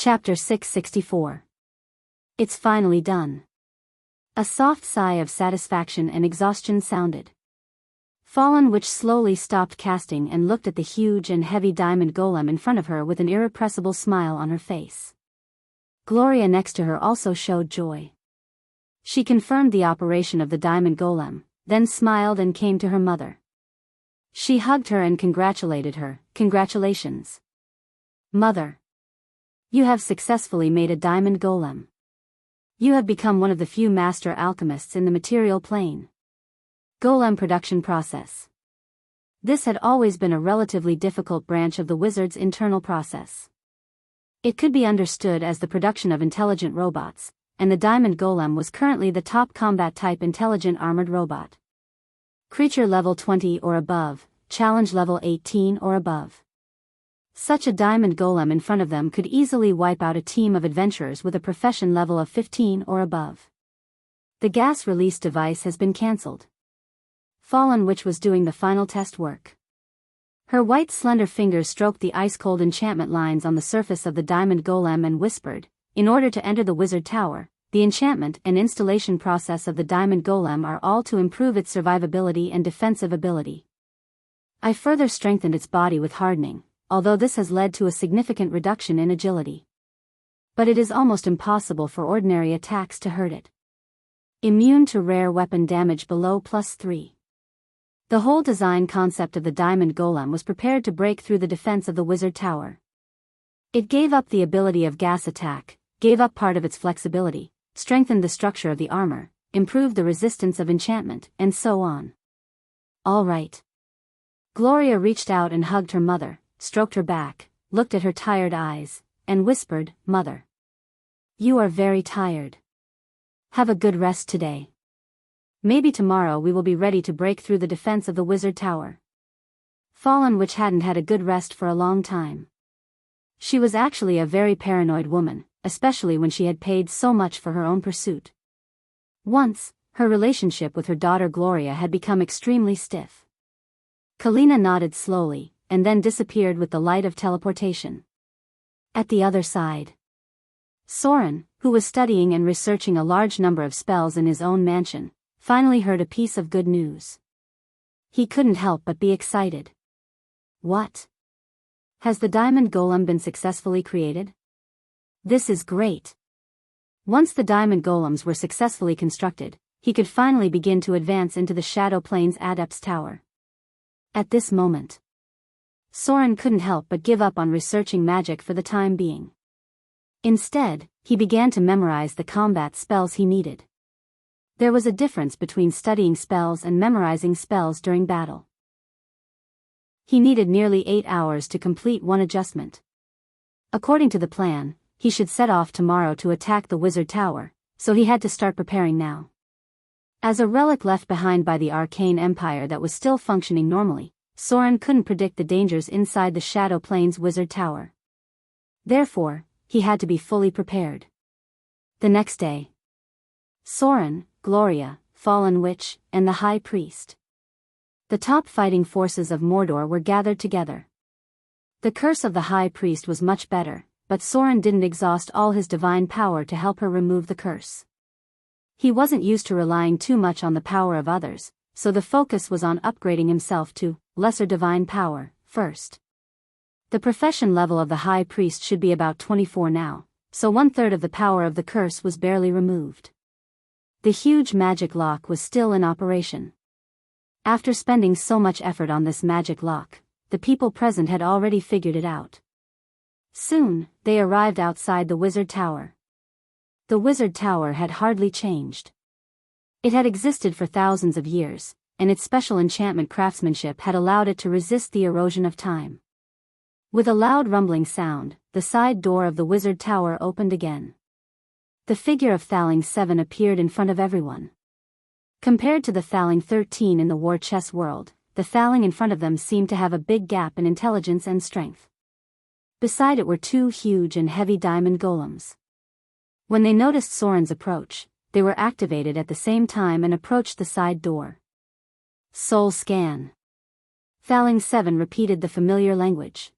Chapter 664. It's finally done. A soft sigh of satisfaction and exhaustion sounded. Fallen Witch slowly stopped casting and looked at the huge and heavy diamond golem in front of her with an irrepressible smile on her face. Gloria next to her also showed joy. She confirmed the operation of the diamond golem, then smiled and came to her mother. She hugged her and congratulated her. "Congratulations, Mother. You have successfully made a diamond golem. You have become one of the few master alchemists in the material plane." Golem production process. This had always been a relatively difficult branch of the wizard's internal process. It could be understood as the production of intelligent robots, and the diamond golem was currently the top combat-type intelligent armored robot. Creature level 20 or above, challenge level 18 or above. Such a diamond golem in front of them could easily wipe out a team of adventurers with a profession level of 15 or above. The gas release device has been cancelled. Fallen Witch was doing the final test work. Her white slender fingers stroked the ice-cold enchantment lines on the surface of the diamond golem and whispered, "In order to enter the wizard tower, the enchantment and installation process of the diamond golem are all to improve its survivability and defensive ability. I further strengthened its body with hardening, although this has led to a significant reduction in agility. But it is almost impossible for ordinary attacks to hurt it. Immune to rare weapon damage below +3. The whole design concept of the diamond golem was prepared to break through the defense of the wizard tower. It gave up the ability of gas attack, gave up part of its flexibility, strengthened the structure of the armor, improved the resistance of enchantment, and so on. All right. Gloria reached out and hugged her mother, stroked her back, looked at her tired eyes, and whispered, "Mother. You are very tired. Have a good rest today. Maybe tomorrow we will be ready to break through the defense of the wizard tower." Fallen Witch hadn't had a good rest for a long time. She was actually a very paranoid woman, especially when she had paid so much for her own pursuit. Once, her relationship with her daughter Gloria had become extremely stiff. Kalina nodded slowly, and then disappeared with the light of teleportation. At the other side, Soren, who was studying and researching a large number of spells in his own mansion, finally heard a piece of good news. He couldn't help but be excited. "What? Has the diamond golem been successfully created? This is great." Once the diamond golems were successfully constructed, he could finally begin to advance into the Shadow Plains Adept's Tower. At this moment, Soren couldn't help but give up on researching magic for the time being. Instead, he began to memorize the combat spells he needed. There was a difference between studying spells and memorizing spells during battle. He needed nearly 8 hours to complete one adjustment. According to the plan, he should set off tomorrow to attack the wizard tower, so he had to start preparing now. As a relic left behind by the arcane empire that was still functioning normally, Soren couldn't predict the dangers inside the Shadow Plains wizard tower. Therefore, he had to be fully prepared. The next day, Soren, Gloria, Fallen Witch, and the High Priest, the top fighting forces of Mordor, were gathered together. The curse of the High Priest was much better, but Soren didn't exhaust all his divine power to help her remove the curse. He wasn't used to relying too much on the power of others, so the focus was on upgrading himself to lesser divine power first. The profession level of the High Priest should be about 24 now, so 1/3 of the power of the curse was barely removed. The huge magic lock was still in operation. After spending so much effort on this magic lock, the people present had already figured it out. Soon, they arrived outside the wizard tower. The wizard tower had hardly changed. It had existed for thousands of years, and its special enchantment craftsmanship had allowed it to resist the erosion of time. With a loud rumbling sound, the side door of the wizard tower opened again. The figure of Thaling 7 appeared in front of everyone. Compared to the Thaling 13 in the war chess world, the Thaling in front of them seemed to have a big gap in intelligence and strength. Beside it were 2 huge and heavy diamond golems. When they noticed Soren's approach, they were activated at the same time and approached the side door. "Soul scan." Thaling 7 repeated the familiar language.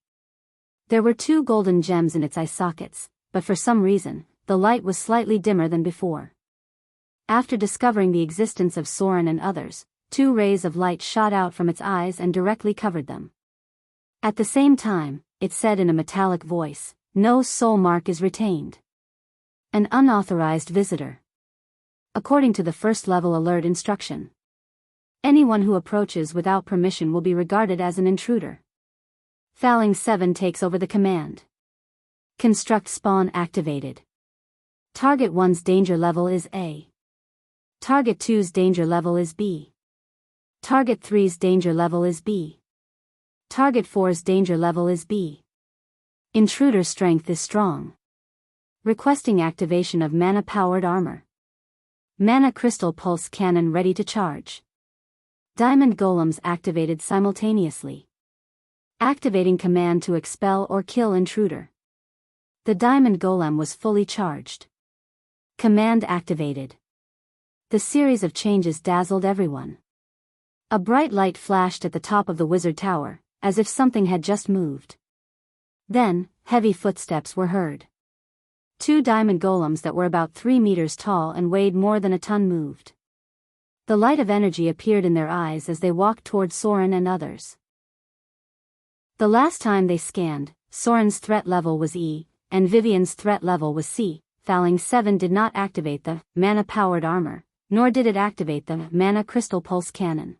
There were 2 golden gems in its eye sockets, but for some reason, the light was slightly dimmer than before. After discovering the existence of Soren and others, 2 rays of light shot out from its eyes and directly covered them. At the same time, it said in a metallic voice, "No soul mark is retained. An unauthorized visitor." According to the first-level alert instruction, anyone who approaches without permission will be regarded as an intruder. Phalanx 7 takes over the command. Construct spawn activated. Target 1's danger level is A. Target 2's danger level is B. Target 3's danger level is B. Target 4's danger level is B. Intruder strength is strong. Requesting activation of mana-powered armor. Mana crystal pulse cannon ready to charge. Diamond golems activated simultaneously. Activating command to expel or kill intruder. The diamond golem was fully charged. Command activated. The series of changes dazzled everyone. A bright light flashed at the top of the wizard tower, as if something had just moved. Then, heavy footsteps were heard. 2 diamond golems that were about 3 meters tall and weighed more than a ton moved. The light of energy appeared in their eyes as they walked toward Soren and others. The last time they scanned, Soren's threat level was E, and Vivian's threat level was C. Phalanx 7 did not activate the mana-powered armor, nor did it activate the mana crystal pulse cannon.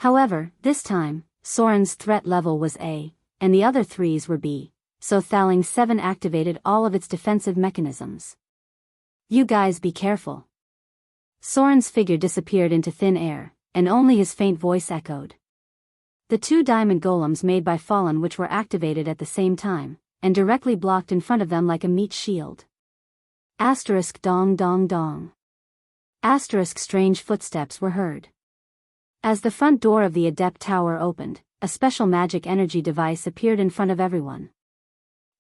However, this time, Soren's threat level was A, and the other 3's were B, so Phalanx 7 activated all of its defensive mechanisms. "You guys be careful." Soren's figure disappeared into thin air, and only his faint voice echoed. The 2 diamond golems made by Fallen which were activated at the same time, and directly blocked in front of them like a meat shield. Asterisk dong dong dong. Asterisk strange footsteps were heard. As the front door of the Adept Tower opened, a special magic energy device appeared in front of everyone.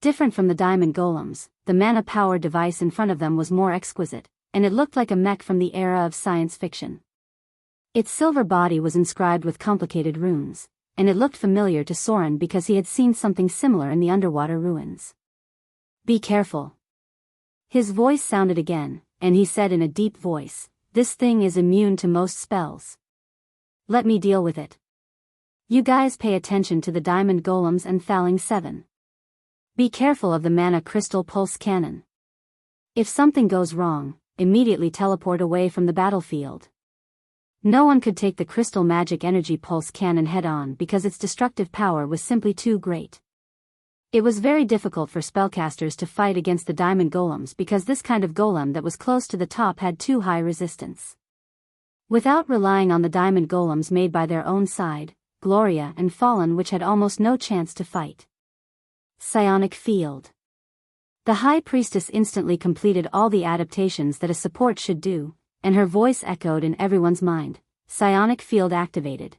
Different from the diamond golems, the mana-powered device in front of them was more exquisite, and it looked like a mech from the era of science fiction. Its silver body was inscribed with complicated runes, and it looked familiar to Soren because he had seen something similar in the underwater ruins. "Be careful." His voice sounded again, and he said in a deep voice, "This thing is immune to most spells. Let me deal with it. You guys pay attention to the diamond golems and Phalanx 7. Be careful of the mana crystal pulse cannon. If something goes wrong, immediately teleport away from the battlefield." No one could take the crystal magic energy pulse cannon head-on because its destructive power was simply too great. It was very difficult for spellcasters to fight against the diamond golems because this kind of golem that was close to the top had too high resistance. Without relying on the diamond golems made by their own side, Gloria and Fallen which had almost no chance to fight. Psionic Field. The High Priestess instantly completed all the adaptations that a support should do, and her voice echoed in everyone's mind. Psionic Field activated.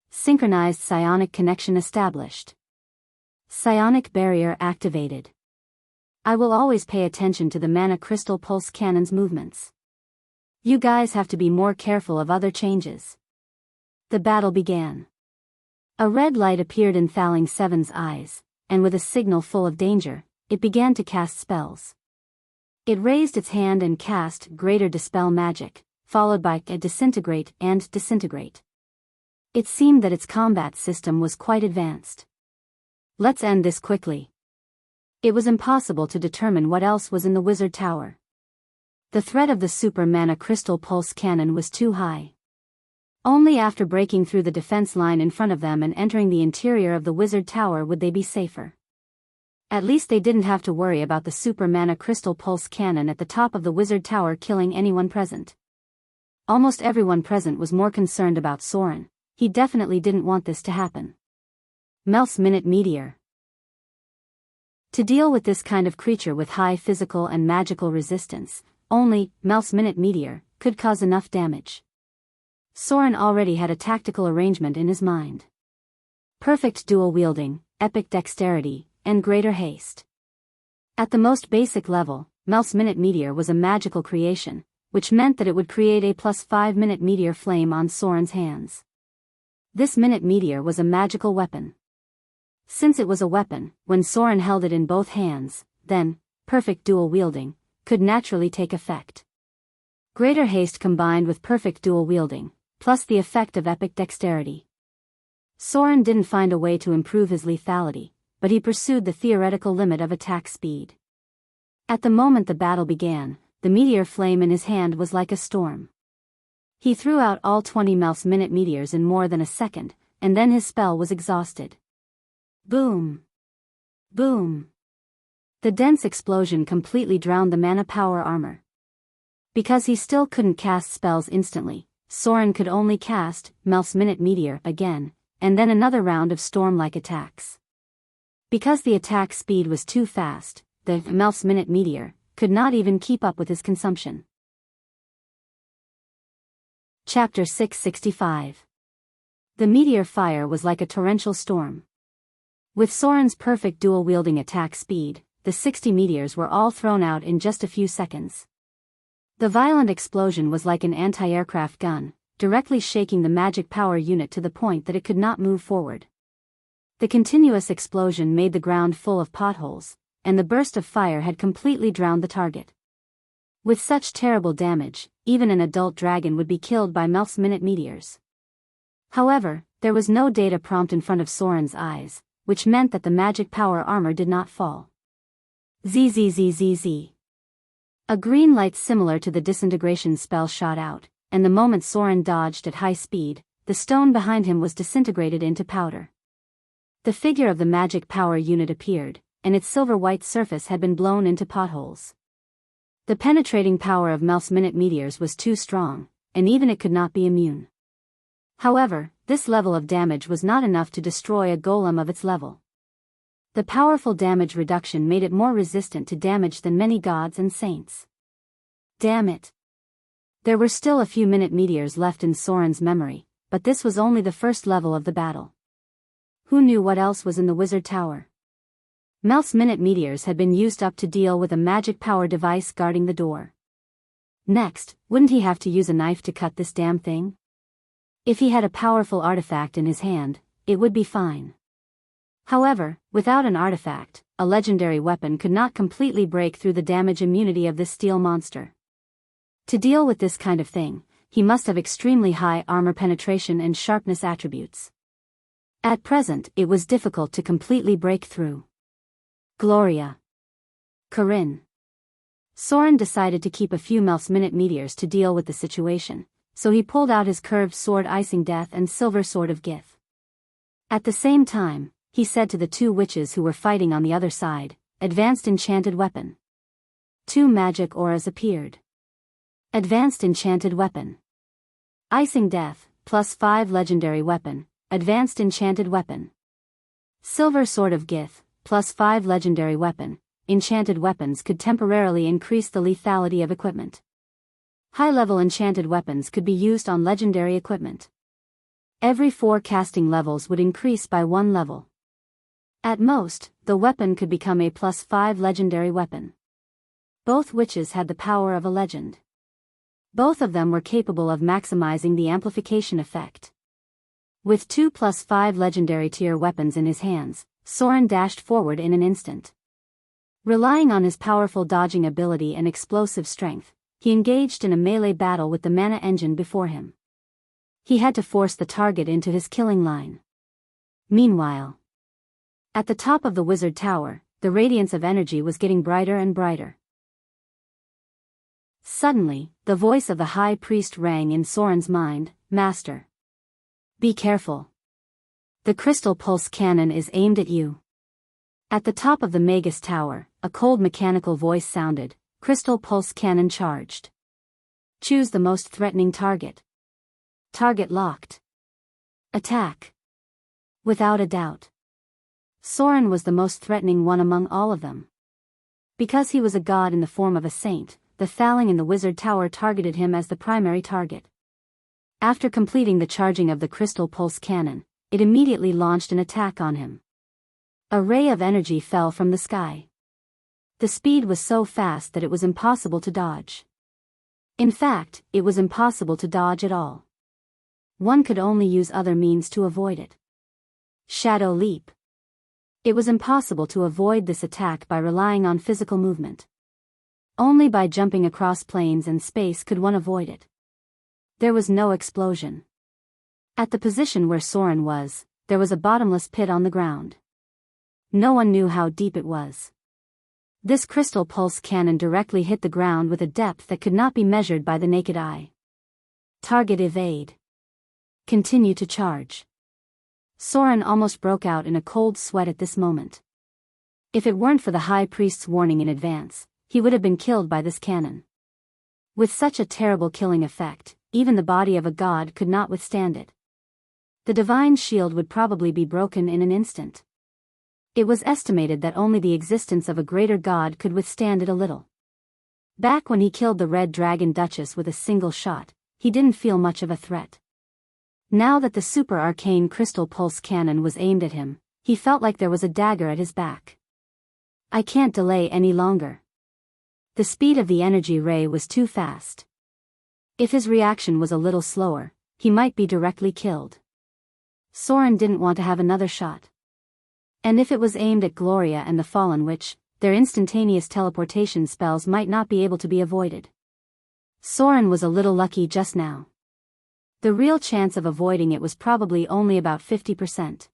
Synchronized psionic connection established. Psionic Barrier activated. I will always pay attention to the mana crystal pulse cannon's movements. You guys have to be more careful of other changes. The battle began. A red light appeared in Phalanx 7's eyes, and with a signal full of danger, it began to cast spells. It raised its hand and cast Greater Dispel Magic, followed by a Disintegrate and Disintegrate. It seemed that its combat system was quite advanced. Let's end this quickly. It was impossible to determine what else was in the wizard tower. The threat of the super mana crystal pulse cannon was too high. Only after breaking through the defense line in front of them and entering the interior of the wizard tower would they be safer. At least they didn't have to worry about the super mana crystal pulse cannon at the top of the wizard tower killing anyone present. Almost everyone present was more concerned about Soren. He definitely didn't want this to happen. Mel's Minute Meteor. To deal with this kind of creature with high physical and magical resistance, only Mel's Minute Meteor could cause enough damage. Soren already had a tactical arrangement in his mind. Perfect dual wielding, epic dexterity, and greater haste. At the most basic level, Mel's Minute Meteor was a magical creation, which meant that it would create a +5 minute meteor flame on Soren's hands. This minute meteor was a magical weapon. Since it was a weapon, when Soren held it in both hands, then, perfect dual wielding, could naturally take effect. Greater haste combined with perfect dual wielding, plus the effect of epic dexterity. Soren didn't find a way to improve his lethality, but he pursued the theoretical limit of attack speed. At the moment the battle began, the meteor flame in his hand was like a storm. He threw out all 20 minute meteors in more than a second, and then his spell was exhausted. Boom! Boom! The dense explosion completely drowned the mana power armor. Because he still couldn't cast spells instantly, Soren could only cast minute meteor again, and then another round of storm-like attacks. Because the attack speed was too fast, the minute meteor could not even keep up with his consumption. Chapter 665. The meteor fire was like a torrential storm. With Soren's perfect dual-wielding attack speed, the 60 meteors were all thrown out in just a few seconds. The violent explosion was like an anti-aircraft gun, directly shaking the magic power unit to the point that it could not move forward. The continuous explosion made the ground full of potholes, and the burst of fire had completely drowned the target. With such terrible damage, even an adult dragon would be killed by minute meteors. However, there was no data prompt in front of Soren's eyes, which meant that the magic power armor did not fall. Zzzzz. A green light similar to the disintegration spell shot out, and the moment Soren dodged at high speed, the stone behind him was disintegrated into powder. The figure of the magic power unit appeared, and its silver-white surface had been blown into potholes. The penetrating power of minute meteors was too strong, and even it could not be immune. However, this level of damage was not enough to destroy a golem of its level. The powerful damage reduction made it more resistant to damage than many gods and saints. Damn it! There were still a few minute meteors left in Soren's memory, but this was only the first level of the battle. Who knew what else was in the wizard tower? Minute meteors had been used up to deal with a magic power device guarding the door. Next, wouldn't he have to use a knife to cut this damn thing? If he had a powerful artifact in his hand, it would be fine. However, without an artifact, a legendary weapon could not completely break through the damage immunity of this steel monster. To deal with this kind of thing, he must have extremely high armor penetration and sharpness attributes. At present, it was difficult to completely break through. Gloria. Corinne. Soren decided to keep a few minute meteors to deal with the situation, so he pulled out his curved sword Icing Death and silver sword of Gith. At the same time, he said to the two witches who were fighting on the other side, "Advanced enchanted weapon." 2 magic auras appeared. Advanced enchanted weapon. Icing Death, +5 legendary weapon, advanced enchanted weapon. Silver sword of Gith, +5 legendary weapon. Enchanted weapons could temporarily increase the lethality of equipment. High-level enchanted weapons could be used on legendary equipment. Every 4 casting levels would increase by 1 level. At most, the weapon could become a +5 legendary weapon. Both witches had the power of a legend. Both of them were capable of maximizing the amplification effect. With 2 +5 legendary tier weapons in his hands, Soren dashed forward in an instant. Relying on his powerful dodging ability and explosive strength, he engaged in a melee battle with the mana engine before him. He had to force the target into his killing line. Meanwhile, at the top of the wizard tower, the radiance of energy was getting brighter and brighter. Suddenly, the voice of the high priest rang in Soren's mind, "Master. Be careful. The crystal pulse cannon is aimed at you." At the top of the Magus Tower, a cold mechanical voice sounded, "Crystal pulse cannon charged. Choose the most threatening target. Target locked. Attack." Without a doubt, Soren was the most threatening one among all of them. Because he was a god in the form of a saint, the Thaling in the wizard tower targeted him as the primary target. After completing the charging of the crystal pulse cannon, it immediately launched an attack on him. A ray of energy fell from the sky. The speed was so fast that it was impossible to dodge. In fact, it was impossible to dodge at all. One could only use other means to avoid it. Shadow leap. It was impossible to avoid this attack by relying on physical movement. Only by jumping across planes and space could one avoid it. There was no explosion. At the position where Soren was, there was a bottomless pit on the ground. No one knew how deep it was. This crystal pulse cannon directly hit the ground with a depth that could not be measured by the naked eye. Target evade. Continue to charge. Soren almost broke out in a cold sweat at this moment. If it weren't for the High Priest's warning in advance, he would have been killed by this cannon. With such a terrible killing effect, even the body of a god could not withstand it. The divine shield would probably be broken in an instant. It was estimated that only the existence of a greater god could withstand it a little. Back when he killed the Red Dragon Duchess with a single shot, he didn't feel much of a threat. Now that the super arcane crystal pulse cannon was aimed at him, he felt like there was a dagger at his back. I can't delay any longer. The speed of the energy ray was too fast. If his reaction was a little slower, he might be directly killed. Soren didn't want to have another shot. And if it was aimed at Gloria and the Fallen Witch, their instantaneous teleportation spells might not be able to be avoided. Soren was a little lucky just now. The real chance of avoiding it was probably only about 50%.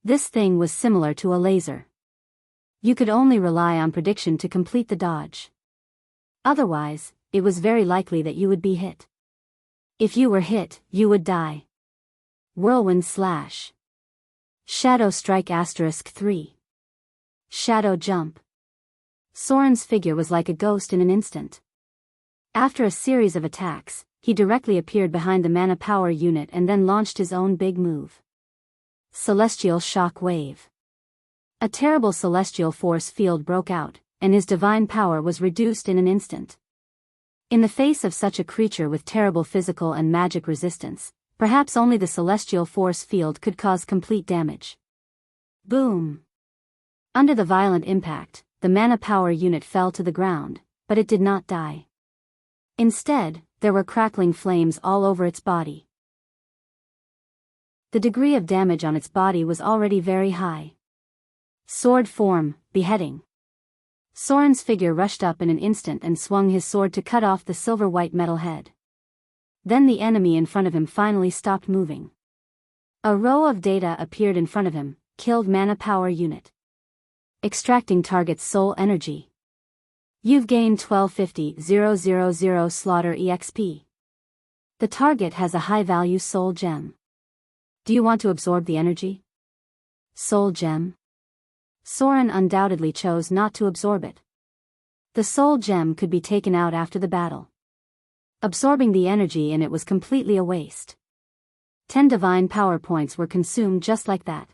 This thing was similar to a laser. You could only rely on prediction to complete the dodge. Otherwise, it was very likely that you would be hit. If you were hit, you would die. Whirlwind Slash. Shadow Strike *3. Shadow Jump. Soren's figure was like a ghost in an instant. After a series of attacks, he directly appeared behind the mana power unit and then launched his own big move. Celestial Shock Wave. A terrible celestial force field broke out, and his divine power was reduced in an instant. In the face of such a creature with terrible physical and magic resistance, perhaps only the celestial force field could cause complete damage. Boom! Under the violent impact, the mana power unit fell to the ground, but it did not die. Instead, there were crackling flames all over its body. The degree of damage on its body was already very high. Sword form, beheading. Soren's figure rushed up in an instant and swung his sword to cut off the silver-white metal head. Then the enemy in front of him finally stopped moving. A row of data appeared in front of him, killed mana power unit. Extracting target's soul energy. You've gained 1250,000 slaughter EXP. The target has a high-value soul gem. Do you want to absorb the energy? Soul gem? Soren undoubtedly chose not to absorb it. The soul gem could be taken out after the battle. Absorbing the energy in it was completely a waste. 10 divine power points were consumed just like that.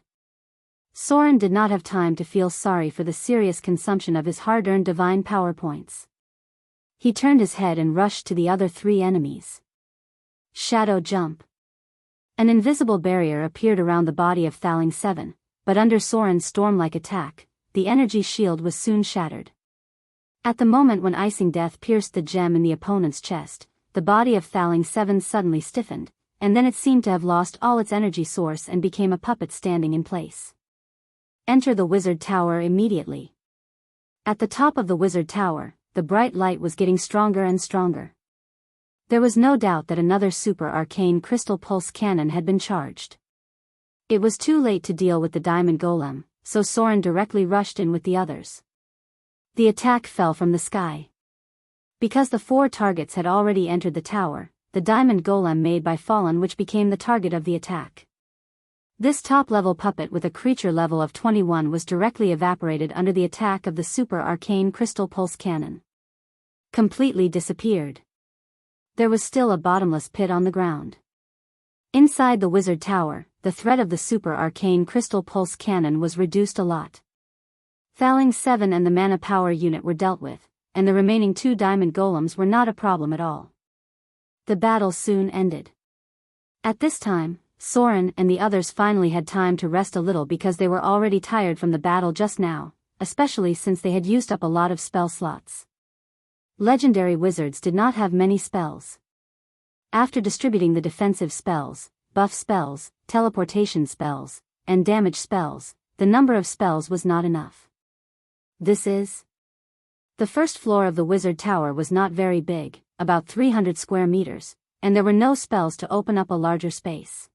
Soren did not have time to feel sorry for the serious consumption of his hard-earned divine power points. He turned his head and rushed to the other 3 enemies. Shadow Jump. An invisible barrier appeared around the body of Thaling 7, but under Soren's storm-like attack, the energy shield was soon shattered. At the moment when icing death pierced the gem in the opponent's chest, the body of Thaling 7 suddenly stiffened, and then it seemed to have lost all its energy source and became a puppet standing in place. Enter the wizard tower immediately. At the top of the wizard tower, the bright light was getting stronger and stronger. There was no doubt that another super arcane crystal pulse cannon had been charged. It was too late to deal with the diamond golem, so Soren directly rushed in with the others. The attack fell from the sky. Because the 4 targets had already entered the tower, the diamond golem made by Fallen Witch became the target of the attack. This top-level puppet with a creature level of 21 was directly evaporated under the attack of the super arcane crystal pulse cannon. Completely disappeared. There was still a bottomless pit on the ground. Inside the wizard tower, the threat of the super arcane crystal pulse cannon was reduced a lot. Thaling 7 and the mana power unit were dealt with, and the remaining 2 diamond golems were not a problem at all. The battle soon ended. At this time, Soren and the others finally had time to rest a little because they were already tired from the battle just now, especially since they had used up a lot of spell slots. Legendary wizards did not have many spells. After distributing the defensive spells, buff spells, teleportation spells, and damage spells, the number of spells was not enough. This is... The first floor of the wizard tower was not very big, about 300 square meters, and there were no spells to open up a larger space.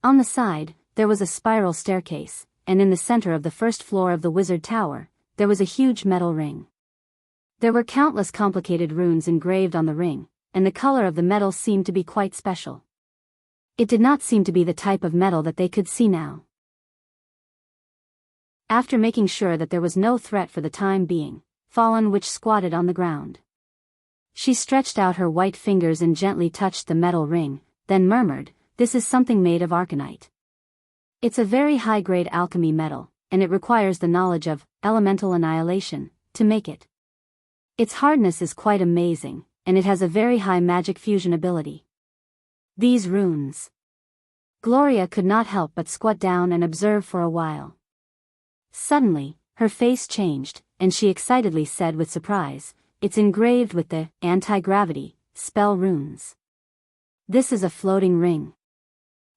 On the side, there was a spiral staircase, and in the center of the first floor of the wizard tower, there was a huge metal ring. There were countless complicated runes engraved on the ring, and the color of the metal seemed to be quite special. It did not seem to be the type of metal that they could see now. After making sure that there was no threat for the time being, Fallen Witch squatted on the ground. She stretched out her white fingers and gently touched the metal ring, then murmured, "This is something made of arcanite. It's a very high-grade alchemy metal, and it requires the knowledge of elemental annihilation to make it. Its hardness is quite amazing, and it has a very high magic fusion ability. These runes..." Gloria could not help but squat down and observe for a while. Suddenly, her face changed, and she excitedly said with surprise, "It's engraved with the anti-gravity spell runes. This is a floating ring.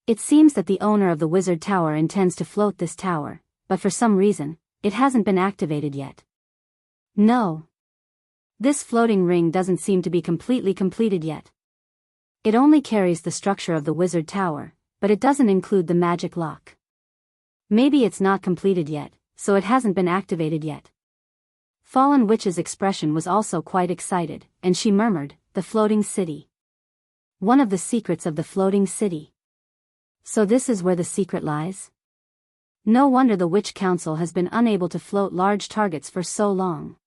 It seems that the owner of the wizard tower intends to float this tower, but for some reason, it hasn't been activated yet. No. This floating ring doesn't seem to be completely completed yet. It only carries the structure of the wizard tower, but it doesn't include the magic lock. Maybe it's not completed yet, so it hasn't been activated yet." Fallen Witch's expression was also quite excited, and she murmured, "The floating city. One of the secrets of the floating city. So this is where the secret lies? No wonder the Witch Council has been unable to float large targets for so long.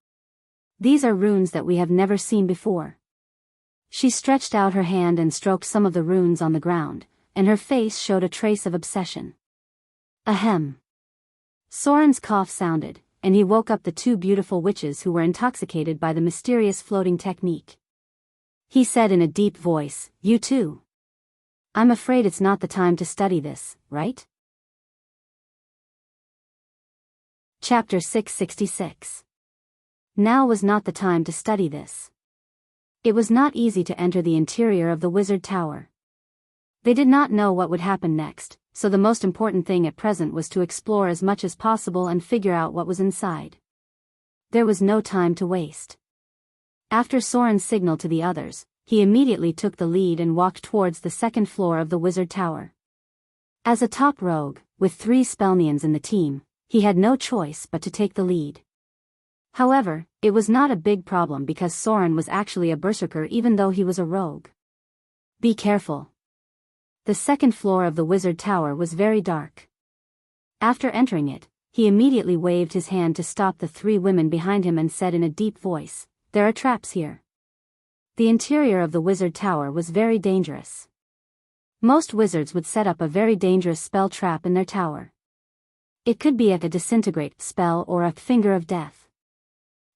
These are runes that we have never seen before." She stretched out her hand and stroked some of the runes on the ground, and her face showed a trace of obsession. Ahem. Soren's cough sounded, and he woke up the two beautiful witches who were intoxicated by the mysterious floating technique. He said in a deep voice, "You too. I'm afraid it's not the time to study this, right?" Chapter 666. Now was not the time to study this. It was not easy to enter the interior of the wizard tower. They did not know what would happen next, so the most important thing at present was to explore as much as possible and figure out what was inside. There was no time to waste. After Soren signaled to the others, he immediately took the lead and walked towards the second floor of the wizard tower. As a top rogue, with 3 Spellnians in the team, he had no choice but to take the lead. However, it was not a big problem because Soren was actually a berserker even though he was a rogue. Be careful. The second floor of the wizard tower was very dark. After entering it, he immediately waved his hand to stop the 3 women behind him and said in a deep voice, "There are traps here." The interior of the wizard tower was very dangerous. Most wizards would set up a very dangerous spell trap in their tower. It could be a disintegrate spell or a finger of death.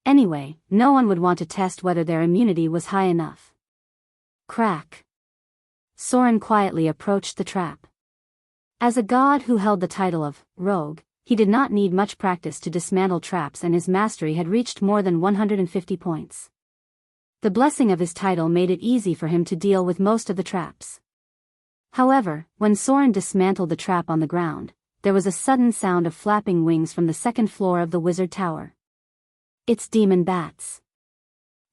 Anyway, no one would want to test whether their immunity was high enough. Crack. Soren quietly approached the trap. As a god who held the title of rogue, he did not need much practice to dismantle traps, and his mastery had reached more than 150 points. The blessing of his title made it easy for him to deal with most of the traps. However, when Soren dismantled the trap on the ground, there was a sudden sound of flapping wings from the second floor of the wizard tower. "It's demon bats."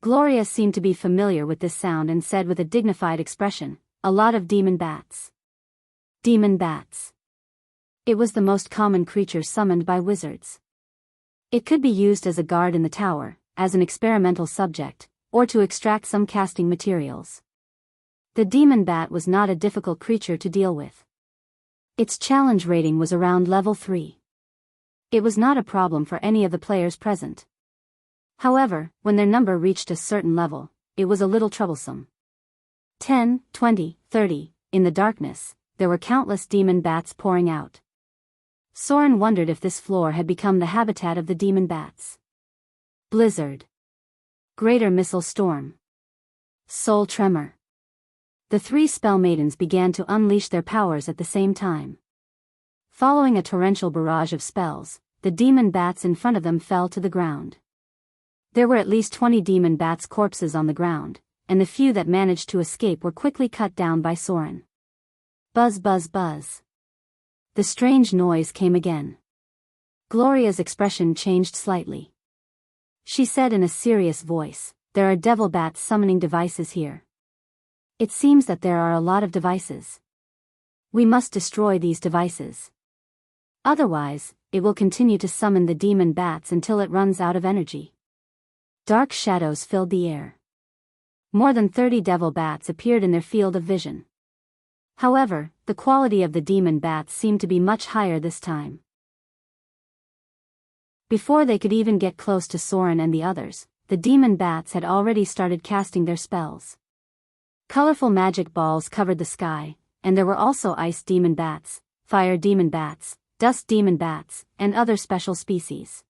Gloria seemed to be familiar with this sound and said with a dignified expression, "A lot of demon bats." Demon bats. It was the most common creature summoned by wizards. It could be used as a guard in the tower, as an experimental subject, or to extract some casting materials. The demon bat was not a difficult creature to deal with. Its challenge rating was around level 3. It was not a problem for any of the players present. However, when their number reached a certain level, it was a little troublesome. 10, 20, 30, in the darkness, there were countless demon bats pouring out. Soren wondered if this floor had become the habitat of the demon bats. Blizzard. Greater missile storm. Soul tremor. The 3 spell maidens began to unleash their powers at the same time. Following a torrential barrage of spells, the demon bats in front of them fell to the ground. There were at least 20 demon bats' corpses on the ground, and the few that managed to escape were quickly cut down by Soren. Buzz buzz buzz. The strange noise came again. Gloria's expression changed slightly. She said in a serious voice, "There are devil bat summoning devices here. It seems that there are a lot of devices. We must destroy these devices. Otherwise, it will continue to summon the demon bats until it runs out of energy." Dark shadows filled the air. More than 30 devil bats appeared in their field of vision. However, the quality of the demon bats seemed to be much higher this time. Before they could even get close to Soren and the others, the demon bats had already started casting their spells. Colorful magic balls covered the sky, and there were also ice demon bats, fire demon bats, dust demon bats, and other special species.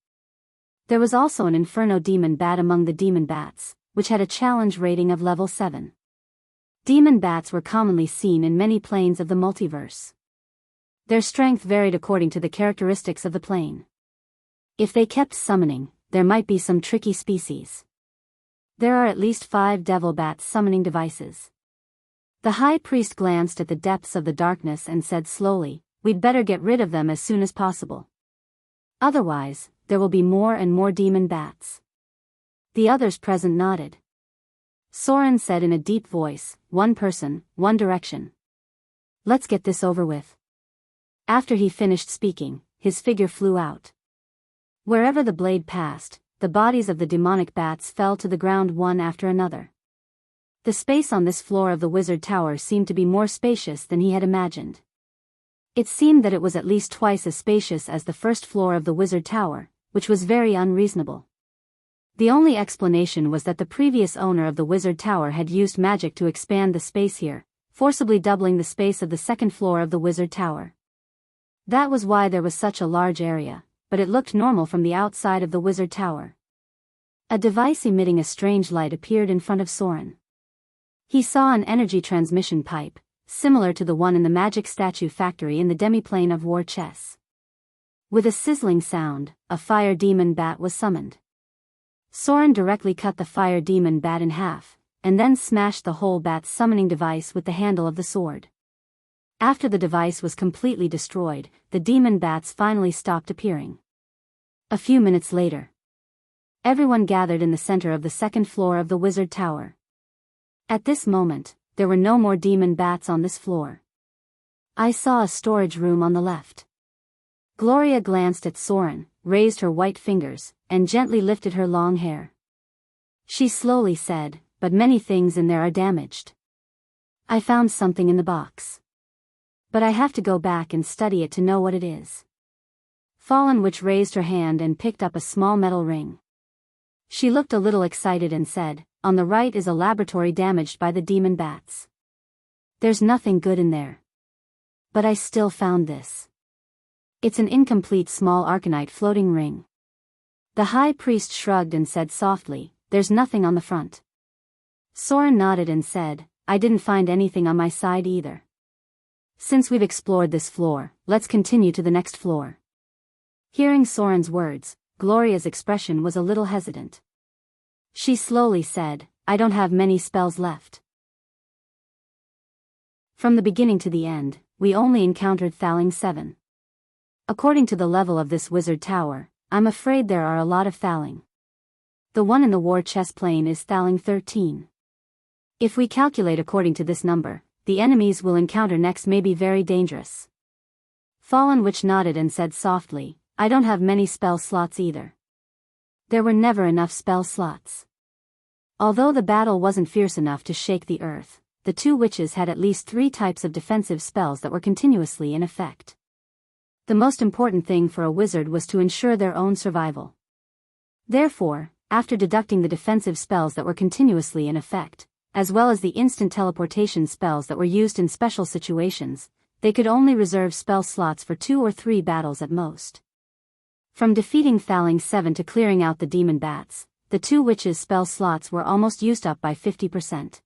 There was also an inferno demon bat among the demon bats, which had a challenge rating of level 7. Demon bats were commonly seen in many planes of the multiverse. Their strength varied according to the characteristics of the plane. If they kept summoning, there might be some tricky species. There are at least 5 devil bats summoning devices. The high priest glanced at the depths of the darkness and said slowly, "We'd better get rid of them as soon as possible. Otherwise, there will be more and more demon bats." The others present nodded. Soren said in a deep voice, "One person, one direction. Let's get this over with." After he finished speaking, his figure flew out. Wherever the blade passed, the bodies of the demonic bats fell to the ground one after another. The space on this floor of the wizard tower seemed to be more spacious than he had imagined. It seemed that it was at least twice as spacious as the first floor of the wizard tower, which was very unreasonable. The only explanation was that the previous owner of the wizard tower had used magic to expand the space here, forcibly doubling the space of the second floor of the wizard tower. That was why there was such a large area, but it looked normal from the outside of the wizard tower. A device emitting a strange light appeared in front of Soren. He saw an energy transmission pipe, similar to the one in the magic statue factory in the demiplane of war chess. With a sizzling sound, a fire demon bat was summoned. Soren directly cut the fire demon bat in half, and then smashed the whole bat's summoning device with the handle of the sword. After the device was completely destroyed, the demon bats finally stopped appearing. A few minutes later, everyone gathered in the center of the second floor of the wizard tower. At this moment, there were no more demon bats on this floor. I saw a storage room on the left. Gloria glanced at Soren, raised her white fingers, and gently lifted her long hair. She slowly said, "But many things in there are damaged. I found something in the box. But I have to go back and study it to know what it is." Fallen Witch raised her hand and picked up a small metal ring. She looked a little excited and said, "On the right is a laboratory damaged by the demon bats. There's nothing good in there. But I still found this. It's an incomplete small arcanite floating ring." The high priest shrugged and said softly, "There's nothing on the front." Soren nodded and said, "I didn't find anything on my side either. Since we've explored this floor, let's continue to the next floor." Hearing Soren's words, Gloria's expression was a little hesitant. She slowly said, "I don't have many spells left. From the beginning to the end, we only encountered Thaling 7. According to the level of this wizard tower, I'm afraid there are a lot of Thaling. The one in the war chess plane is Thaling 13. If we calculate according to this number, the enemies we'll encounter next may be very dangerous." Fallen Witch nodded and said softly, "I don't have many spell slots either. There were never enough spell slots. Although the battle wasn't fierce enough to shake the earth, the two witches had at least 3 types of defensive spells that were continuously in effect. The most important thing for a wizard was to ensure their own survival. Therefore, after deducting the defensive spells that were continuously in effect, as well as the instant teleportation spells that were used in special situations, they could only reserve spell slots for 2 or 3 battles at most. From defeating Thaling 7 to clearing out the demon bats, the two witches' spell slots were almost used up by 50%.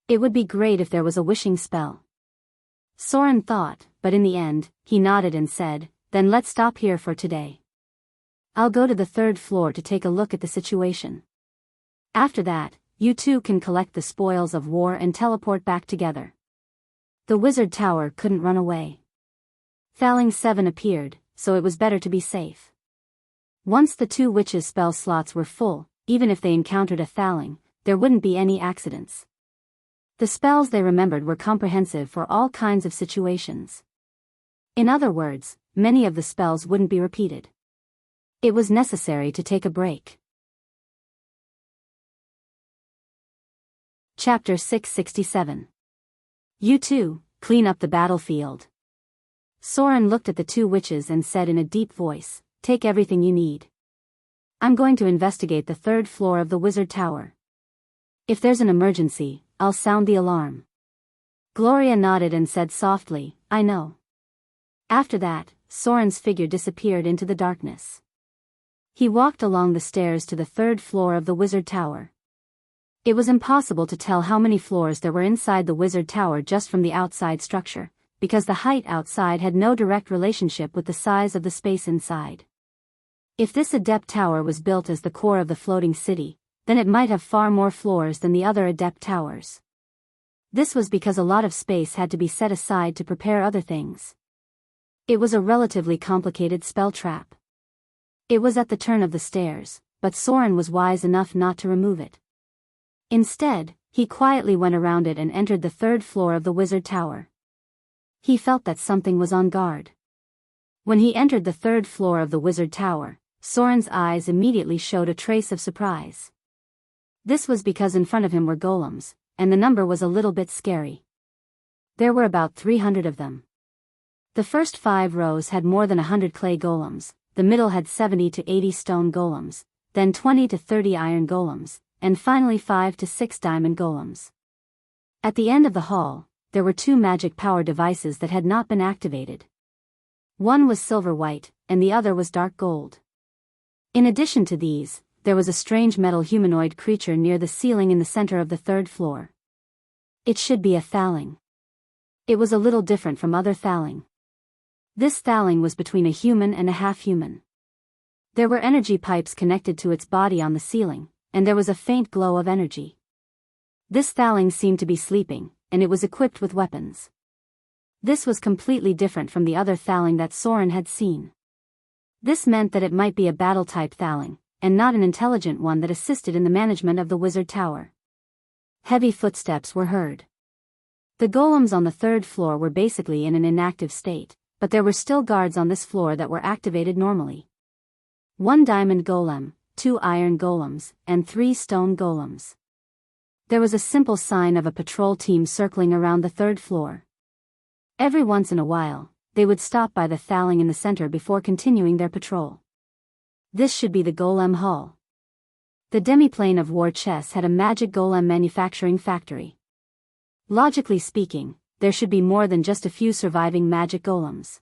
It would be great if there was a wishing spell. Soren thought, but in the end, he nodded and said, "Then let's stop here for today. I'll go to the 3rd floor to take a look at the situation. After that, you two can collect the spoils of war and teleport back together." The wizard tower couldn't run away. Thaling 7 appeared, so it was better to be safe. Once the two witches' spell slots were full, even if they encountered a thaling, there wouldn't be any accidents. The spells they remembered were comprehensive for all kinds of situations. In other words, many of the spells wouldn't be repeated. It was necessary to take a break. Chapter 667. You two, clean up the battlefield. Soren looked at the two witches and said in a deep voice, take everything you need. I'm going to investigate the third floor of the wizard tower. If there's an emergency, I'll sound the alarm. Gloria nodded and said softly, I know. After that, Soren's figure disappeared into the darkness. He walked along the stairs to the third floor of the wizard tower. It was impossible to tell how many floors there were inside the wizard tower just from the outside structure, because the height outside had no direct relationship with the size of the space inside. If this adept tower was built as the core of the floating city, then it might have far more floors than the other adept towers. This was because a lot of space had to be set aside to prepare other things. It was a relatively complicated spell trap. It was at the turn of the stairs, but Soren was wise enough not to remove it. Instead, he quietly went around it and entered the third floor of the wizard tower. He felt that something was on guard. When he entered the third floor of the wizard tower, Soren's eyes immediately showed a trace of surprise. This was because in front of him were golems, and the number was a little bit scary. There were about 300 of them. The first 5 rows had more than 100 clay golems, the middle had 70 to 80 stone golems, then 20 to 30 iron golems, and finally 5 to 6 diamond golems. At the end of the hall, there were 2 magic power devices that had not been activated. One was silver-white, and the other was dark gold. In addition to these, there was a strange metal humanoid creature near the ceiling in the center of the third floor. It should be a thaling. It was a little different from other thaling. This thaling was between a human and a half-human. There were energy pipes connected to its body on the ceiling, and there was a faint glow of energy. This thaling seemed to be sleeping, and it was equipped with weapons. This was completely different from the other thaling that Soren had seen. This meant that it might be a battle-type thaling, and not an intelligent one that assisted in the management of the wizard tower. Heavy footsteps were heard. The golems on the third floor were basically in an inactive state, but there were still guards on this floor that were activated normally. 1 diamond golem, 2 iron golems, and 3 stone golems. There was a simple sign of a patrol team circling around the third floor. Every once in a while, they would stop by the thaling in the center before continuing their patrol. This should be the golem hall. The demiplane of war chess had a magic golem manufacturing factory. Logically speaking, there should be more than just a few surviving magic golems.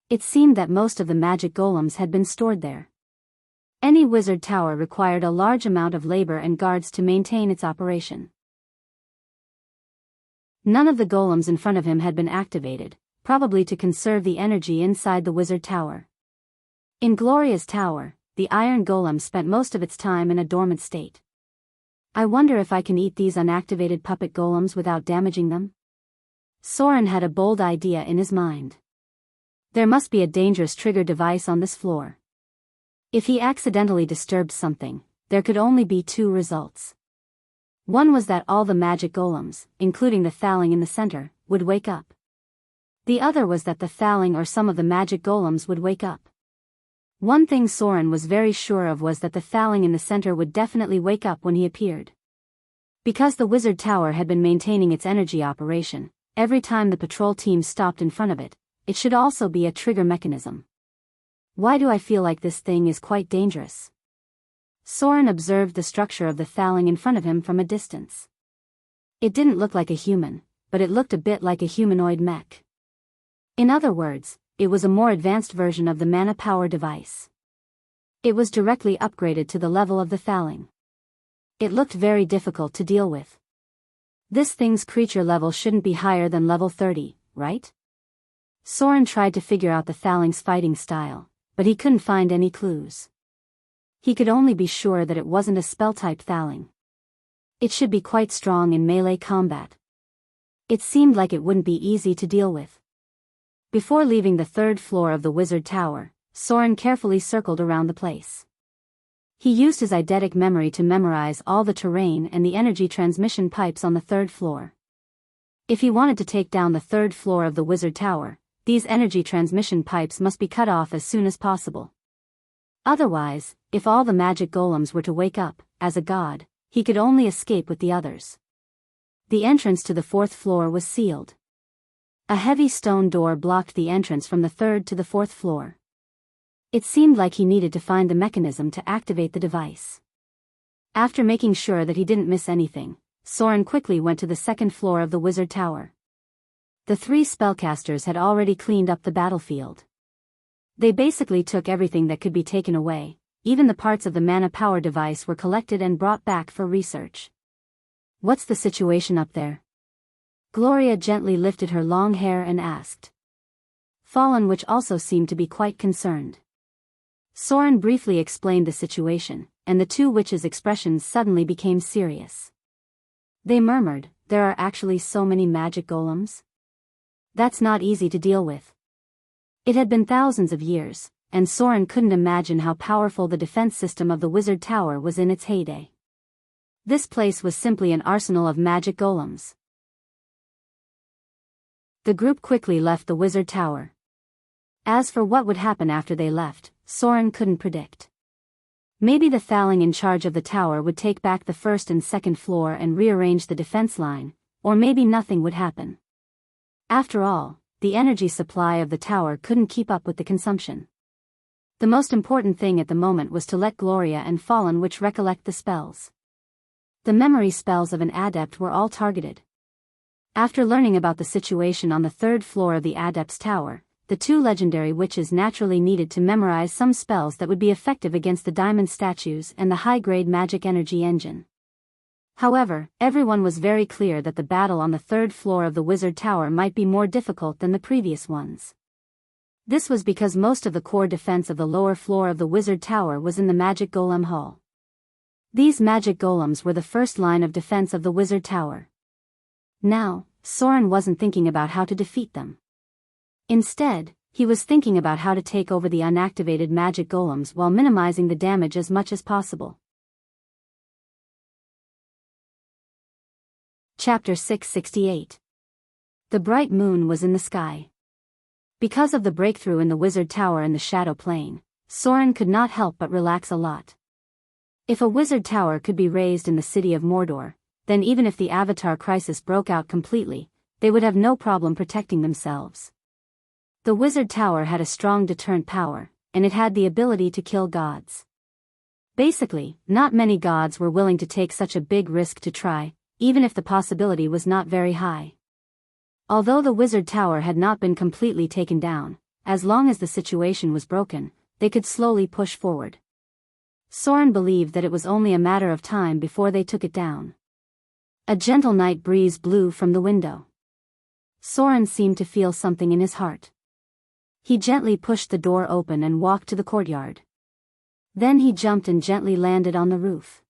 It seemed that most of the magic golems had been stored there. Any wizard tower required a large amount of labor and guards to maintain its operation. None of the golems in front of him had been activated, probably to conserve the energy inside the wizard tower. In Gloria's tower, the iron golem spent most of its time in a dormant state. I wonder if I can eat these unactivated puppet golems without damaging them? Soren had a bold idea in his mind. There must be a dangerous trigger device on this floor. If he accidentally disturbed something, there could only be 2 results. One was that all the magic golems, including the thaling in the center, would wake up. The other was that the thaling or some of the magic golems would wake up. One thing Soren was very sure of was that the thaling in the center would definitely wake up when he appeared. Because the wizard tower had been maintaining its energy operation, every time the patrol team stopped in front of it, it should also be a trigger mechanism. Why do I feel like this thing is quite dangerous? Soren observed the structure of the thaling in front of him from a distance. It didn't look like a human, but it looked a bit like a humanoid mech. In other words, it was a more advanced version of the mana power device. It was directly upgraded to the level of the thaling. It looked very difficult to deal with. This thing's creature level shouldn't be higher than level 30, right? Soren tried to figure out the thaling's fighting style, but he couldn't find any clues. He could only be sure that it wasn't a spell-type thaling. It should be quite strong in melee combat. It seemed like it wouldn't be easy to deal with. Before leaving the third floor of the wizard tower, Soren carefully circled around the place. He used his eidetic memory to memorize all the terrain and the energy transmission pipes on the third floor. If he wanted to take down the third floor of the wizard tower, these energy transmission pipes must be cut off as soon as possible. Otherwise, if all the magic golems were to wake up, as a god, he could only escape with the others. The entrance to the fourth floor was sealed. A heavy stone door blocked the entrance from the third to the fourth floor. It seemed like he needed to find the mechanism to activate the device. After making sure that he didn't miss anything, Soren quickly went to the second floor of the wizard tower. The 3 spellcasters had already cleaned up the battlefield. They basically took everything that could be taken away, even the parts of the mana power device were collected and brought back for research. "What's the situation up there?" Gloria gently lifted her long hair and asked. Fallen, which also seemed to be quite concerned. Soren briefly explained the situation, and the 2 witches' expressions suddenly became serious. They murmured, "There are actually so many magic golems? That's not easy to deal with." It had been thousands of years, and Soren couldn't imagine how powerful the defense system of the wizard tower was in its heyday. This place was simply an arsenal of magic golems. The group quickly left the wizard tower. As for what would happen after they left, Soren couldn't predict. Maybe the Thaling in charge of the tower would take back the first and second floor and rearrange the defense line, or maybe nothing would happen. After all, the energy supply of the tower couldn't keep up with the consumption. The most important thing at the moment was to let Gloria and Fallen Witch recollect the spells. The memory spells of an adept were all targeted. After learning about the situation on the third floor of the adept's tower, the 2 legendary witches naturally needed to memorize some spells that would be effective against the diamond statues and the high-grade magic energy engine. However, everyone was very clear that the battle on the third floor of the wizard tower might be more difficult than the previous ones. This was because most of the core defense of the lower floor of the wizard tower was in the magic golem hall. These magic golems were the first line of defense of the wizard tower. Now, Soren wasn't thinking about how to defeat them. Instead, he was thinking about how to take over the unactivated magic golems while minimizing the damage as much as possible. Chapter 668. The bright moon was in the sky. Because of the breakthrough in the wizard tower and the shadow plane, Soren could not help but relax a lot. If a wizard tower could be raised in the city of Mordor, then even if the Avatar crisis broke out completely, they would have no problem protecting themselves. The wizard tower had a strong deterrent power, and it had the ability to kill gods. Basically, not many gods were willing to take such a big risk to try, even if the possibility was not very high. Although the wizard tower had not been completely taken down, as long as the situation was broken, they could slowly push forward. Soren believed that it was only a matter of time before they took it down. A gentle night breeze blew from the window. Soren seemed to feel something in his heart. He gently pushed the door open and walked to the courtyard. Then he jumped and gently landed on the roof.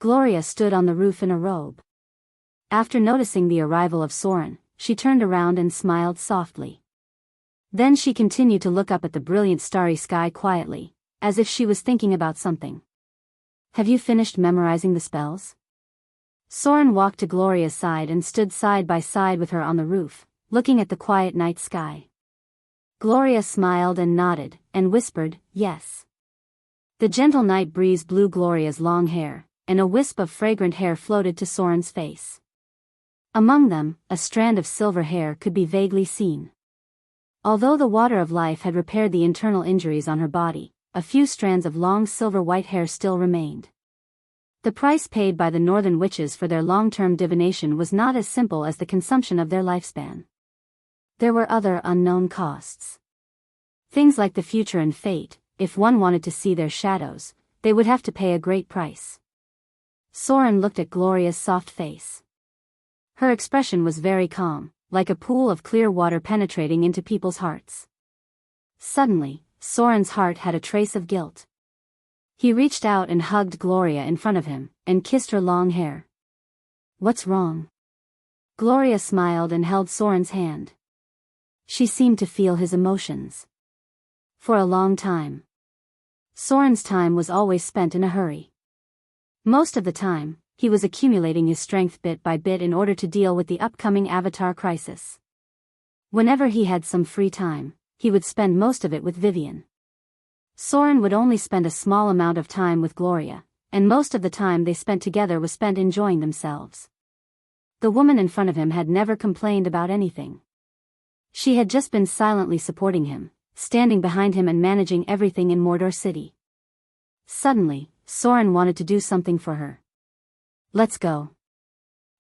Gloria stood on the roof in a robe. After noticing the arrival of Soren, she turned around and smiled softly. Then she continued to look up at the brilliant starry sky quietly, as if she was thinking about something. "Have you finished memorizing the spells?" Soren walked to Gloria's side and stood side by side with her on the roof, looking at the quiet night sky. Gloria smiled and nodded, and whispered, "Yes." The gentle night breeze blew Gloria's long hair, and a wisp of fragrant hair floated to Soren's face. Among them, a strand of silver hair could be vaguely seen. Although the water of life had repaired the internal injuries on her body, a few strands of long silver-white hair still remained. The price paid by the northern witches for their long-term divination was not as simple as the consumption of their lifespan. There were other unknown costs. Things like the future and fate. If one wanted to see their shadows, they would have to pay a great price. Soren looked at Gloria's soft face. Her expression was very calm, like a pool of clear water penetrating into people's hearts. Suddenly, Soren's heart had a trace of guilt. He reached out and hugged Gloria in front of him, and kissed her long hair. "What's wrong?" Gloria smiled and held Soren's hand. She seemed to feel his emotions. For a long time. Soren's time was always spent in a hurry. Most of the time, he was accumulating his strength bit by bit in order to deal with the upcoming Avatar crisis. Whenever he had some free time, he would spend most of it with Vivian. Soren would only spend a small amount of time with Gloria, and most of the time they spent together was spent enjoying themselves. The woman in front of him had never complained about anything. She had just been silently supporting him, standing behind him and managing everything in Mordor City. Suddenly, Soren wanted to do something for her. "Let's go."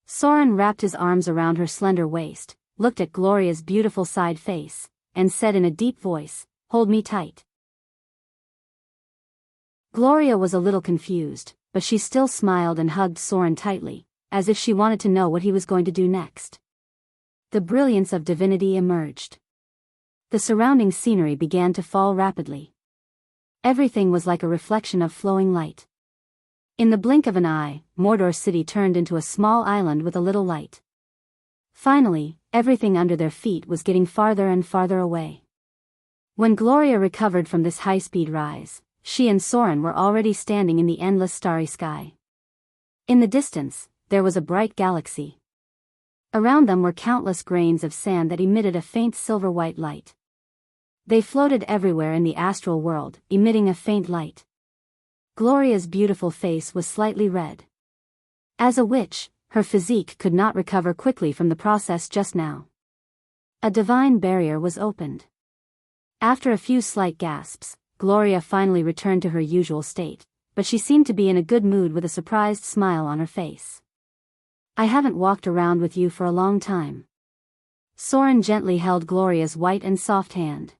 Soren wrapped his arms around her slender waist, looked at Gloria's beautiful side face, and said in a deep voice, "Hold me tight." Gloria was a little confused, but she still smiled and hugged Soren tightly, as if she wanted to know what he was going to do next. The brilliance of divinity emerged. The surrounding scenery began to fall rapidly. Everything was like a reflection of flowing light. In the blink of an eye, Mordor City turned into a small island with a little light. Finally, everything under their feet was getting farther and farther away. When Gloria recovered from this high-speed rise, she and Soren were already standing in the endless starry sky. In the distance, there was a bright galaxy. Around them were countless grains of sand that emitted a faint silver-white light. They floated everywhere in the astral world, emitting a faint light. Gloria's beautiful face was slightly red. As a witch, her physique could not recover quickly from the process just now. A divine barrier was opened. After a few slight gasps, Gloria finally returned to her usual state, but she seemed to be in a good mood with a surprised smile on her face. "I haven't walked around with you for a long time." Soren gently held Gloria's white and soft hand.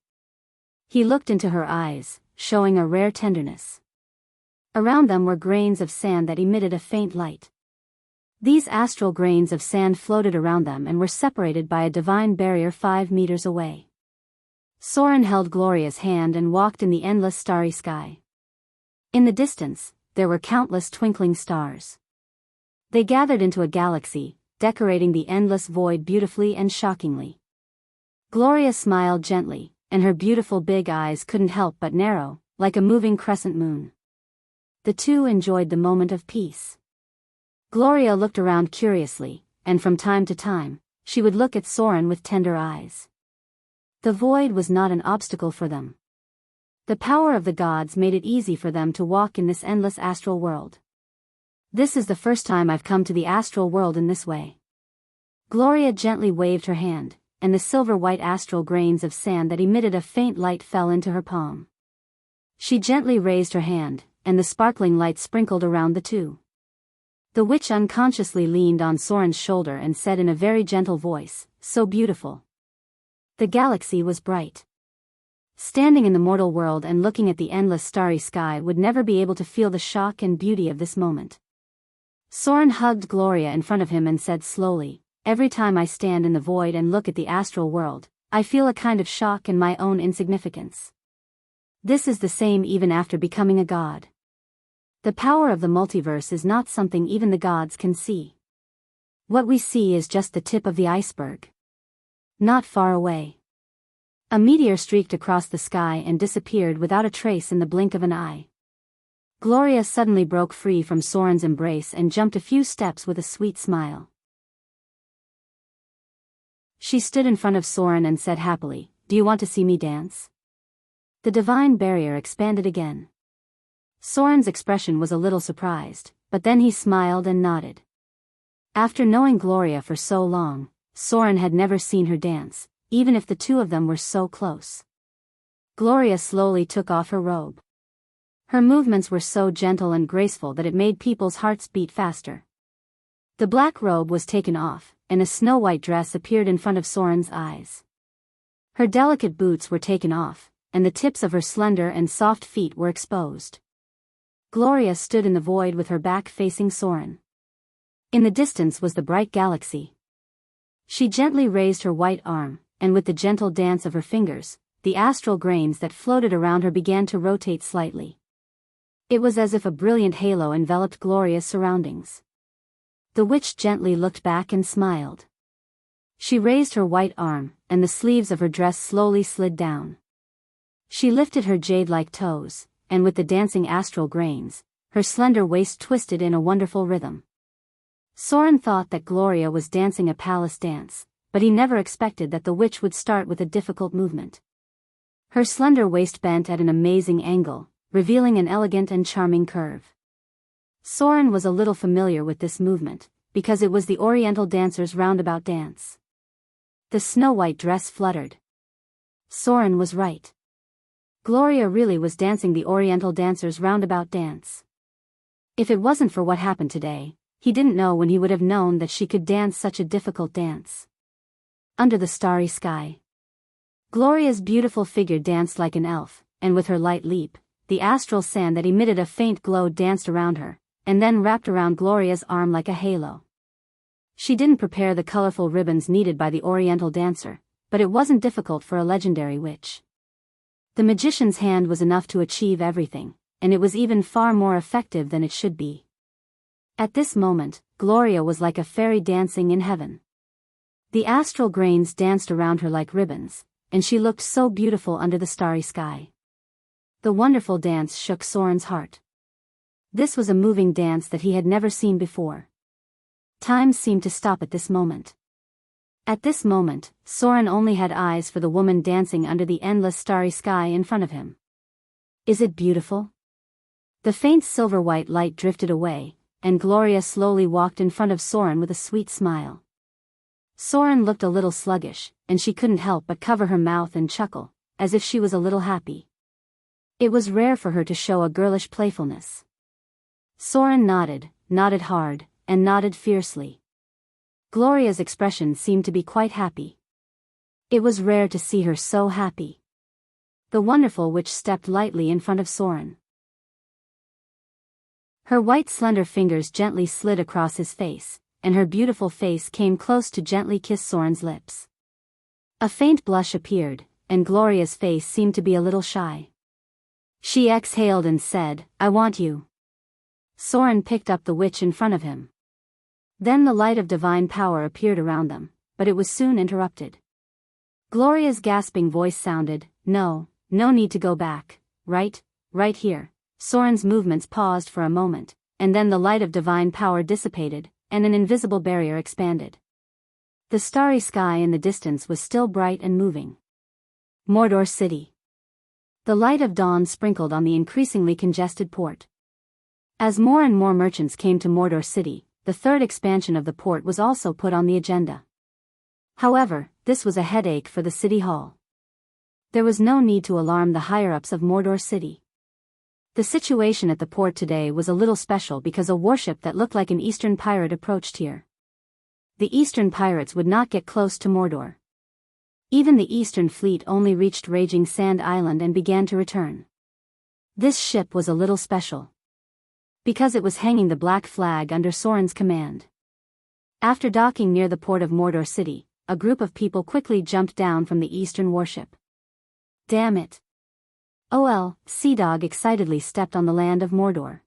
He looked into her eyes, showing a rare tenderness. Around them were grains of sand that emitted a faint light. These astral grains of sand floated around them and were separated by a divine barrier 5 meters away. Soren held Gloria's hand and walked in the endless starry sky. In the distance, there were countless twinkling stars. They gathered into a galaxy, decorating the endless void beautifully and shockingly. Gloria smiled gently, and her beautiful big eyes couldn't help but narrow, like a moving crescent moon. The two enjoyed the moment of peace. Gloria looked around curiously, and from time to time, she would look at Soren with tender eyes. The void was not an obstacle for them. The power of the gods made it easy for them to walk in this endless astral world. "This is the first time I've come to the astral world in this way." Gloria gently waved her hand, and the silver-white astral grains of sand that emitted a faint light fell into her palm. She gently raised her hand, and the sparkling light sprinkled around the two. The witch unconsciously leaned on Soren's shoulder and said in a very gentle voice, "So beautiful." The galaxy was bright. Standing in the mortal world and looking at the endless starry sky would never be able to feel the shock and beauty of this moment. Soren hugged Gloria in front of him and said slowly, "Every time I stand in the void and look at the astral world, I feel a kind of shock in my own insignificance. This is the same even after becoming a god. The power of the multiverse is not something even the gods can see. What we see is just the tip of the iceberg. Not far away. A meteor streaked across the sky and disappeared without a trace in the blink of an eye." Gloria suddenly broke free from Soren's embrace and jumped a few steps with a sweet smile. She stood in front of Soren and said happily, "Do you want to see me dance?" The divine barrier expanded again. Soren's expression was a little surprised, but then he smiled and nodded. After knowing Gloria for so long, Soren had never seen her dance, even if the two of them were so close. Gloria slowly took off her robe. Her movements were so gentle and graceful that it made people's hearts beat faster. The black robe was taken off, and a snow-white dress appeared in front of Soren's eyes. Her delicate boots were taken off, and the tips of her slender and soft feet were exposed. Gloria stood in the void with her back facing Soren. In the distance was the bright galaxy. She gently raised her white arm, and with the gentle dance of her fingers, the astral grains that floated around her began to rotate slightly. It was as if a brilliant halo enveloped Gloria's surroundings. The witch gently looked back and smiled. She raised her white arm, and the sleeves of her dress slowly slid down. She lifted her jade-like toes, and with the dancing astral grains, her slender waist twisted in a wonderful rhythm. Soren thought that Gloria was dancing a palace dance, but he never expected that the witch would start with a difficult movement. Her slender waist bent at an amazing angle, revealing an elegant and charming curve. Soren was a little familiar with this movement, because it was the Oriental dancer's roundabout dance. The snow-white dress fluttered. Soren was right. Gloria really was dancing the Oriental dancer's roundabout dance. If it wasn't for what happened today, he didn't know when he would have known that she could dance such a difficult dance. Under the starry sky, Gloria's beautiful figure danced like an elf, and with her light leap, the astral sand that emitted a faint glow danced around her, and then wrapped around Gloria's arm like a halo. She didn't prepare the colorful ribbons needed by the Oriental dancer, but it wasn't difficult for a legendary witch. The magician's hand was enough to achieve everything, and it was even far more effective than it should be. At this moment, Gloria was like a fairy dancing in heaven. The astral grains danced around her like ribbons, and she looked so beautiful under the starry sky. The wonderful dance shook Soren's heart. This was a moving dance that he had never seen before. Time seemed to stop at this moment. At this moment, Soren only had eyes for the woman dancing under the endless starry sky in front of him. Is it beautiful? The faint silver-white light drifted away, and Gloria slowly walked in front of Soren with a sweet smile. Soren looked a little sluggish, and she couldn't help but cover her mouth and chuckle, as if she was a little happy. It was rare for her to show a girlish playfulness. Soren nodded hard, and nodded fiercely. Gloria's expression seemed to be quite happy. It was rare to see her so happy. The wonderful witch stepped lightly in front of Soren. Her white slender fingers gently slid across his face, and her beautiful face came close to gently kiss Soren's lips. A faint blush appeared, and Gloria's face seemed to be a little shy. She exhaled and said, "I want you." Soren picked up the witch in front of him. Then the light of divine power appeared around them, but it was soon interrupted. Gloria's gasping voice sounded, No need to go back, right here." Soren's movements paused for a moment, and then the light of divine power dissipated, and an invisible barrier expanded. The starry sky in the distance was still bright and moving. Mordor City. The light of dawn sprinkled on the increasingly congested port. As more and more merchants came to Mordor City, the third expansion of the port was also put on the agenda. However, this was a headache for the city hall. There was no need to alarm the higher-ups of Mordor City. The situation at the port today was a little special because a warship that looked like an Eastern pirate approached here. The Eastern pirates would not get close to Mordor. Even the Eastern fleet only reached Raging Sand Island and began to return. This ship was a little special, because it was hanging the black flag under Soren's command. After docking near the port of Mordor City, a group of people quickly jumped down from the Eastern warship. Damn it! Sea Dog excitedly stepped on the land of Mordor.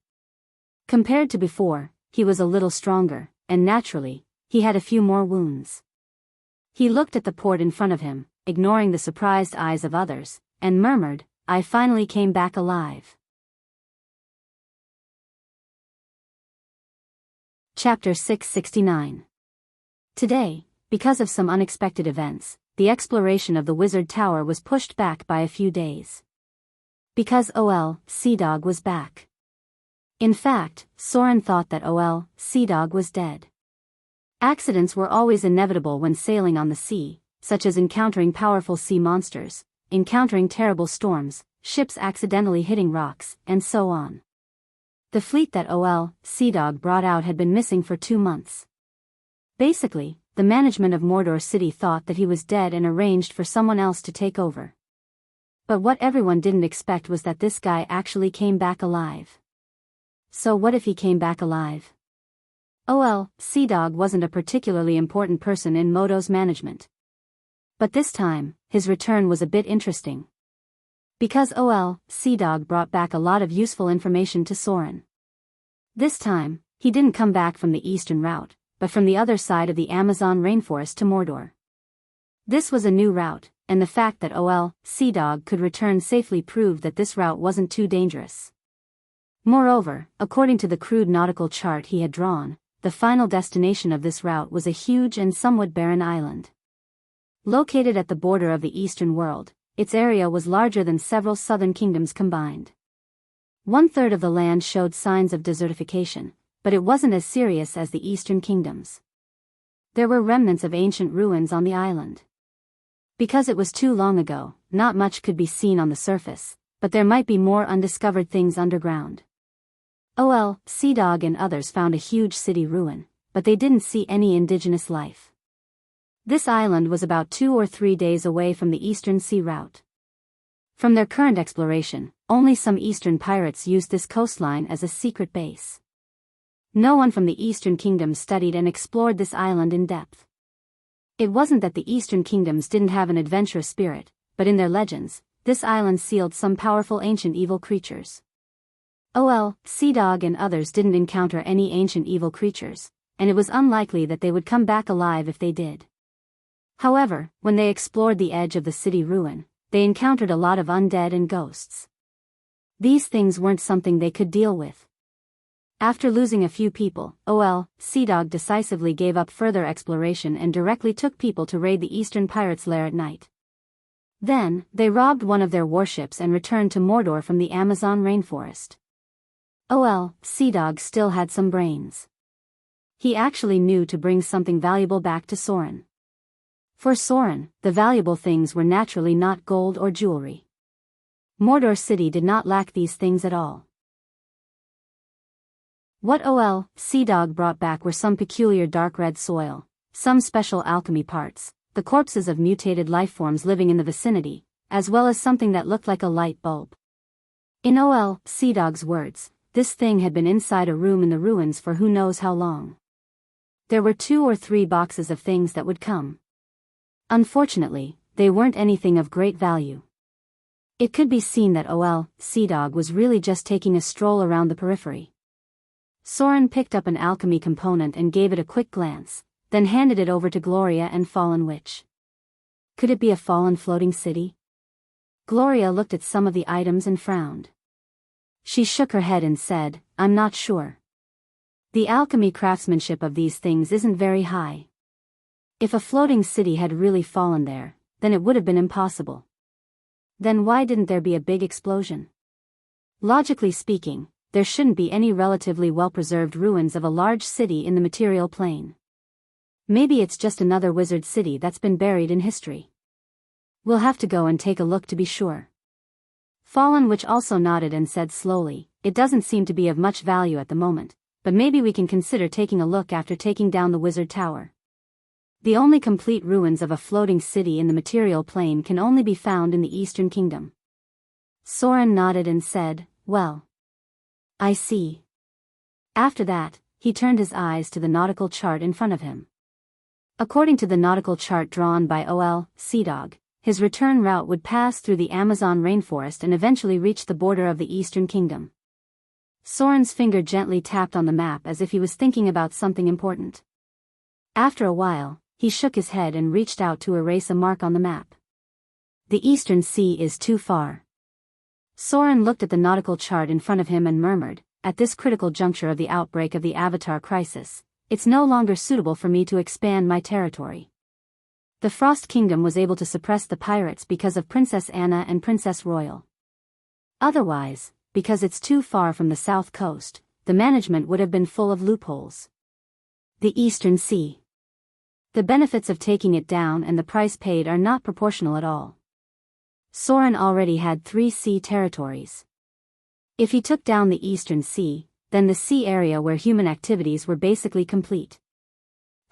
Compared to before, he was a little stronger, and naturally, he had a few more wounds. He looked at the port in front of him, ignoring the surprised eyes of others, and murmured, "I finally came back alive." Chapter 669. Today, because of some unexpected events, the exploration of the Wizard Tower was pushed back by a few days. Because Sea Dog was back. In fact, Soren thought that Sea Dog was dead. Accidents were always inevitable when sailing on the sea, such as encountering powerful sea monsters, encountering terrible storms, ships accidentally hitting rocks, and so on. The fleet that Sea Dog brought out had been missing for 2 months. Basically, the management of Mordor City thought that he was dead and arranged for someone else to take over. But what everyone didn't expect was that this guy actually came back alive. So what if he came back alive? Sea Dog wasn't a particularly important person in Modo's management. But this time, his return was a bit interesting. Because Sea Dog brought back a lot of useful information to Soren. This time, he didn't come back from the eastern route, but from the other side of the Amazon rainforest to Mordor. This was a new route, and the fact that Sea Dog could return safely proved that this route wasn't too dangerous. Moreover, according to the crude nautical chart he had drawn, the final destination of this route was a huge and somewhat barren island. Located at the border of the eastern world, its area was larger than several southern kingdoms combined. 1/3 of the land showed signs of desertification, but it wasn't as serious as the eastern kingdoms. There were remnants of ancient ruins on the island. Because it was too long ago, not much could be seen on the surface, but there might be more undiscovered things underground. Sea Dog and others found a huge city ruin, but they didn't see any indigenous life. This island was about 2 or 3 days away from the Eastern Sea route. From their current exploration, only some Eastern pirates used this coastline as a secret base. No one from the Eastern Kingdoms studied and explored this island in depth. It wasn't that the Eastern Kingdoms didn't have an adventurous spirit, but in their legends, this island sealed some powerful ancient evil creatures. Sea Dog and others didn't encounter any ancient evil creatures, and it was unlikely that they would come back alive if they did. However, when they explored the edge of the city ruin, they encountered a lot of undead and ghosts. These things weren't something they could deal with. After losing a few people, Sea Dog decisively gave up further exploration and directly took people to raid the Eastern Pirates' lair at night. Then, they robbed one of their warships and returned to Mordor from the Amazon rainforest. Sea Dog still had some brains. He actually knew to bring something valuable back to Soren. For Soren, the valuable things were naturally not gold or jewelry. Mordor City did not lack these things at all. What Sea Dog brought back were some peculiar dark red soil, some special alchemy parts, the corpses of mutated lifeforms living in the vicinity, as well as something that looked like a light bulb. In Sea Dog's words, this thing had been inside a room in the ruins for who knows how long. There were 2 or 3 boxes of things that would come. Unfortunately, they weren't anything of great value. It could be seen that Sea Dog was really just taking a stroll around the periphery. Soren picked up an alchemy component and gave it a quick glance, then handed it over to Gloria and Fallen Witch. Could it be a fallen floating city? Gloria looked at some of the items and frowned. She shook her head and said, "I'm not sure. The alchemy craftsmanship of these things isn't very high. If a floating city had really fallen there, then it would have been impossible. Then why didn't there be a big explosion? Logically speaking, there shouldn't be any relatively well-preserved ruins of a large city in the material plane. Maybe it's just another wizard city that's been buried in history. We'll have to go and take a look to be sure." Fallen Witch also nodded and said slowly, "It doesn't seem to be of much value at the moment, but maybe we can consider taking a look after taking down the wizard tower. The only complete ruins of a floating city in the material plane can only be found in the Eastern Kingdom." Soren nodded and said, "Well, I see." After that, he turned his eyes to the nautical chart in front of him. According to the nautical chart drawn by Sea Dog, his return route would pass through the Amazon rainforest and eventually reach the border of the Eastern Kingdom. Soren's finger gently tapped on the map as if he was thinking about something important. After a while, he shook his head and reached out to erase a mark on the map. "The Eastern Sea is too far." Soren looked at the nautical chart in front of him and murmured, "At this critical juncture of the outbreak of the Avatar crisis, it's no longer suitable for me to expand my territory. The Frost Kingdom was able to suppress the pirates because of Princess Anna and Princess Royal. Otherwise, because it's too far from the south coast, the management would have been full of loopholes. The Eastern Sea. The benefits of taking it down and the price paid are not proportional at all. Soren already had 3 sea territories. If he took down the Eastern Sea, then the sea area where human activities were basically complete.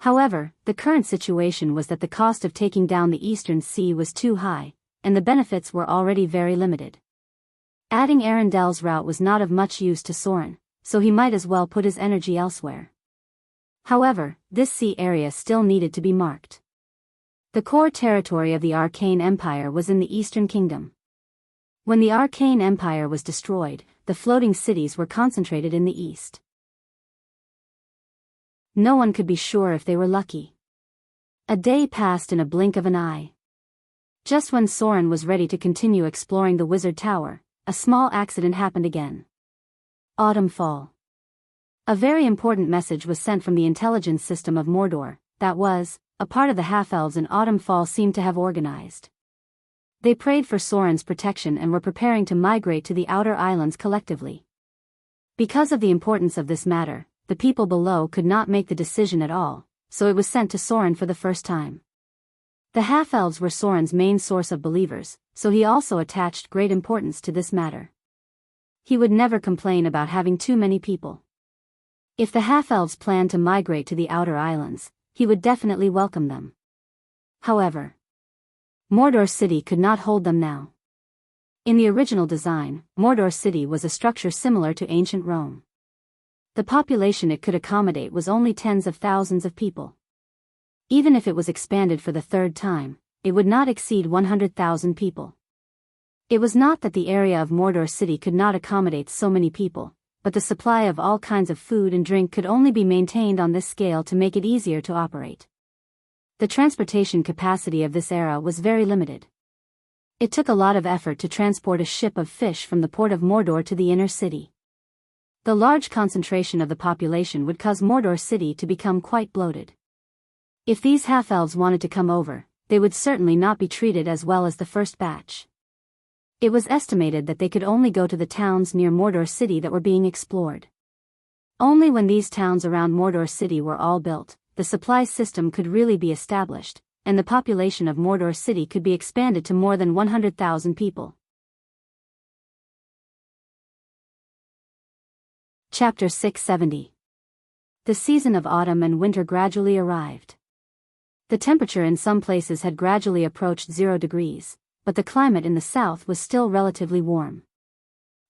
However, the current situation was that the cost of taking down the Eastern Sea was too high, and the benefits were already very limited. Adding Arendel's route was not of much use to Soren, so he might as well put his energy elsewhere. However, this sea area still needed to be marked. The core territory of the Arcane Empire was in the Eastern Kingdom. When the Arcane Empire was destroyed, the floating cities were concentrated in the east. No one could be sure if they were lucky. A day passed in a blink of an eye. Just when Soren was ready to continue exploring the wizard tower, a small accident happened again. Autumn fall. A very important message was sent from the intelligence system of Mordor, that was, a part of the half-elves in Autumn Fall seemed to have organized. They prayed for Soren's protection and were preparing to migrate to the outer islands collectively. Because of the importance of this matter, the people below could not make the decision at all, so it was sent to Soren for the first time. The half-elves were Soren's main source of believers, so he also attached great importance to this matter. He would never complain about having too many people. If the half-elves planned to migrate to the outer islands, he would definitely welcome them. However, Mordor City could not hold them now. In the original design, Mordor City was a structure similar to ancient Rome. The population it could accommodate was only tens of thousands of people. Even if it was expanded for the third time, it would not exceed 100,000 people. It was not that the area of Mordor City could not accommodate so many people, but the supply of all kinds of food and drink could only be maintained on this scale to make it easier to operate. The transportation capacity of this era was very limited. It took a lot of effort to transport a ship of fish from the port of Mordor to the inner city. The large concentration of the population would cause Mordor City to become quite bloated. If these half-elves wanted to come over, they would certainly not be treated as well as the first batch. It was estimated that they could only go to the towns near Mordor City that were being explored. Only when these towns around Mordor City were all built, the supply system could really be established, and the population of Mordor City could be expanded to more than 100,000 people. Chapter 670. The season of autumn and winter gradually arrived. The temperature in some places had gradually approached 0 degrees, but the climate in the south was still relatively warm.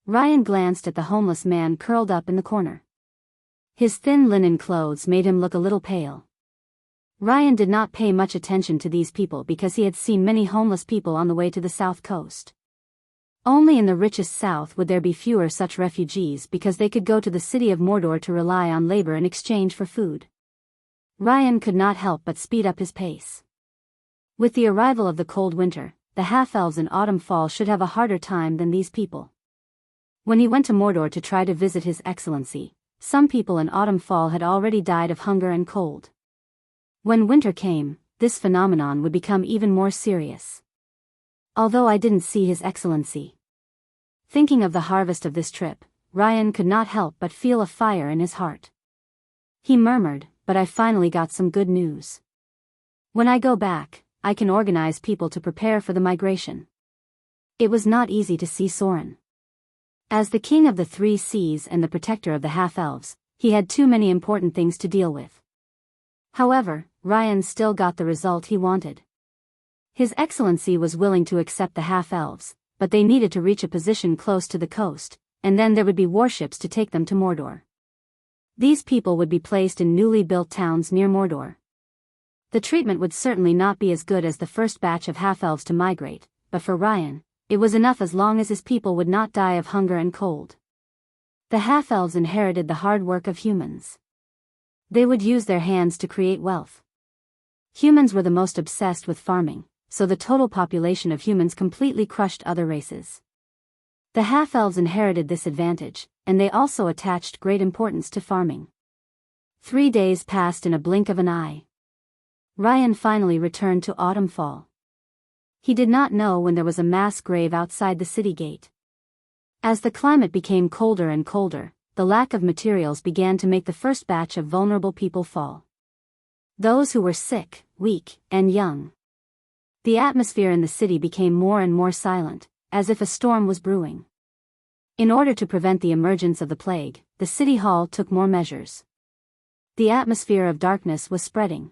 Ryan glanced at the homeless man curled up in the corner. His thin linen clothes made him look a little pale. Ryan did not pay much attention to these people because he had seen many homeless people on the way to the south coast. Only in the richest south would there be fewer such refugees because they could go to the city of Mordor to rely on labor in exchange for food. Ryan could not help but speed up his pace. With the arrival of the cold winter, the half-elves in autumn fall should have a harder time than these people. When he went to Mordor to try to visit His Excellency, some people in autumn fall had already died of hunger and cold. When winter came, this phenomenon would become even more serious. Although I didn't see His Excellency. Thinking of the harvest of this trip, Ryan could not help but feel a fire in his heart. He murmured, "But I finally got some good news. When I go back, I can organize people to prepare for the migration." It was not easy to see Soren. As the king of the three seas and the protector of the half-elves, he had too many important things to deal with. However, Ryan still got the result he wanted. His Excellency was willing to accept the half-elves, but they needed to reach a position close to the coast, and then there would be warships to take them to Mordor. These people would be placed in newly built towns near Mordor. The treatment would certainly not be as good as the first batch of half-elves to migrate, but for Ryan, it was enough as long as his people would not die of hunger and cold. The half-elves inherited the hard work of humans. They would use their hands to create wealth. Humans were the most obsessed with farming, so the total population of humans completely crushed other races. The half-elves inherited this advantage, and they also attached great importance to farming. 3 days passed in a blink of an eye. Ryan finally returned to autumn fall. He did not know when there was a mass grave outside the city gate. As the climate became colder and colder, the lack of materials began to make the first batch of vulnerable people fall. Those who were sick, weak, and young. The atmosphere in the city became more and more silent, as if a storm was brewing. In order to prevent the emergence of the plague, the city hall took more measures. The atmosphere of darkness was spreading.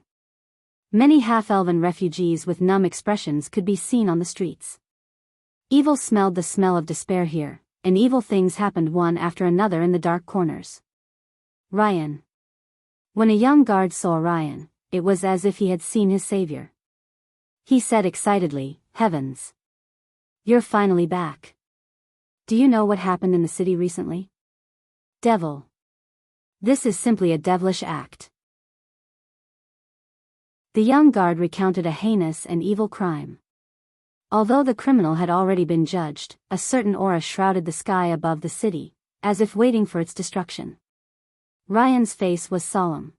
Many half-elven refugees with numb expressions could be seen on the streets. Evil smelled the smell of despair here, and evil things happened one after another in the dark corners. Ryan. When a young guard saw Ryan, it was as if he had seen his savior. He said excitedly, "Heavens! You're finally back. Do you know what happened in the city recently? Devil. This is simply a devilish act." The young guard recounted a heinous and evil crime. Although the criminal had already been judged, a certain aura shrouded the sky above the city, as if waiting for its destruction. Ryan's face was solemn.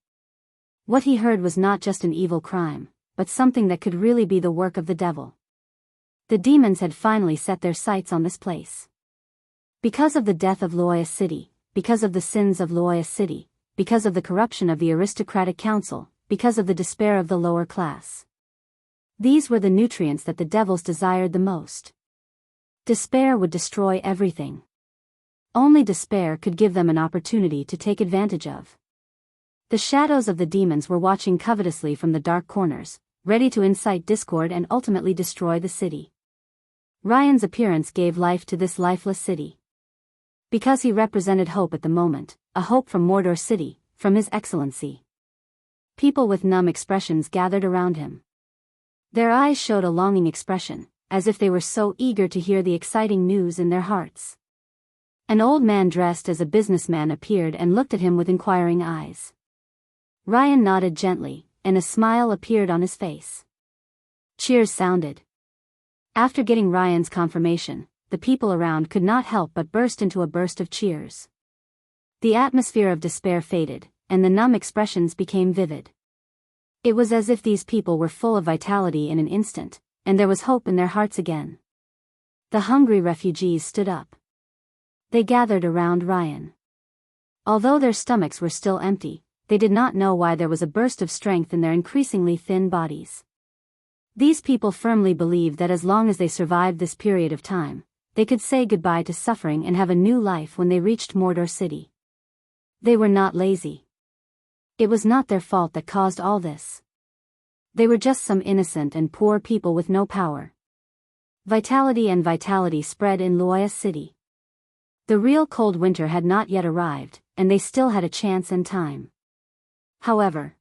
What he heard was not just an evil crime, but something that could really be the work of the devil. The demons had finally set their sights on this place. Because of the death of Loya City, because of the sins of Loya City, because of the corruption of the aristocratic council, because of the despair of the lower class. These were the nutrients that the devils desired the most. Despair would destroy everything. Only despair could give them an opportunity to take advantage of. The shadows of the demons were watching covetously from the dark corners, ready to incite discord and ultimately destroy the city. Ryan's appearance gave life to this lifeless city. Because he represented hope at the moment, a hope from Mordor City, from His Excellency. People with numb expressions gathered around him. Their eyes showed a longing expression, as if they were so eager to hear the exciting news in their hearts. An old man dressed as a businessman appeared and looked at him with inquiring eyes. Ryan nodded gently, and a smile appeared on his face. Cheers sounded. After getting Ryan's confirmation, the people around could not help but burst into a burst of cheers. The atmosphere of despair faded, and the numb expressions became vivid. It was as if these people were full of vitality in an instant, and there was hope in their hearts again. The hungry refugees stood up. They gathered around Ryan. Although their stomachs were still empty, they did not know why there was a burst of strength in their increasingly thin bodies. These people firmly believed that as long as they survived this period of time, they could say goodbye to suffering and have a new life when they reached Mordor City. They were not lazy. It was not their fault that caused all this. They were just some innocent and poor people with no power. Vitality spread in Loya City. The real cold winter had not yet arrived, and they still had a chance and time. However,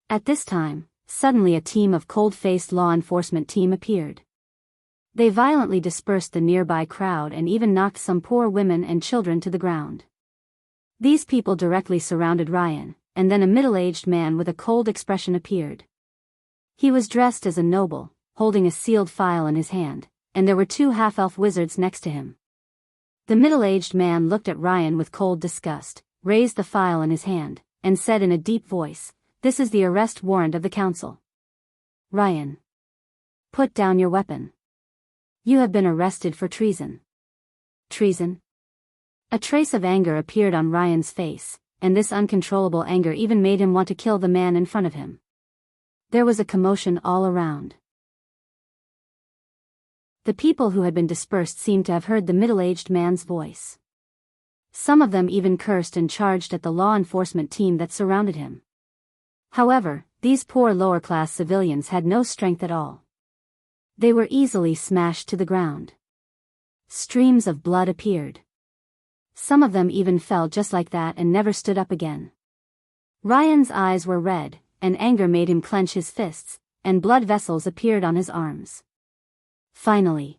at this time, suddenly a team of cold-faced law enforcement team appeared. They violently dispersed the nearby crowd and even knocked some poor women and children to the ground. These people directly surrounded Ryan, and then a middle-aged man with a cold expression appeared. He was dressed as a noble, holding a sealed file in his hand, and there were two half-elf wizards next to him. The middle-aged man looked at Ryan with cold disgust, raised the file in his hand, and said in a deep voice, "This is the arrest warrant of the council. Ryan, put down your weapon. You have been arrested for treason." Treason? A trace of anger appeared on Ryan's face, and this uncontrollable anger even made him want to kill the man in front of him. There was a commotion all around. The people who had been dispersed seemed to have heard the middle-aged man's voice. Some of them even cursed and charged at the law enforcement team that surrounded him. However, these poor lower-class civilians had no strength at all. They were easily smashed to the ground. Streams of blood appeared. Some of them even fell just like that and never stood up again. Ryan's eyes were red, and anger made him clench his fists, and blood vessels appeared on his arms. Finally,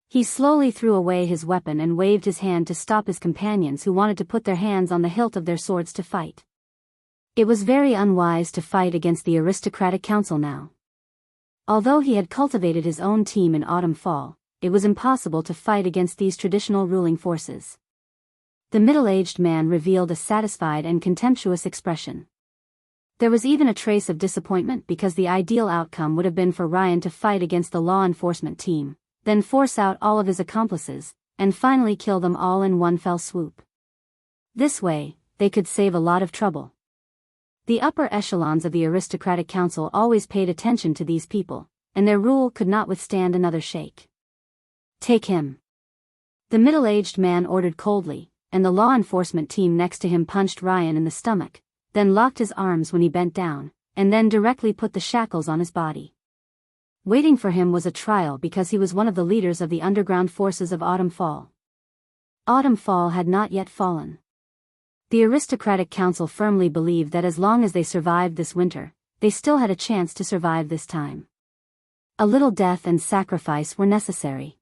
he slowly threw away his weapon and waved his hand to stop his companions who wanted to put their hands on the hilt of their swords to fight. It was very unwise to fight against the aristocratic council now. Although he had cultivated his own team in autumn fall, it was impossible to fight against these traditional ruling forces. The middle-aged man revealed a satisfied and contemptuous expression. There was even a trace of disappointment because the ideal outcome would have been for Ryan to fight against the law enforcement team, then force out all of his accomplices, and finally kill them all in one fell swoop. This way, they could save a lot of trouble. The upper echelons of the aristocratic council always paid attention to these people, and their rule could not withstand another shake. "Take him," the middle-aged man ordered coldly, and the law enforcement team next to him punched Ryan in the stomach, then locked his arms when he bent down, and then directly put the shackles on his body. Waiting for him was a trial because he was one of the leaders of the underground forces of Autumn Fall. Autumn Fall had not yet fallen. The aristocratic council firmly believed that as long as they survived this winter, they still had a chance to survive this time. A little death and sacrifice were necessary.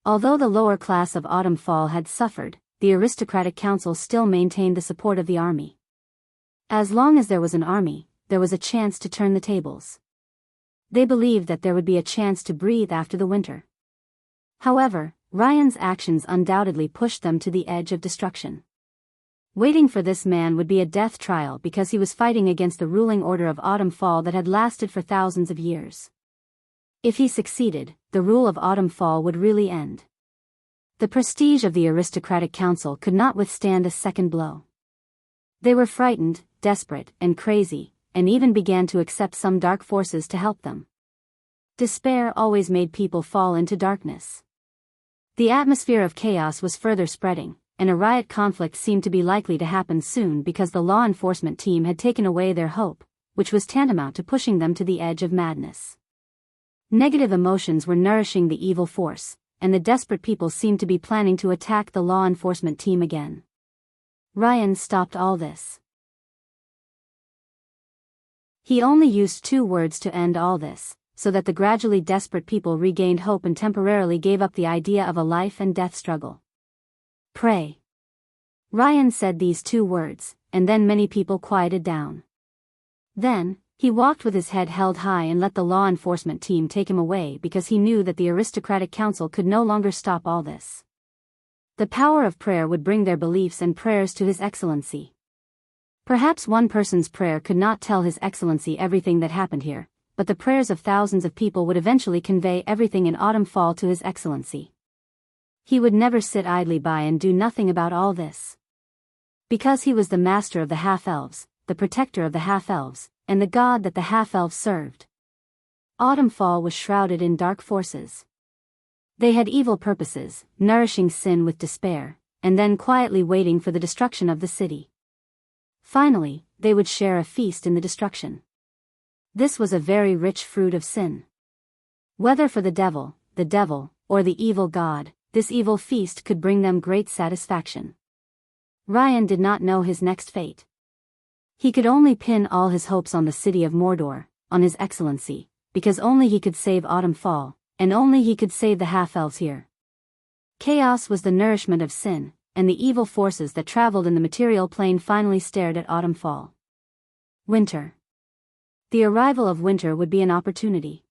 Although the lower class of Autumn Fall had suffered, the aristocratic council still maintained the support of the army. As long as there was an army, there was a chance to turn the tables. They believed that there would be a chance to breathe after the winter. However, Ryan's actions undoubtedly pushed them to the edge of destruction. Waiting for this man would be a death trial because he was fighting against the ruling order of autumn-fall that had lasted for thousands of years. If he succeeded, the rule of autumn-fall would really end. The prestige of the aristocratic council could not withstand a second blow. They were frightened, desperate, and crazy, and even began to accept some dark forces to help them. Despair always made people fall into darkness. The atmosphere of chaos was further spreading, and a riot conflict seemed to be likely to happen soon because the law enforcement team had taken away their hope, which was tantamount to pushing them to the edge of madness. Negative emotions were nourishing the evil force, and the desperate people seemed to be planning to attack the law enforcement team again. Ryan stopped all this. He only used 2 words to end all this, so that the gradually desperate people regained hope and temporarily gave up the idea of a life and death struggle. Pray. Ryan said these 2 words, and then many people quieted down. Then, he walked with his head held high and let the law enforcement team take him away because he knew that the aristocratic council could no longer stop all this. The power of prayer would bring their beliefs and prayers to His Excellency. Perhaps one person's prayer could not tell His Excellency everything that happened here, but the prayers of thousands of people would eventually convey everything in autumn-fall to His Excellency. He would never sit idly by and do nothing about all this. Because he was the master of the half-elves, the protector of the half-elves, and the god that the half-elves served. Autumn-fall was shrouded in dark forces. They had evil purposes, nourishing sin with despair, and then quietly waiting for the destruction of the city. Finally, they would share a feast in the destruction. This was a very rich fruit of sin. Whether for the devil, or the evil god, this evil feast could bring them great satisfaction. Ryan did not know his next fate. He could only pin all his hopes on the city of Mordor, on His Excellency, because only he could save autumn-fall, and only he could save the half-elves here. Chaos was the nourishment of sin, and the evil forces that traveled in the material plane finally stared at autumn-fall. Winter. The arrival of winter would be an opportunity.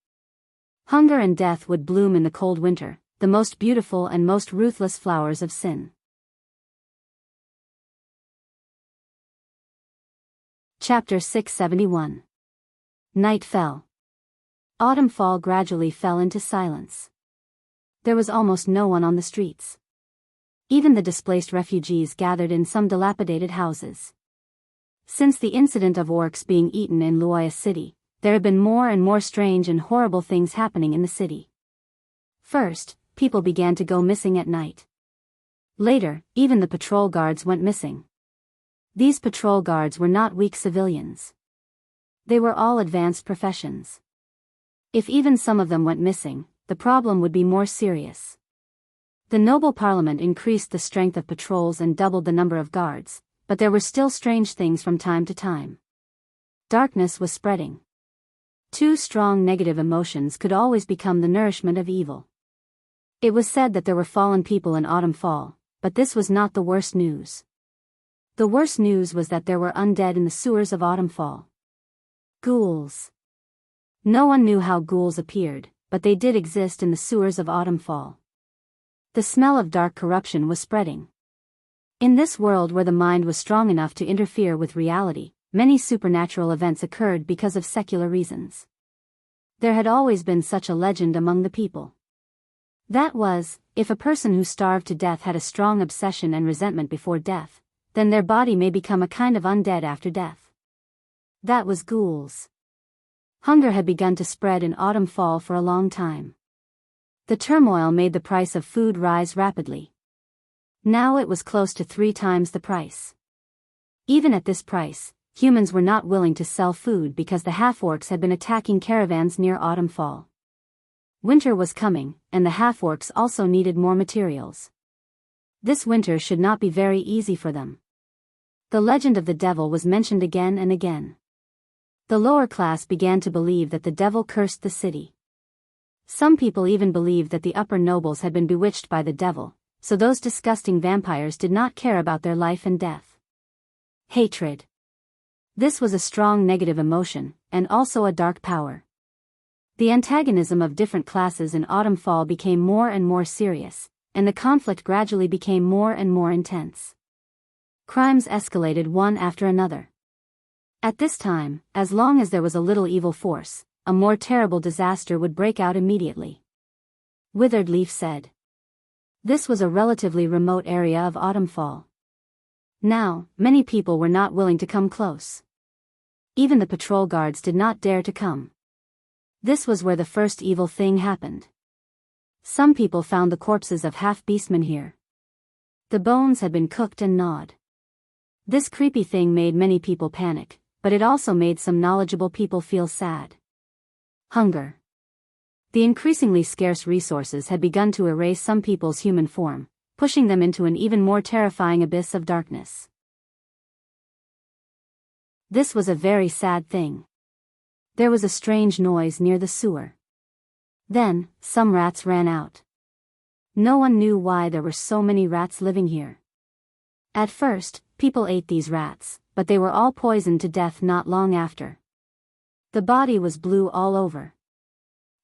Hunger and death would bloom in the cold winter, the most beautiful and most ruthless flowers of sin. Chapter 671. Night fell. Autumn-fall gradually fell into silence. There was almost no one on the streets. Even the displaced refugees gathered in some dilapidated houses. Since the incident of orcs being eaten in Luoya City, there had been more and more strange and horrible things happening in the city. First, people began to go missing at night. Later, even the patrol guards went missing. These patrol guards were not weak civilians. They were all advanced professions. If even some of them went missing, the problem would be more serious. The noble parliament increased the strength of patrols and doubled the number of guards, but there were still strange things from time to time. Darkness was spreading. 2 strong negative emotions could always become the nourishment of evil. It was said that there were fallen people in autumn-fall, but this was not the worst news. The worst news was that there were undead in the sewers of autumn-fall. Ghouls. No one knew how ghouls appeared, but they did exist in the sewers of autumn-fall. The smell of dark corruption was spreading. In this world where the mind was strong enough to interfere with reality, many supernatural events occurred because of secular reasons. There had always been such a legend among the people. That was, if a person who starved to death had a strong obsession and resentment before death, then their body may become a kind of undead after death. That was ghouls. Hunger had begun to spread in autumn-fall for a long time. The turmoil made the price of food rise rapidly. Now it was close to 3 times the price. Even at this price, humans were not willing to sell food because the half-orcs had been attacking caravans near autumn-fall. Winter was coming, and the half-orcs also needed more materials. This winter should not be very easy for them. The legend of the devil was mentioned again and again. The lower class began to believe that the devil cursed the city. Some people even believed that the upper nobles had been bewitched by the devil, so those disgusting vampires did not care about their life and death. Hatred. This was a strong negative emotion, and also a dark power. The antagonism of different classes in autumn-fall became more and more serious, and the conflict gradually became more and more intense. Crimes escalated one after another. At this time, as long as there was a little evil force, a more terrible disaster would break out immediately. Withered Leaf said. This was a relatively remote area of autumn-fall. Now, many people were not willing to come close. Even the patrol guards did not dare to come. This was where the first evil thing happened. Some people found the corpses of half-beastmen here. The bones had been cooked and gnawed. This creepy thing made many people panic, but it also made some knowledgeable people feel sad. Hunger. The increasingly scarce resources had begun to erase some people's human form, pushing them into an even more terrifying abyss of darkness. This was a very sad thing. There was a strange noise near the sewer. Then, some rats ran out. No one knew why there were so many rats living here. At first, people ate these rats, but they were all poisoned to death not long after. The body was blue all over.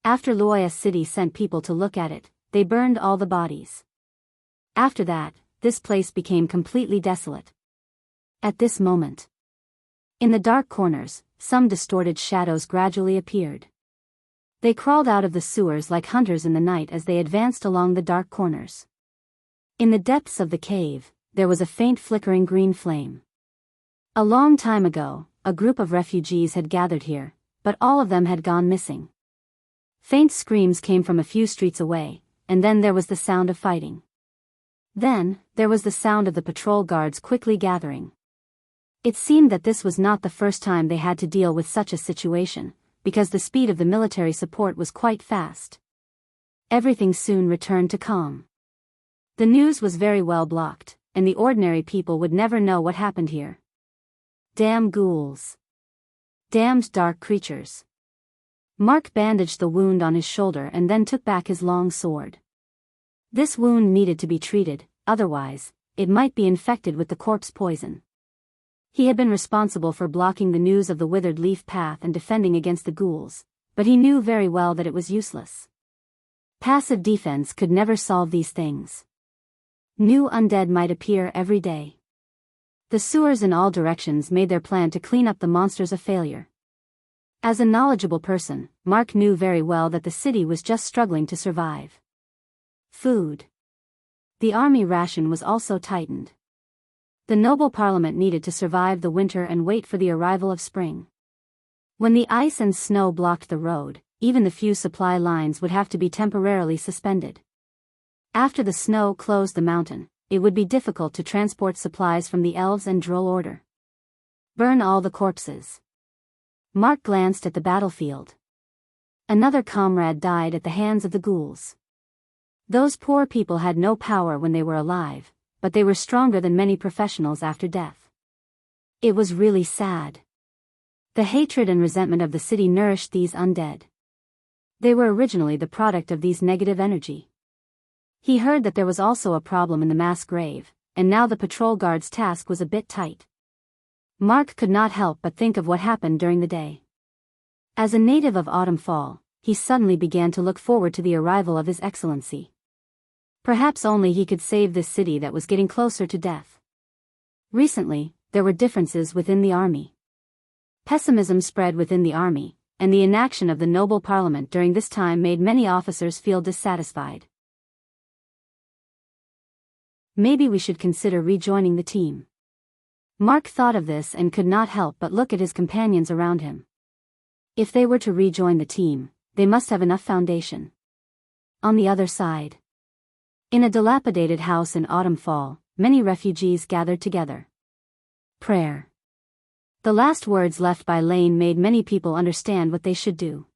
After Loya City sent people to look at it, they burned all the bodies. After that, this place became completely desolate. At this moment, in the dark corners, some distorted shadows gradually appeared. They crawled out of the sewers like hunters in the night as they advanced along the dark corners. In the depths of the cave, there was a faint flickering green flame. A long time ago, a group of refugees had gathered here, but all of them had gone missing. Faint screams came from a few streets away, and then there was the sound of fighting. Then, there was the sound of the patrol guards quickly gathering. It seemed that this was not the first time they had to deal with such a situation, because the speed of the military support was quite fast. Everything soon returned to calm. The news was very well blocked, and the ordinary people would never know what happened here. Damn ghouls. Damned dark creatures. Mark bandaged the wound on his shoulder and then took back his long sword. This wound needed to be treated, otherwise, it might be infected with the corpse poison. He had been responsible for blocking the news of the withered leaf path and defending against the ghouls, but he knew very well that it was useless. Passive defense could never solve these things. New undead might appear every day. The sewers in all directions made their plan to clean up the monsters a failure. As a knowledgeable person, Mark knew very well that the city was just struggling to survive. Food. The army ration was also tightened. The noble parliament needed to survive the winter and wait for the arrival of spring. When the ice and snow blocked the road, even the few supply lines would have to be temporarily suspended. After the snow closed the mountain, it would be difficult to transport supplies from the elves and droll order. Burn all the corpses. Mark glanced at the battlefield. Another comrade died at the hands of the ghouls. Those poor people had no power when they were alive, but they were stronger than many professionals after death. It was really sad. The hatred and resentment of the city nourished these undead. They were originally the product of these negative energy. He heard that there was also a problem in the mass grave, and now the patrol guard's task was a bit tight. Mark could not help but think of what happened during the day. As a native of Autumn Fall, he suddenly began to look forward to the arrival of His Excellency. Perhaps only he could save this city that was getting closer to death. Recently, there were differences within the army. Pessimism spread within the army, and the inaction of the noble parliament during this time made many officers feel dissatisfied. Maybe we should consider rejoining the team. Mark thought of this and could not help but look at his companions around him. If they were to rejoin the team, they must have enough foundation. On the other side, in a dilapidated house in Autumn Fall, many refugees gathered together. Prayer. The last words left by Lane made many people understand what they should do.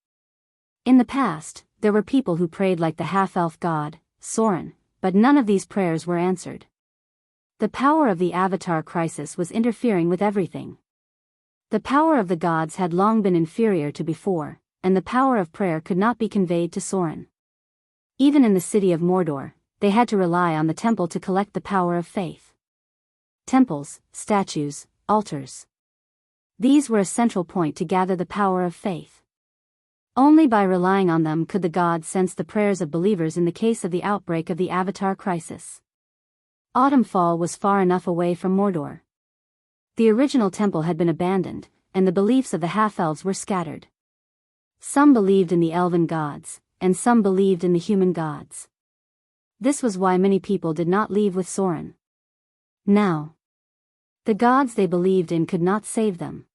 In the past, there were people who prayed like the half-elf god, Soren, but none of these prayers were answered. The power of the Avatar crisis was interfering with everything. The power of the gods had long been inferior to before, and the power of prayer could not be conveyed to Soren. Even in the city of Mordor, they had to rely on the temple to collect the power of faith. Temples, statues, altars. These were a central point to gather the power of faith. Only by relying on them could the gods sense the prayers of believers in the case of the outbreak of the Avatar crisis. Autumnfall was far enough away from Mordor. The original temple had been abandoned, and the beliefs of the half-elves were scattered. Some believed in the elven gods, and some believed in the human gods. This was why many people did not leave with Soren. Now, the gods they believed in could not save them.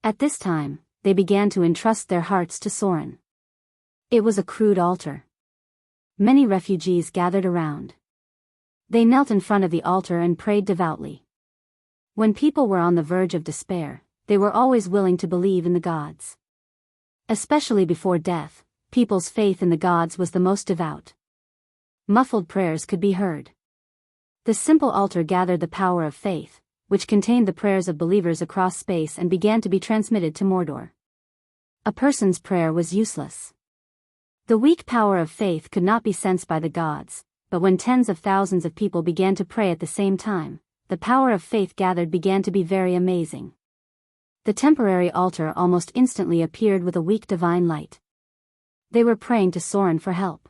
At this time, they began to entrust their hearts to Soren. It was a crude altar. Many refugees gathered around. They knelt in front of the altar and prayed devoutly. When people were on the verge of despair, they were always willing to believe in the gods. Especially before death, people's faith in the gods was the most devout. Muffled prayers could be heard. The simple altar gathered the power of faith, which contained the prayers of believers across space and began to be transmitted to Mordor. A person's prayer was useless. The weak power of faith could not be sensed by the gods, but when tens of thousands of people began to pray at the same time, the power of faith gathered began to be very amazing. The temporary altar almost instantly appeared with a weak divine light. They were praying to Soren for help.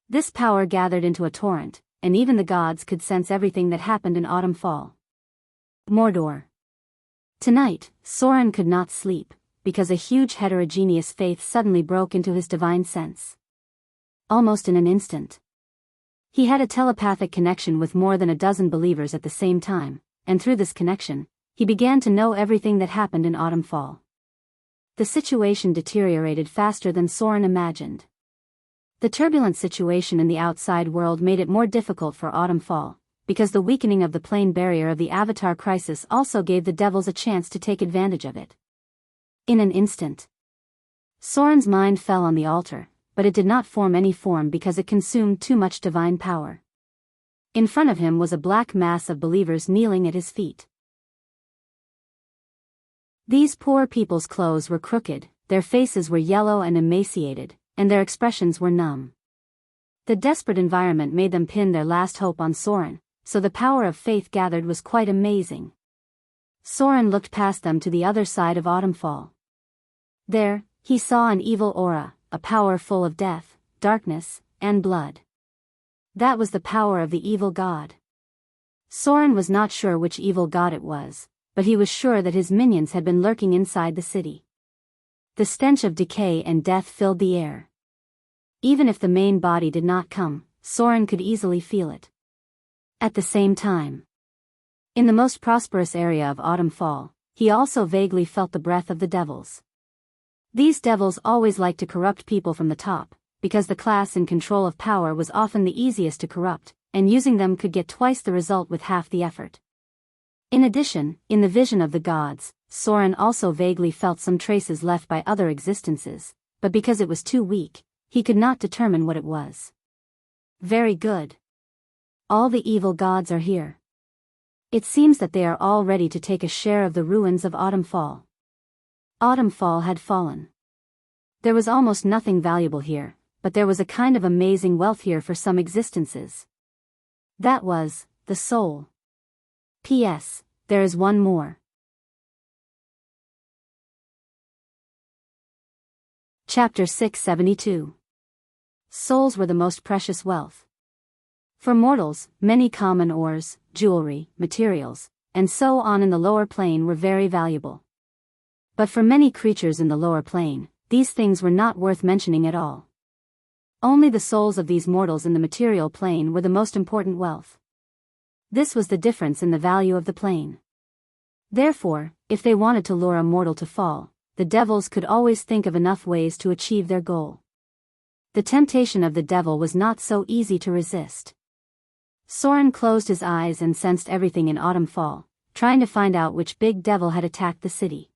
This power gathered into a torrent, and even the gods could sense everything that happened in Autumnfall. Mordor. Tonight, Soren could not sleep, because a huge heterogeneous faith suddenly broke into his divine sense. Almost in an instant. He had a telepathic connection with more than a dozen believers at the same time, and through this connection, he began to know everything that happened in Autumnfall. The situation deteriorated faster than Soren imagined. The turbulent situation in the outside world made it more difficult for Autumnfall, because the weakening of the plane barrier of the Avatar crisis also gave the devils a chance to take advantage of it. In an instant, Soren's mind fell on the altar, but it did not form any form because it consumed too much divine power. In front of him was a black mass of believers kneeling at his feet. These poor people's clothes were crooked, their faces were yellow and emaciated, and their expressions were numb. The desperate environment made them pin their last hope on Soren, so the power of faith gathered was quite amazing. Soren looked past them to the other side of Autumnfall. There, he saw an evil aura, a power full of death, darkness, and blood. That was the power of the evil god. Soren was not sure which evil god it was, but he was sure that his minions had been lurking inside the city. The stench of decay and death filled the air. Even if the main body did not come, Soren could easily feel it. At the same time, in the most prosperous area of Autumnfall, he also vaguely felt the breath of the devils. These devils always liked to corrupt people from the top, because the class in control of power was often the easiest to corrupt, and using them could get twice the result with half the effort. In addition, in the vision of the gods, Soren also vaguely felt some traces left by other existences, but because it was too weak, he could not determine what it was. Very good. All the evil gods are here. It seems that they are all ready to take a share of the ruins of Autumnfall. Autumnfall had fallen. There was almost nothing valuable here, but there was a kind of amazing wealth here for some existences. That was the soul. P.S. There is one more. Chapter 672. Souls were the most precious wealth. For mortals, many common ores, jewelry, materials, and so on in the lower plane were very valuable. But for many creatures in the lower plane, these things were not worth mentioning at all. Only the souls of these mortals in the material plane were the most important wealth. This was the difference in the value of the plane. Therefore, if they wanted to lure a mortal to fall, the devils could always think of enough ways to achieve their goal. The temptation of the devil was not so easy to resist. Soren closed his eyes and sensed everything in Autumnfall, trying to find out which big devil had attacked the city.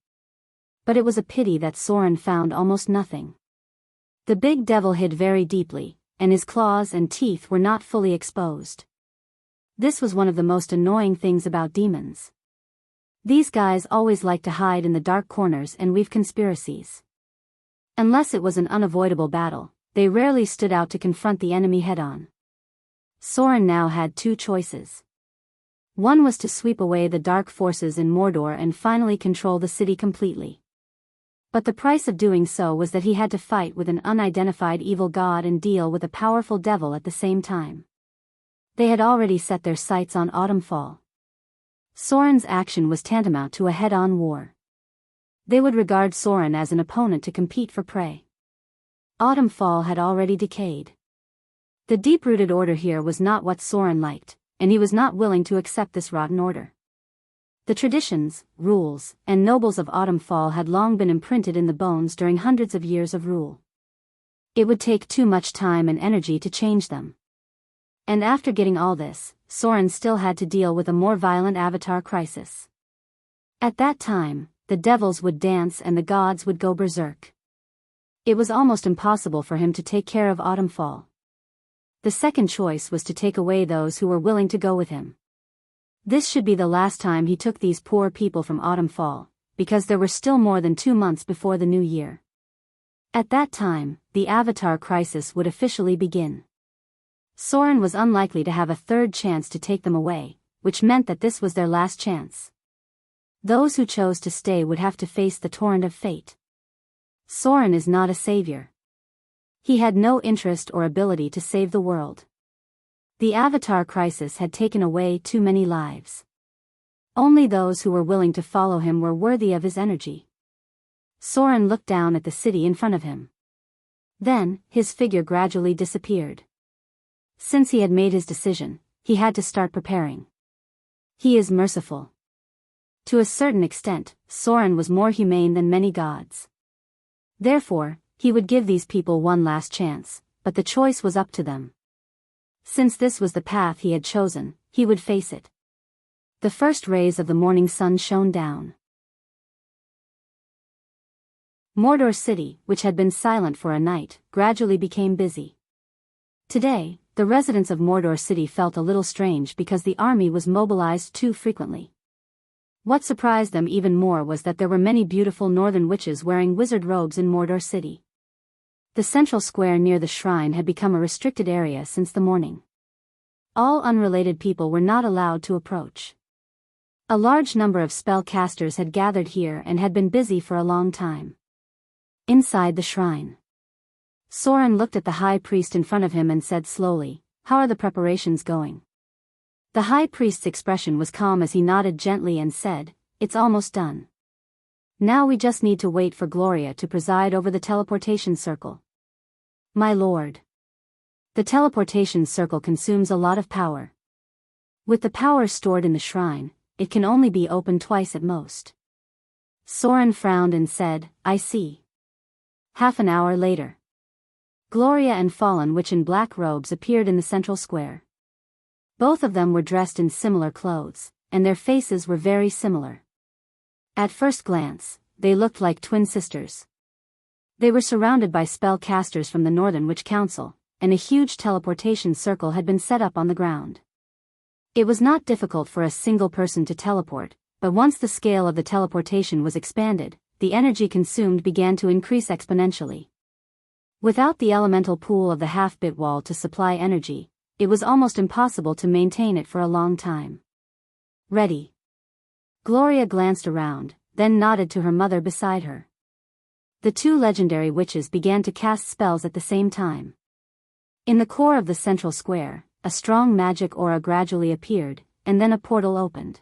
But it was a pity that Soren found almost nothing. The big devil hid very deeply, and his claws and teeth were not fully exposed. This was one of the most annoying things about demons. These guys always like to hide in the dark corners and weave conspiracies. Unless it was an unavoidable battle, they rarely stood out to confront the enemy head-on. Soren now had two choices. One was to sweep away the dark forces in Mordor and finally control the city completely. But the price of doing so was that he had to fight with an unidentified evil god and deal with a powerful devil at the same time. They had already set their sights on Autumnfall. Soren's action was tantamount to a head-on war. They would regard Soren as an opponent to compete for prey. Autumnfall had already decayed. The deep-rooted order here was not what Soren liked, and he was not willing to accept this rotten order. The traditions, rules, and nobles of Autumnfall had long been imprinted in the bones during hundreds of years of rule. It would take too much time and energy to change them. And after getting all this, Soren still had to deal with a more violent avatar crisis. At that time, the devils would dance and the gods would go berserk. It was almost impossible for him to take care of Autumnfall. The second choice was to take away those who were willing to go with him. This should be the last time he took these poor people from Autumnfall, because there were still more than 2 months before the new year. At that time, the Avatar crisis would officially begin. Soren was unlikely to have a third chance to take them away, which meant that this was their last chance. Those who chose to stay would have to face the torrent of fate. Soren is not a savior. He had no interest or ability to save the world. The Avatar crisis had taken away too many lives. Only those who were willing to follow him were worthy of his energy. Soren looked down at the city in front of him. Then, his figure gradually disappeared. Since he had made his decision, he had to start preparing. He is merciful. To a certain extent, Soren was more humane than many gods. Therefore, he would give these people one last chance, but the choice was up to them. Since this was the path he had chosen, he would face it. The first rays of the morning sun shone down. Mordor City, which had been silent for a night, gradually became busy. Today, the residents of Mordor City felt a little strange because the army was mobilized too frequently. What surprised them even more was that there were many beautiful northern witches wearing wizard robes in Mordor City. The central square near the shrine had become a restricted area since the morning. All unrelated people were not allowed to approach. A large number of spellcasters had gathered here and had been busy for a long time. Inside the shrine, Soren looked at the high priest in front of him and said slowly, "How are the preparations going?" The high priest's expression was calm as he nodded gently and said, "It's almost done. Now we just need to wait for Gloria to preside over the teleportation circle." "My lord. The teleportation circle consumes a lot of power. With the power stored in the shrine, it can only be opened twice at most." Soren frowned and said, "I see." Half an hour later, Gloria and Fallen Witch in black robes appeared in the central square. Both of them were dressed in similar clothes, and their faces were very similar. At first glance, they looked like twin sisters. They were surrounded by spellcasters from the Northern Witch Council, and a huge teleportation circle had been set up on the ground. It was not difficult for a single person to teleport, but once the scale of the teleportation was expanded, the energy consumed began to increase exponentially. Without the elemental pool of the half-bit wall to supply energy, it was almost impossible to maintain it for a long time. "Ready." Gloria glanced around, then nodded to her mother beside her. The two legendary witches began to cast spells at the same time. In the core of the central square, a strong magic aura gradually appeared, and then a portal opened.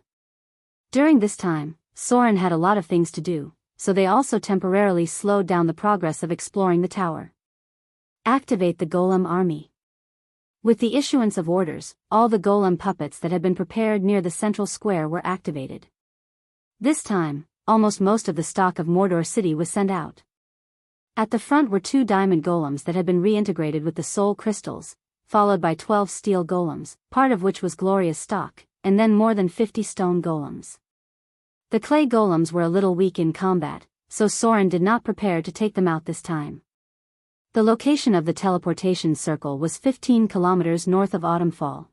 During this time, Soren had a lot of things to do, so they also temporarily slowed down the progress of exploring the tower. Activate the Golem army. With the issuance of orders, all the Golem puppets that had been prepared near the central square were activated. This time, almost most of the stock of Mordor City was sent out. At the front were 2 diamond golems that had been reintegrated with the soul crystals, followed by 12 steel golems, part of which was Gloria's stock, and then more than 50 stone golems. The clay golems were a little weak in combat, so Soren did not prepare to take them out this time. The location of the teleportation circle was 15 kilometers north of Autumnfall.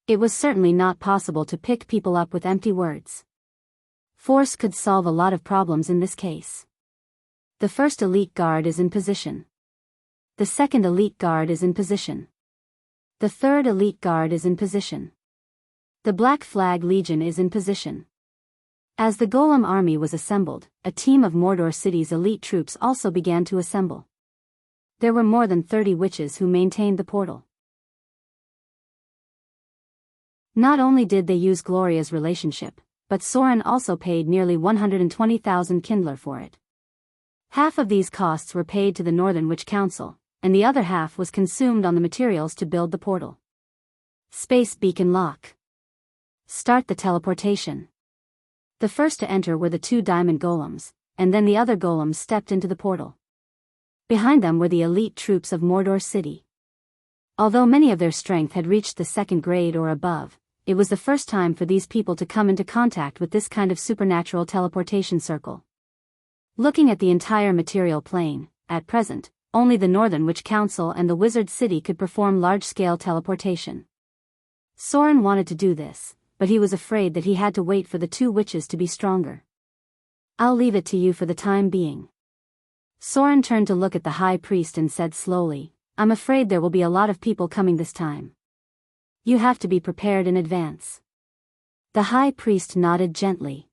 It was certainly not possible to pick people up with empty words. Force could solve a lot of problems in this case. The first elite guard is in position. The second elite guard is in position. The third elite guard is in position. The Black Flag Legion is in position. As the Golem army was assembled, a team of Mordor City's elite troops also began to assemble. There were more than 30 witches who maintained the portal. Not only did they use Gloria's relationship, but Soren also paid nearly 120,000 Kindler for it. Half of these costs were paid to the Northern Witch Council, and the other half was consumed on the materials to build the portal. Space Beacon Lock. Start the teleportation. The first to enter were the 2 diamond golems, and then the other golems stepped into the portal. Behind them were the elite troops of Mordor City. Although many of their strength had reached the 2nd grade or above, it was the first time for these people to come into contact with this kind of supernatural teleportation circle. Looking at the entire material plane, at present, only the Northern Witch Council and the Wizard City could perform large-scale teleportation. Soren wanted to do this, but he was afraid that he had to wait for the 2 witches to be stronger. I'll leave it to you for the time being. Soren turned to look at the High Priest and said slowly, I'm afraid there will be a lot of people coming this time. You have to be prepared in advance. The High Priest nodded gently.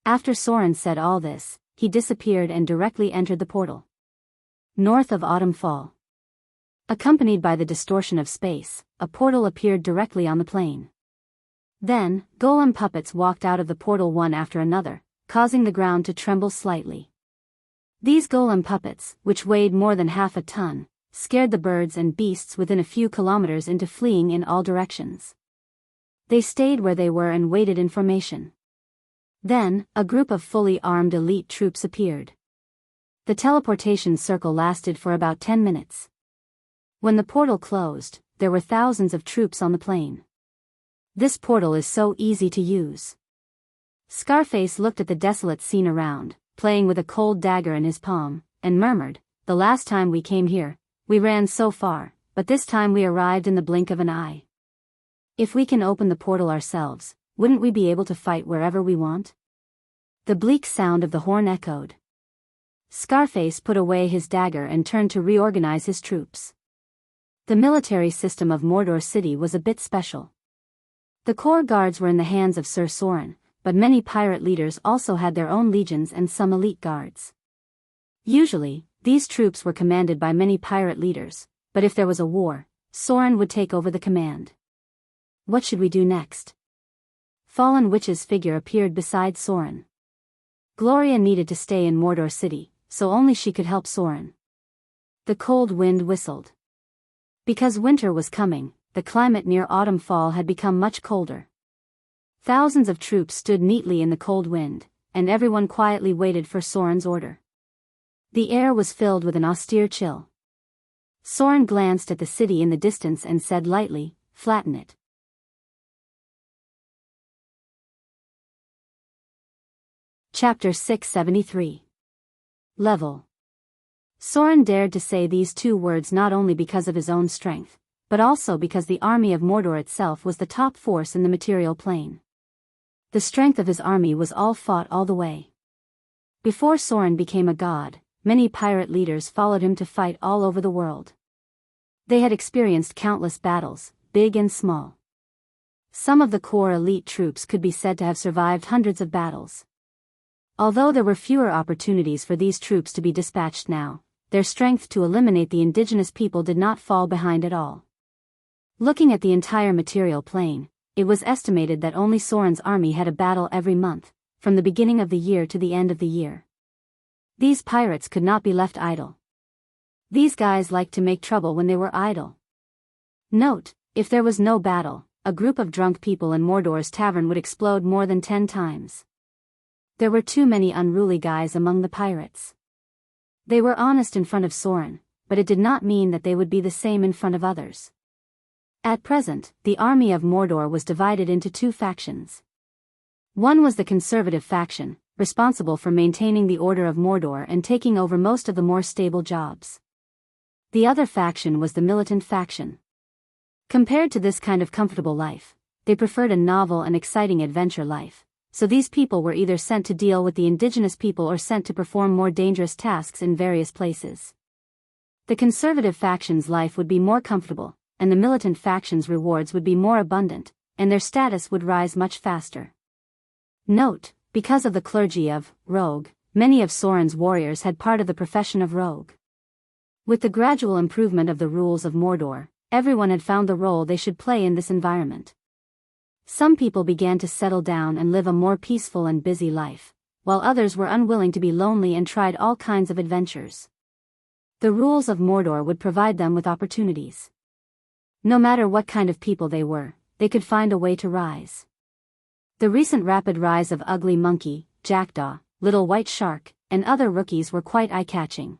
After Soren said all this, he disappeared and directly entered the portal. North of Autumn Fall. Accompanied by the distortion of space, a portal appeared directly on the plane. Then, golem puppets walked out of the portal one after another, causing the ground to tremble slightly. These golem puppets, which weighed more than half a ton, scared the birds and beasts within a few kilometers into fleeing in all directions. They stayed where they were and waited in formation. Then, a group of fully armed elite troops appeared. The teleportation circle lasted for about 10 minutes. When the portal closed, there were thousands of troops on the plane. This portal is so easy to use. Scarface looked at the desolate scene around, playing with a cold dagger in his palm, and murmured, the last time we came here, we ran so far, but this time we arrived in the blink of an eye. If we can open the portal ourselves, wouldn't we be able to fight wherever we want? The bleak sound of the horn echoed. Scarface put away his dagger and turned to reorganize his troops. The military system of Mordor City was a bit special. The core guards were in the hands of Sir Soren, but many pirate leaders also had their own legions and some elite guards. Usually, these troops were commanded by many pirate leaders, but if there was a war, Soren would take over the command. What should we do next? Fallen Witch's figure appeared beside Soren. Gloria needed to stay in Mordor City, so only she could help Soren. The cold wind whistled. Because winter was coming, the climate near Autumn Fall had become much colder. Thousands of troops stood neatly in the cold wind, and everyone quietly waited for Soren's order. The air was filled with an austere chill. Soren glanced at the city in the distance and said lightly, flatten it. Chapter 673. Level. Soren dared to say these 2 words not only because of his own strength, but also because the army of Mordor itself was the top force in the material plane. The strength of his army was all fought all the way. Before Soren became a god, many pirate leaders followed him to fight all over the world. They had experienced countless battles, big and small. Some of the core elite troops could be said to have survived hundreds of battles. Although there were fewer opportunities for these troops to be dispatched now, their strength to eliminate the indigenous people did not fall behind at all. Looking at the entire material plane, it was estimated that only Soren's army had a battle every month, from the beginning of the year to the end of the year. These pirates could not be left idle. These guys liked to make trouble when they were idle. Note, if there was no battle, a group of drunk people in Mordor's tavern would explode more than 10 times. There were too many unruly guys among the pirates. They were honest in front of Soren, but it did not mean that they would be the same in front of others. At present, the army of Mordor was divided into 2 factions. One was the conservative faction, responsible for maintaining the order of Mordor and taking over most of the more stable jobs. The other faction was the militant faction. Compared to this kind of comfortable life, they preferred a novel and exciting adventure life, so these people were either sent to deal with the indigenous people or sent to perform more dangerous tasks in various places. The conservative faction's life would be more comfortable, and the militant faction's rewards would be more abundant, and their status would rise much faster. Note, because of the clergy of rogue, many of Sorin's warriors had part of the profession of rogue. With the gradual improvement of the rules of Mordor, everyone had found the role they should play in this environment. Some people began to settle down and live a more peaceful and busy life, while others were unwilling to be lonely and tried all kinds of adventures. The rules of Mordor would provide them with opportunities. No matter what kind of people they were, they could find a way to rise. The recent rapid rise of Ugly Monkey, Jackdaw, Little White Shark, and other rookies were quite eye-catching.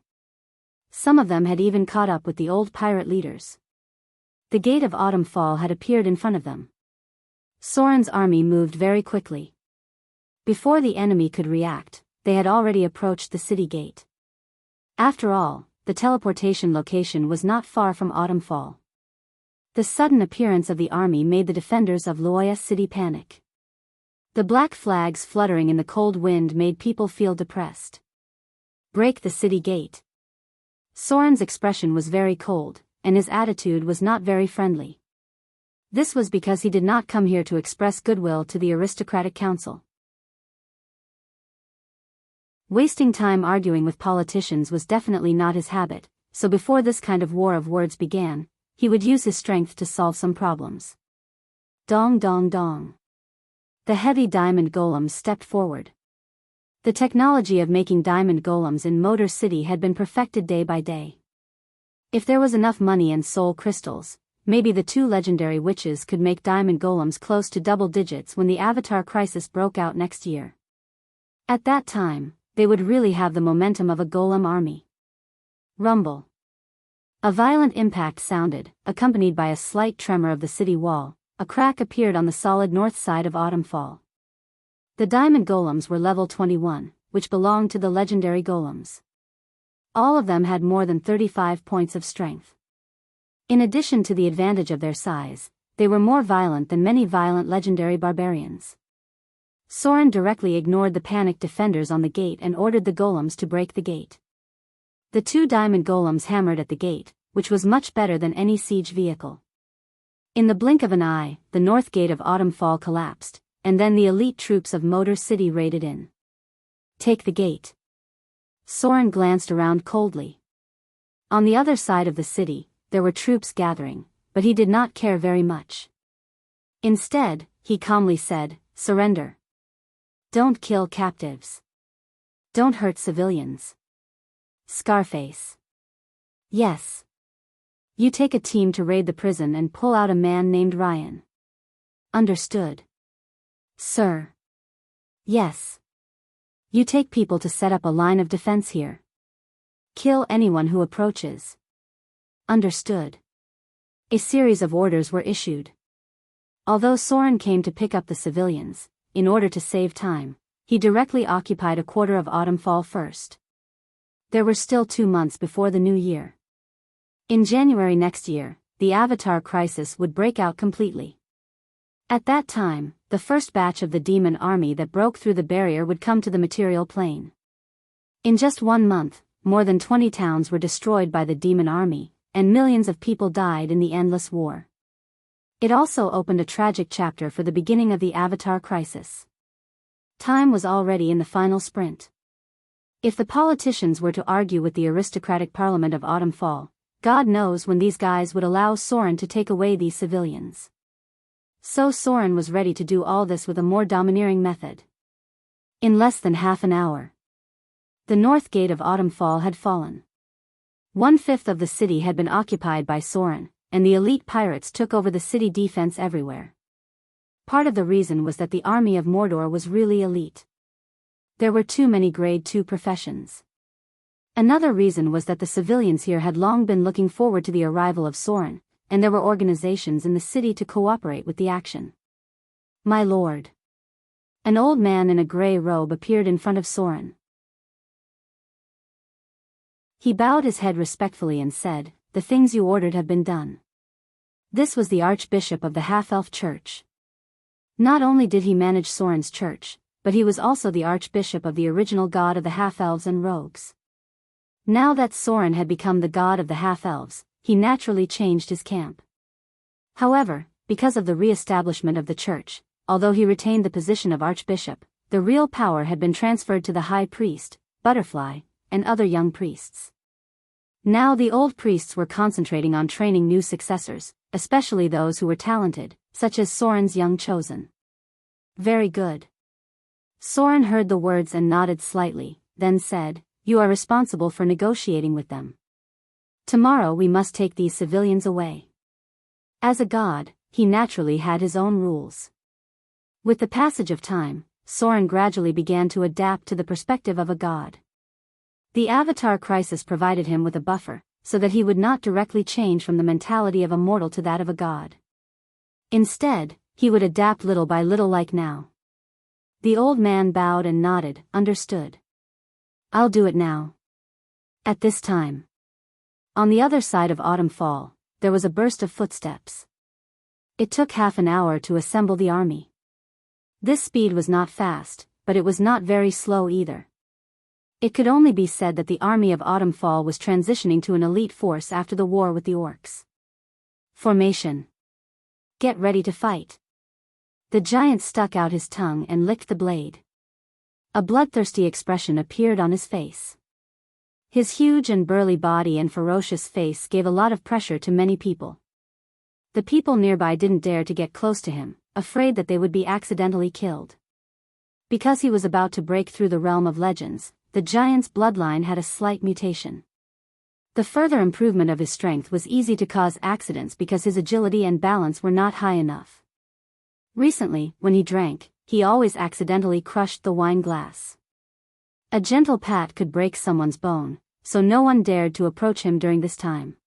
Some of them had even caught up with the old pirate leaders. The Gate of Autumn Fall had appeared in front of them. Sorin's army moved very quickly. Before the enemy could react, they had already approached the city gate. After all, the teleportation location was not far from Autumn Fall. The sudden appearance of the army made the defenders of Loya City panic. The black flags fluttering in the cold wind made people feel depressed. Break the city gate. Sorin's expression was very cold, and his attitude was not very friendly. This was because he did not come here to express goodwill to the aristocratic council. Wasting time arguing with politicians was definitely not his habit, so before this kind of war of words began, he would use his strength to solve some problems. Dong dong dong. The heavy diamond golems stepped forward. The technology of making diamond golems in Motor City had been perfected day by day. If there was enough money and soul crystals, maybe the two legendary witches could make diamond golems close to double digits when the Avatar crisis broke out next year. At that time, they would really have the momentum of a golem army. Rumble. A violent impact sounded, accompanied by a slight tremor of the city wall. A crack appeared on the solid north side of Autumn Fall. The diamond golems were level 21, which belonged to the legendary golems. All of them had more than 35 points of strength. In addition to the advantage of their size, they were more violent than many violent legendary barbarians. Sorin directly ignored the panicked defenders on the gate and ordered the golems to break the gate. The two diamond golems hammered at the gate, which was much better than any siege vehicle. In the blink of an eye, the north gate of Autumn Fall collapsed, and then the elite troops of Motor City raided in. Take the gate. Sorin glanced around coldly. On the other side of the city, there were troops gathering, but he did not care very much. Instead, he calmly said, "Surrender. Don't kill captives. Don't hurt civilians." Scarface. Yes. You take a team to raid the prison and pull out a man named Ryan. Understood. Sir. Yes. You take people to set up a line of defense here. Kill anyone who approaches. Understood. A series of orders were issued. Although Sorin came to pick up the civilians, in order to save time, he directly occupied a quarter of Autumn Fall first. There were still 2 months before the new year. In January next year, the Avatar crisis would break out completely. At that time, the first batch of the demon army that broke through the barrier would come to the material plane. In just 1 month, more than 20 towns were destroyed by the demon army, and millions of people died in the endless war. It also opened a tragic chapter for the beginning of the Avatar crisis. Time was already in the final sprint. If the politicians were to argue with the aristocratic parliament of Autumn Fall, God knows when these guys would allow Sorin to take away these civilians. So Sorin was ready to do all this with a more domineering method. In less than half an hour, the north gate of Autumn Fall had fallen. 1/5 of the city had been occupied by Sorin, and the elite pirates took over the city defense everywhere. Part of the reason was that the army of Mordor was really elite. There were too many grade 2 professions. Another reason was that the civilians here had long been looking forward to the arrival of Sorin, and there were organizations in the city to cooperate with the action. My lord. An old man in a gray robe appeared in front of Sorin. He bowed his head respectfully and said, "The things you ordered have been done." This was the Archbishop of the Half-Elf Church. Not only did he manage Sorin's church, but he was also the Archbishop of the original god of the Half-Elves and Rogues. Now that Sorin had become the god of the Half-Elves, he naturally changed his camp. However, because of the re-establishment of the church, although he retained the position of archbishop, the real power had been transferred to the high priest, Butterfly, and other young priests. Now the old priests were concentrating on training new successors, especially those who were talented, such as Soren's young chosen. Very good. Soren heard the words and nodded slightly, then said, "You are responsible for negotiating with them. Tomorrow we must take these civilians away." As a god, he naturally had his own rules. With the passage of time, Soren gradually began to adapt to the perspective of a god. The Avatar crisis provided him with a buffer, so that he would not directly change from the mentality of a mortal to that of a god. Instead, he would adapt little by little like now. The old man bowed and nodded, understood. "I'll do it now." At this time. On the other side of Autumn Fall, there was a burst of footsteps. It took half an hour to assemble the army. This speed was not fast, but it was not very slow either. It could only be said that the army of Autumn Fall was transitioning to an elite force after the war with the orcs. Formation. Get ready to fight. The giant stuck out his tongue and licked the blade. A bloodthirsty expression appeared on his face. His huge and burly body and ferocious face gave a lot of pressure to many people. The people nearby didn't dare to get close to him, afraid that they would be accidentally killed. Because he was about to break through the realm of legends, the giant's bloodline had a slight mutation. The further improvement of his strength was easy to cause accidents because his agility and balance were not high enough. Recently, when he drank, he always accidentally crushed the wine glass. A gentle pat could break someone's bone, so no one dared to approach him during this time.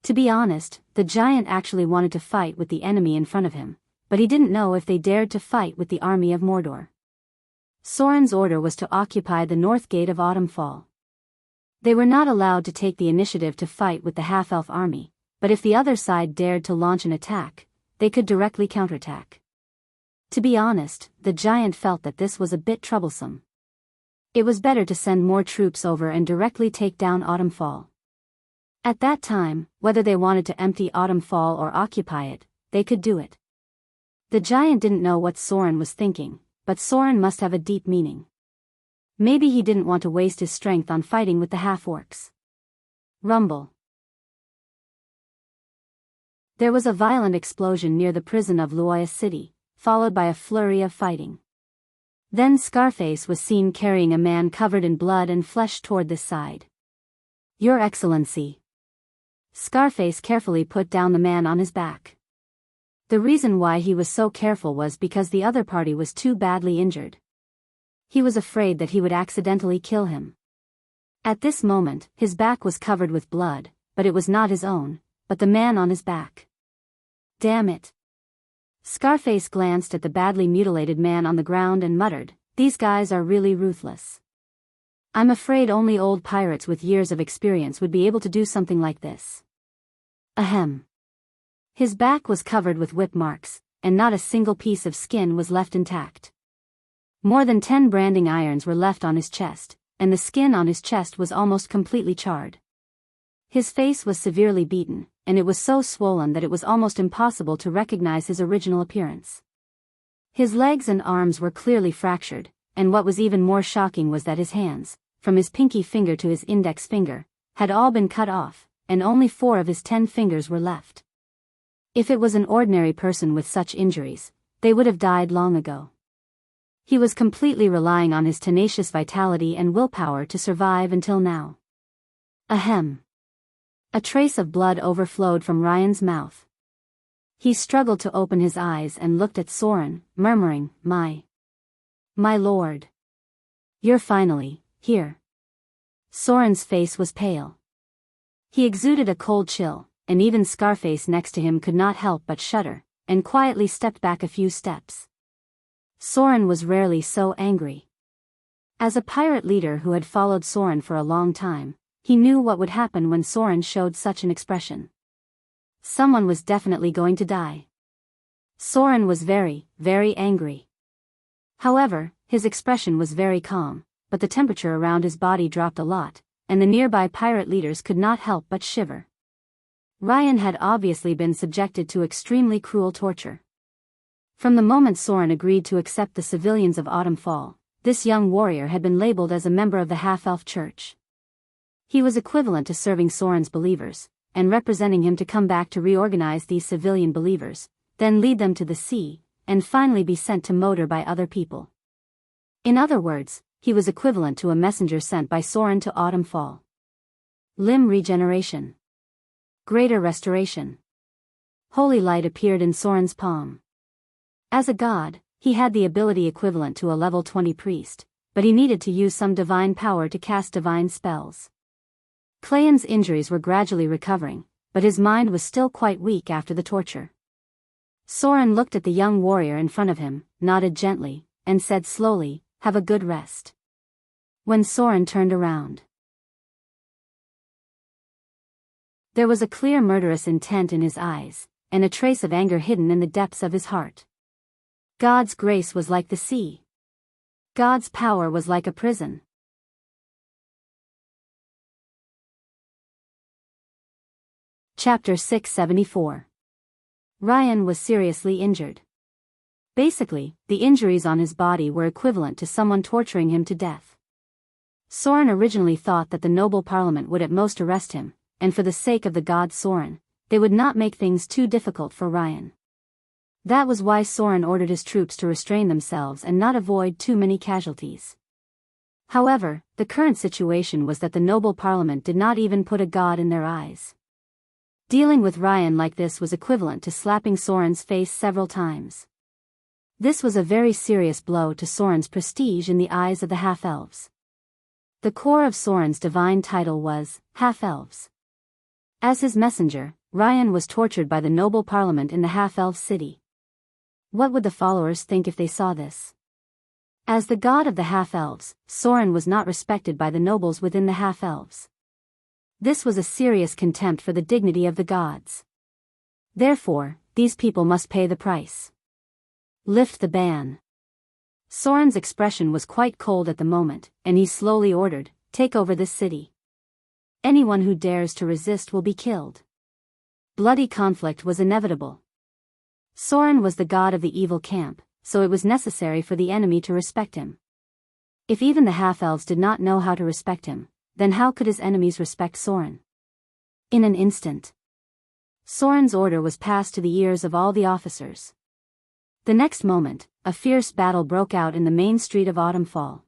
To be honest, the giant actually wanted to fight with the enemy in front of him, but he didn't know if they dared to fight with the army of Mordor. Soren's order was to occupy the north gate of Autumn Fall. They were not allowed to take the initiative to fight with the half-elf army, but if the other side dared to launch an attack, they could directly counterattack. To be honest, the giant felt that this was a bit troublesome. It was better to send more troops over and directly take down Autumn Fall. At that time, whether they wanted to empty Autumn Fall or occupy it, they could do it. The giant didn't know what Soren was thinking, but Soren must have a deep meaning. Maybe he didn't want to waste his strength on fighting with the half-orcs. Rumble. There was a violent explosion near the prison of Luoya City, followed by a flurry of fighting. Then Scarface was seen carrying a man covered in blood and flesh toward this side. "Your Excellency." Scarface carefully put down the man on his back. The reason why he was so careful was because the other party was too badly injured. He was afraid that he would accidentally kill him. At this moment, his back was covered with blood, but it was not his own, but the man on his back. "Damn it." Scarface glanced at the badly mutilated man on the ground and muttered, "These guys are really ruthless. I'm afraid only old pirates with years of experience would be able to do something like this." Ahem. His back was covered with whip marks, and not a single piece of skin was left intact. More than 10 branding irons were left on his chest, and the skin on his chest was almost completely charred. His face was severely beaten, and it was so swollen that it was almost impossible to recognize his original appearance. His legs and arms were clearly fractured, and what was even more shocking was that his hands, from his pinky finger to his index finger, had all been cut off, and only 4 of his 10 fingers were left. If it was an ordinary person with such injuries, they would have died long ago. He was completely relying on his tenacious vitality and willpower to survive until now. Ahem. A trace of blood overflowed from Ryan's mouth. He struggled to open his eyes and looked at Soren, murmuring, My lord. You're finally here." Soren's face was pale. He exuded a cold chill, and even Scarface next to him could not help but shudder, and quietly stepped back a few steps. Soren was rarely so angry. As a pirate leader who had followed Soren for a long time, he knew what would happen when Soren showed such an expression. Someone was definitely going to die. Soren was very, very angry. However, his expression was very calm, but the temperature around his body dropped a lot, and the nearby pirate leaders could not help but shiver. Ryan had obviously been subjected to extremely cruel torture. From the moment Soren agreed to accept the civilians of Autumn Fall, this young warrior had been labeled as a member of the half-elf church. He was equivalent to serving Soren's believers, and representing him to come back to reorganize these civilian believers, then lead them to the sea, and finally be sent to Moder by other people. In other words, he was equivalent to a messenger sent by Soren to Autumn Fall. Limb regeneration. Greater restoration. Holy light appeared in Soren's palm. As a god, he had the ability equivalent to a level 20 priest, but he needed to use some divine power to cast divine spells. Clayon's injuries were gradually recovering, but his mind was still quite weak after the torture. Soren looked at the young warrior in front of him, nodded gently, and said slowly, "Have a good rest." When Soren turned around, there was a clear murderous intent in his eyes, and a trace of anger hidden in the depths of his heart. God's grace was like the sea. God's power was like a prison. Chapter 674. Ryan was seriously injured. Basically, the injuries on his body were equivalent to someone torturing him to death. Soren originally thought that the noble parliament would at most arrest him, and for the sake of the god Soren, they would not make things too difficult for Ryan. That was why Soren ordered his troops to restrain themselves and not avoid too many casualties. However, the current situation was that the noble parliament did not even put a god in their eyes. Dealing with Ryan like this was equivalent to slapping Soren's face several times. This was a very serious blow to Soren's prestige in the eyes of the half-elves. The core of Soren's divine title was half-elves. As his messenger, Ryan was tortured by the noble parliament in the half-elf city. What would the followers think if they saw this? As the god of the half-elves, Soren was not respected by the nobles within the half-elves. This was a serious contempt for the dignity of the gods. Therefore, these people must pay the price. Lift the ban. Soren's expression was quite cold at the moment, and he slowly ordered, "Take over this city. Anyone who dares to resist will be killed." Bloody conflict was inevitable. Soren was the god of the evil camp, so it was necessary for the enemy to respect him. If even the half-elves did not know how to respect him, then how could his enemies respect Soren? In an instant, Soren's order was passed to the ears of all the officers. The next moment, a fierce battle broke out in the main street of Autumn Fall.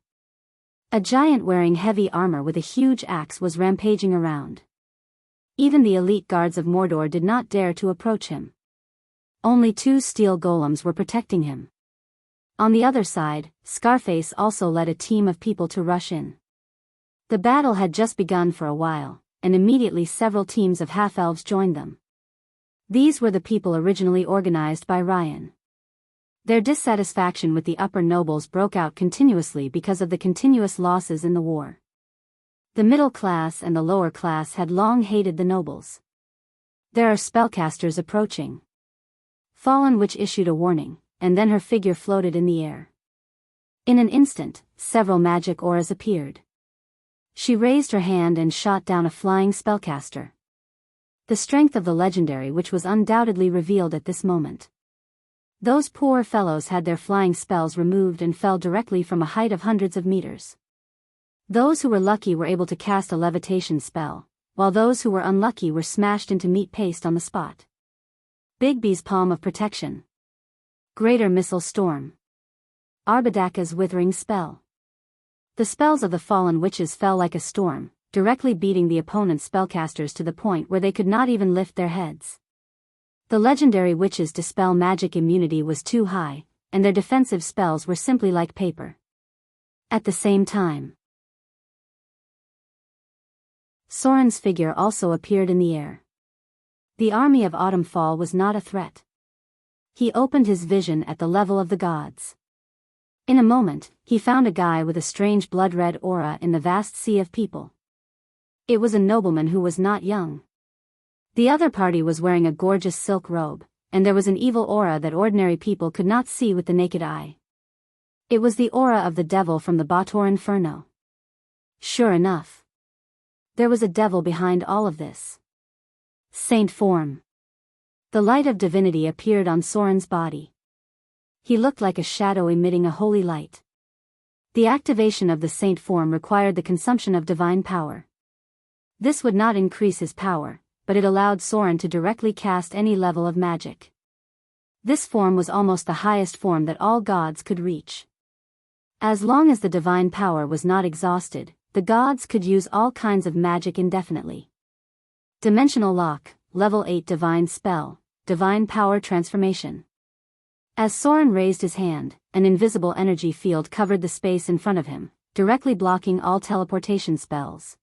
A giant wearing heavy armor with a huge axe was rampaging around. Even the elite guards of Mordor did not dare to approach him. Only 2 steel golems were protecting him. On the other side, Scarface also led a team of people to rush in. The battle had just begun for a while, and immediately several teams of half-elves joined them. These were the people originally organized by Ryan. Their dissatisfaction with the upper nobles broke out continuously because of the continuous losses in the war. The middle class and the lower class had long hated the nobles. "There are spellcasters approaching." Fallen Witch issued a warning, and then her figure floated in the air. In an instant, several magic auras appeared. She raised her hand and shot down a flying spellcaster. The strength of the legendary witch was undoubtedly revealed at this moment. Those poor fellows had their flying spells removed and fell directly from a height of hundreds of meters. Those who were lucky were able to cast a levitation spell, while those who were unlucky were smashed into meat paste on the spot. Bigby's Palm of Protection. Greater Missile Storm. Arbadaka's Withering Spell. The spells of the fallen witches fell like a storm, directly beating the opponent's spellcasters to the point where they could not even lift their heads. The legendary witches' dispel magic immunity was too high, and their defensive spells were simply like paper. At the same time, Soren's figure also appeared in the air. The army of Autumn Fall was not a threat. He opened his vision at the level of the gods. In a moment, he found a guy with a strange blood-red aura in the vast sea of people. It was a nobleman who was not young. The other party was wearing a gorgeous silk robe, and there was an evil aura that ordinary people could not see with the naked eye. It was the aura of the devil from the Bator Inferno. Sure enough, there was a devil behind all of this. Saint form. The light of divinity appeared on Soren's body. He looked like a shadow emitting a holy light. The activation of the saint form required the consumption of divine power. This would not increase his power, but it allowed Soren to directly cast any level of magic. This form was almost the highest form that all gods could reach. As long as the divine power was not exhausted, the gods could use all kinds of magic indefinitely. Dimensional lock, level 8 divine spell, divine power transformation. As Soren raised his hand, an invisible energy field covered the space in front of him, directly blocking all teleportation spells.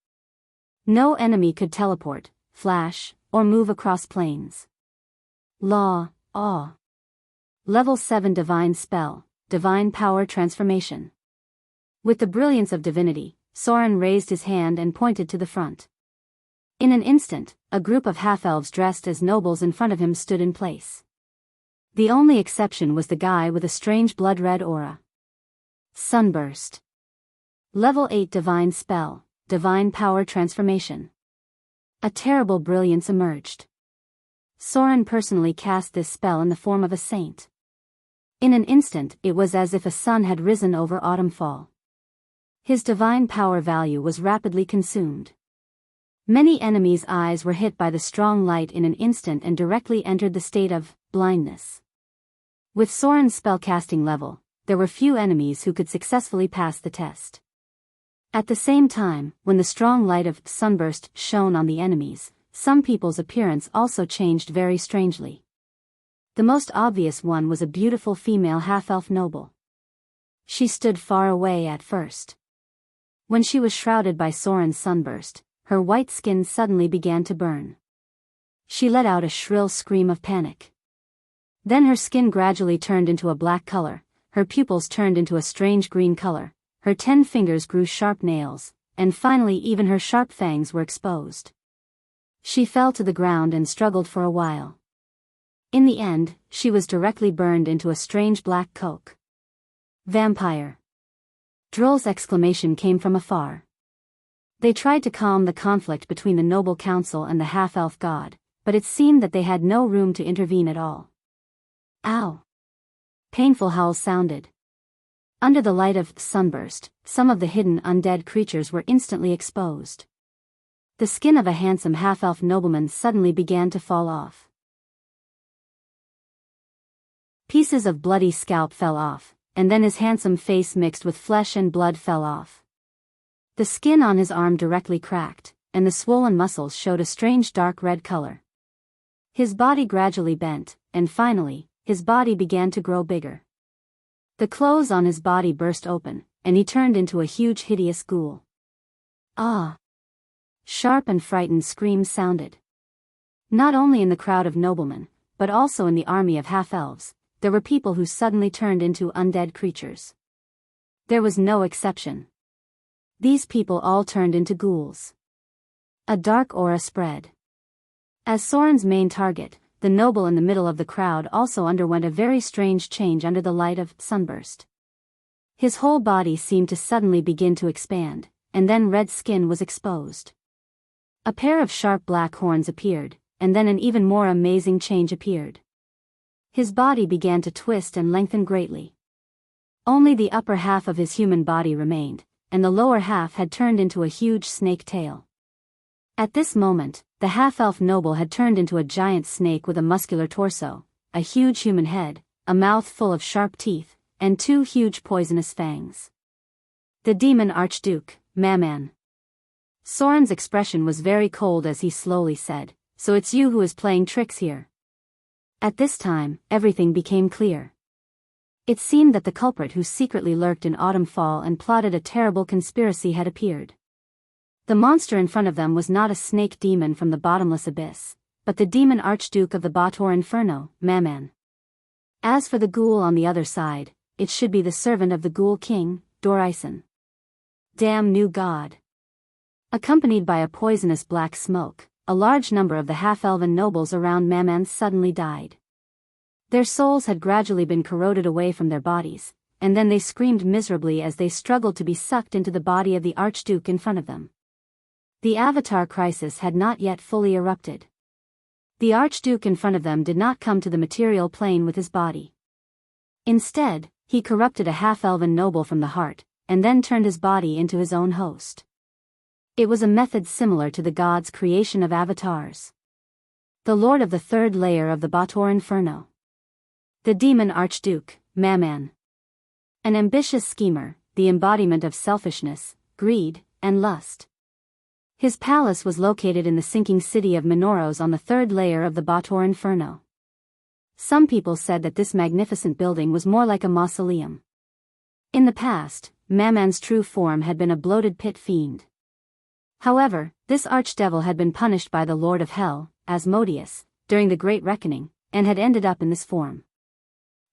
No enemy could teleport, flash, or move across planes. Awe. Level 7 divine spell, divine power transformation. With the brilliance of divinity, Soren raised his hand and pointed to the front. In an instant, a group of half-elves dressed as nobles in front of him stood in place. The only exception was the guy with a strange blood-red aura. Sunburst. Level 8 divine spell, divine power transformation. A terrible brilliance emerged. Soren personally cast this spell in the form of a saint. In an instant, it was as if a sun had risen over autumn fall. His divine power value was rapidly consumed. Many enemies' eyes were hit by the strong light in an instant and directly entered the state of blindness. With Soren's spellcasting level, there were few enemies who could successfully pass the test. At the same time, when the strong light of sunburst shone on the enemies, some people's appearance also changed very strangely. The most obvious one was a beautiful female half-elf noble. She stood far away at first. When she was shrouded by Soren's sunburst, her white skin suddenly began to burn. She let out a shrill scream of panic. Then her skin gradually turned into a black color, her pupils turned into a strange green color, her 10 fingers grew sharp nails, and finally even her sharp fangs were exposed. She fell to the ground and struggled for a while. In the end, she was directly burned into a strange black coke. Vampire. Droll's exclamation came from afar. They tried to calm the conflict between the noble council and the half-elf god, but it seemed that they had no room to intervene at all. Ow! Painful howls sounded. Under the light of sunburst, some of the hidden undead creatures were instantly exposed. The skin of a handsome half-elf nobleman suddenly began to fall off. Pieces of bloody scalp fell off, and then his handsome face mixed with flesh and blood fell off. The skin on his arm directly cracked, and the swollen muscles showed a strange dark red color. His body gradually bent, and finally, his body began to grow bigger. The clothes on his body burst open, and he turned into a huge hideous ghoul. Ah! Sharp and frightened screams sounded. Not only in the crowd of noblemen, but also in the army of half-elves, there were people who suddenly turned into undead creatures. There was no exception. These people all turned into ghouls. A dark aura spread. As Soren's main target, the noble in the middle of the crowd also underwent a very strange change under the light of sunburst. His whole body seemed to suddenly begin to expand, and then red skin was exposed. A pair of sharp black horns appeared, and then an even more amazing change appeared. His body began to twist and lengthen greatly. Only the upper half of his human body remained, and the lower half had turned into a huge snake tail. At this moment, the half-elf noble had turned into a giant snake with a muscular torso, a huge human head, a mouth full of sharp teeth, and 2 huge poisonous fangs. The demon archduke, Maman. Soren's expression was very cold as he slowly said, "So it's you who is playing tricks here." At this time, everything became clear. It seemed that the culprit who secretly lurked in Autumn Fall and plotted a terrible conspiracy had appeared. The monster in front of them was not a snake demon from the bottomless abyss, but the demon archduke of the Bator Inferno, Maman. As for the ghoul on the other side, it should be the servant of the ghoul king, Dorison. Damn new god. Accompanied by a poisonous black smoke, a large number of the half-elven nobles around Maman suddenly died. Their souls had gradually been corroded away from their bodies, and then they screamed miserably as they struggled to be sucked into the body of the Archduke in front of them. The Avatar crisis had not yet fully erupted. The Archduke in front of them did not come to the material plane with his body. Instead, he corrupted a half-elven noble from the heart, and then turned his body into his own host. It was a method similar to the gods' creation of avatars. The lord of the third layer of the Bator Inferno. The demon Archduke, Mammon. An ambitious schemer, the embodiment of selfishness, greed, and lust. His palace was located in the sinking city of Minoros on the third layer of the Bator Inferno. Some people said that this magnificent building was more like a mausoleum. In the past, Mammon's true form had been a bloated pit fiend. However, this archdevil had been punished by the Lord of Hell, Asmodeus, during the Great Reckoning, and had ended up in this form.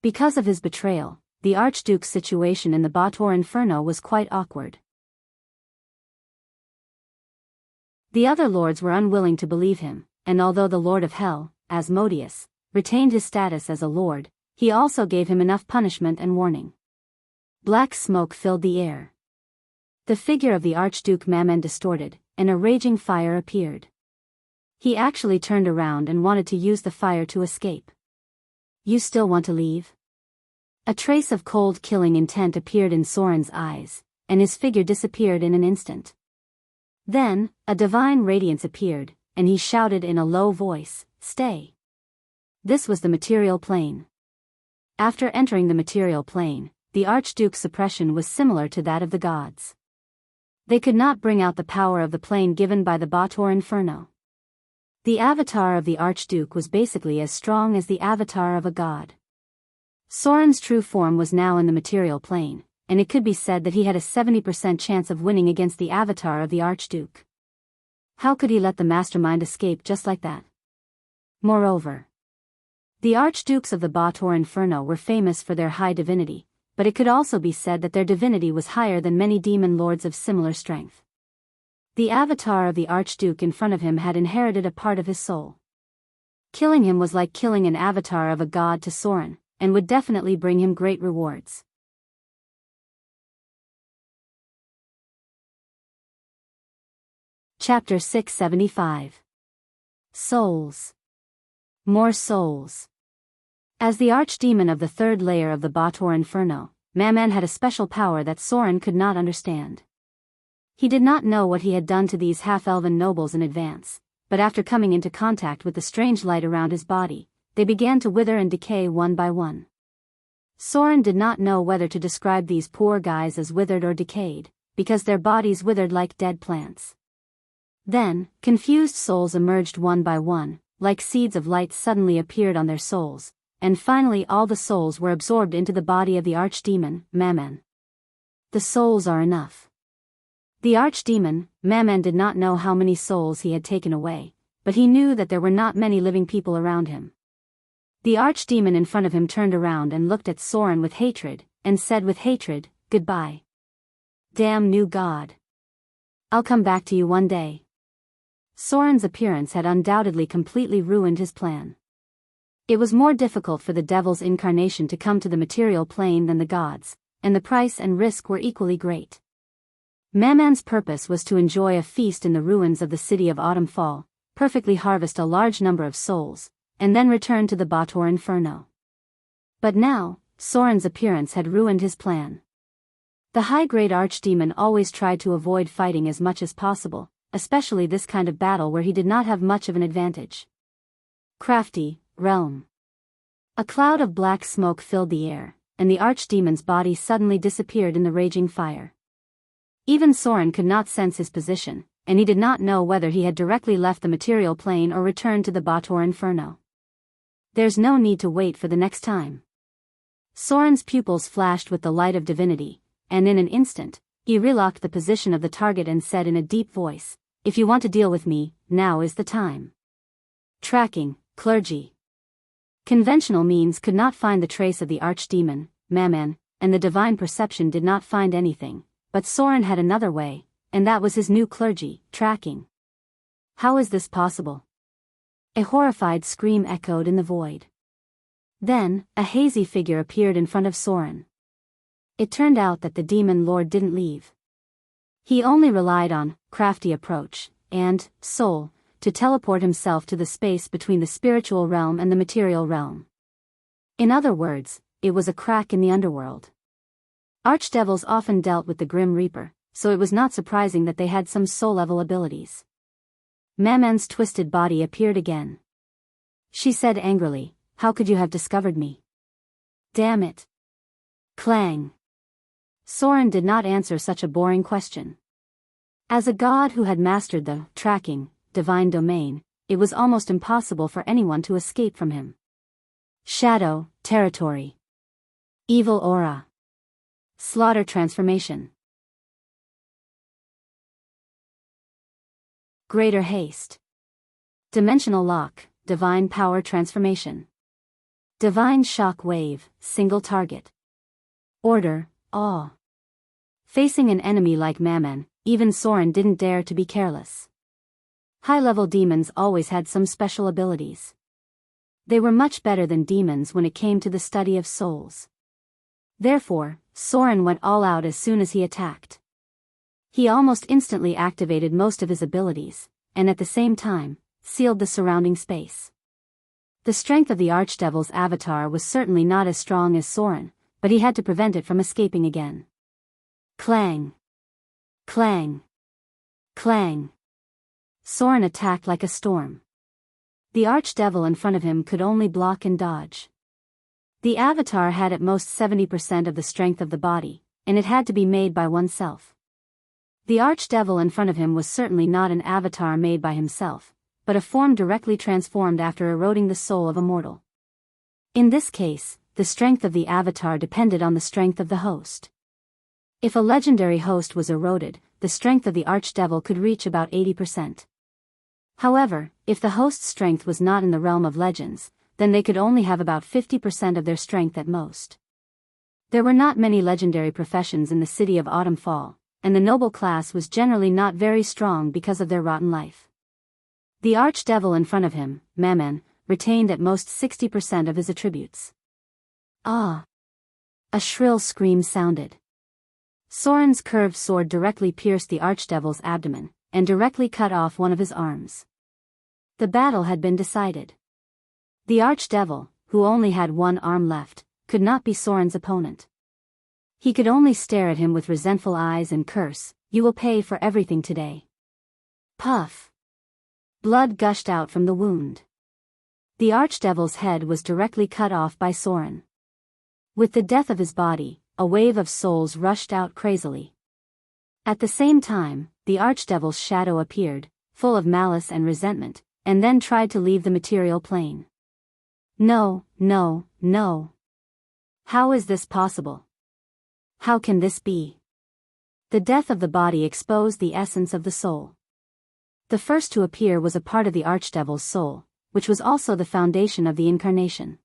Because of his betrayal, the Archduke's situation in the Bator Inferno was quite awkward. The other lords were unwilling to believe him, and although the Lord of Hell, Asmodeus, retained his status as a lord, he also gave him enough punishment and warning. Black smoke filled the air. The figure of the Archduke Mammon distorted, and a raging fire appeared. He actually turned around and wanted to use the fire to escape. You still want to leave? A trace of cold killing intent appeared in Soren's eyes, and his figure disappeared in an instant. Then, a divine radiance appeared, and he shouted in a low voice, "Stay." This was the material plane. After entering the material plane, the Archduke's suppression was similar to that of the gods. They could not bring out the power of the plane given by the Bator Inferno. The avatar of the Archduke was basically as strong as the avatar of a god. Soren's true form was now in the material plane, and it could be said that he had a 70% chance of winning against the avatar of the Archduke. How could he let the mastermind escape just like that? Moreover, the Archdukes of the Bator Inferno were famous for their high divinity, but it could also be said that their divinity was higher than many demon lords of similar strength. The avatar of the Archduke in front of him had inherited a part of his soul. Killing him was like killing an avatar of a god to Soren, and would definitely bring him great rewards. Chapter 675. Souls. More souls. As the archdemon of the third layer of the Bator Inferno, Mammon had a special power that Soren could not understand. He did not know what he had done to these half-elven nobles in advance, but after coming into contact with the strange light around his body, they began to wither and decay one by one. Soren did not know whether to describe these poor guys as withered or decayed, because their bodies withered like dead plants. Then, confused souls emerged one by one, like seeds of light suddenly appeared on their souls, and finally all the souls were absorbed into the body of the archdemon, Mammon. The souls are enough. The archdemon, Mammon, did not know how many souls he had taken away, but he knew that there were not many living people around him. The archdemon in front of him turned around and looked at Soren with hatred, and said with hatred, "Goodbye. Damn new god. I'll come back to you one day." Soren's appearance had undoubtedly completely ruined his plan. It was more difficult for the devil's incarnation to come to the material plane than the gods, and the price and risk were equally great. Mammon's purpose was to enjoy a feast in the ruins of the city of Autumn Fall, perfectly harvest a large number of souls, and then return to the Bator Inferno. But now, Soren's appearance had ruined his plan. The high-grade archdemon always tried to avoid fighting as much as possible, especially this kind of battle where he did not have much of an advantage. Crafty realm. A cloud of black smoke filled the air, and the archdemon's body suddenly disappeared in the raging fire. Even Soren could not sense his position, and he did not know whether he had directly left the material plane or returned to the Bator Inferno. There's no need to wait for the next time. Soren's pupils flashed with the light of divinity, and in an instant, he relocked the position of the target and said in a deep voice, "If you want to deal with me, now is the time." Tracking, clergy. Conventional means could not find the trace of the archdemon, Mammon, and the divine perception did not find anything, but Soren had another way, and that was his new clergy, tracking. How is this possible? A horrified scream echoed in the void. Then, a hazy figure appeared in front of Soren. It turned out that the demon lord didn't leave. He only relied on crafty approach and soul to teleport himself to the space between the spiritual realm and the material realm. In other words, it was a crack in the underworld. Archdevils often dealt with the Grim Reaper, so it was not surprising that they had some soul-level abilities. Maman's twisted body appeared again. She said angrily, "How could you have discovered me? Damn it." Clang. Soren did not answer such a boring question. As a god who had mastered the tracking, divine domain, it was almost impossible for anyone to escape from him. Shadow, territory. Evil aura. Slaughter transformation. Greater haste. Dimensional lock, divine power transformation. Divine shock wave, single target. Order, awe. Facing an enemy like Mammon, even Soren didn't dare to be careless. High-level demons always had some special abilities. They were much better than demons when it came to the study of souls. Therefore, Soren went all out as soon as he attacked. He almost instantly activated most of his abilities, and at the same time, sealed the surrounding space. The strength of the Archdevil's avatar was certainly not as strong as Soren, but he had to prevent it from escaping again. Clang. Clang. Clang. Soren attacked like a storm. The Archdevil in front of him could only block and dodge. The avatar had at most 70% of the strength of the body, and it had to be made by oneself. The Archdevil in front of him was certainly not an avatar made by himself, but a form directly transformed after eroding the soul of a mortal. In this case, the strength of the avatar depended on the strength of the host. If a legendary host was eroded, the strength of the Archdevil could reach about 80%. However, if the host's strength was not in the realm of legends, then they could only have about 50% of their strength at most. There were not many legendary professions in the city of Autumn Fall, and the noble class was generally not very strong because of their rotten life. The Archdevil in front of him, Mammon, retained at most 60% of his attributes. Ah! A shrill scream sounded. Soren's curved sword directly pierced the Archdevil's abdomen, and directly cut off one of his arms. The battle had been decided. The Archdevil, who only had one arm left, could not be Soren's opponent. He could only stare at him with resentful eyes and curse, "You will pay for everything today." Puff! Blood gushed out from the wound. The Archdevil's head was directly cut off by Soren. With the death of his body, a wave of souls rushed out crazily. At the same time, the Archdevil's shadow appeared, full of malice and resentment, and then tried to leave the material plane. No, no, no. How is this possible? How can this be? The death of the body exposed the essence of the soul. The first to appear was a part of the Archdevil's soul, which was also the foundation of the incarnation.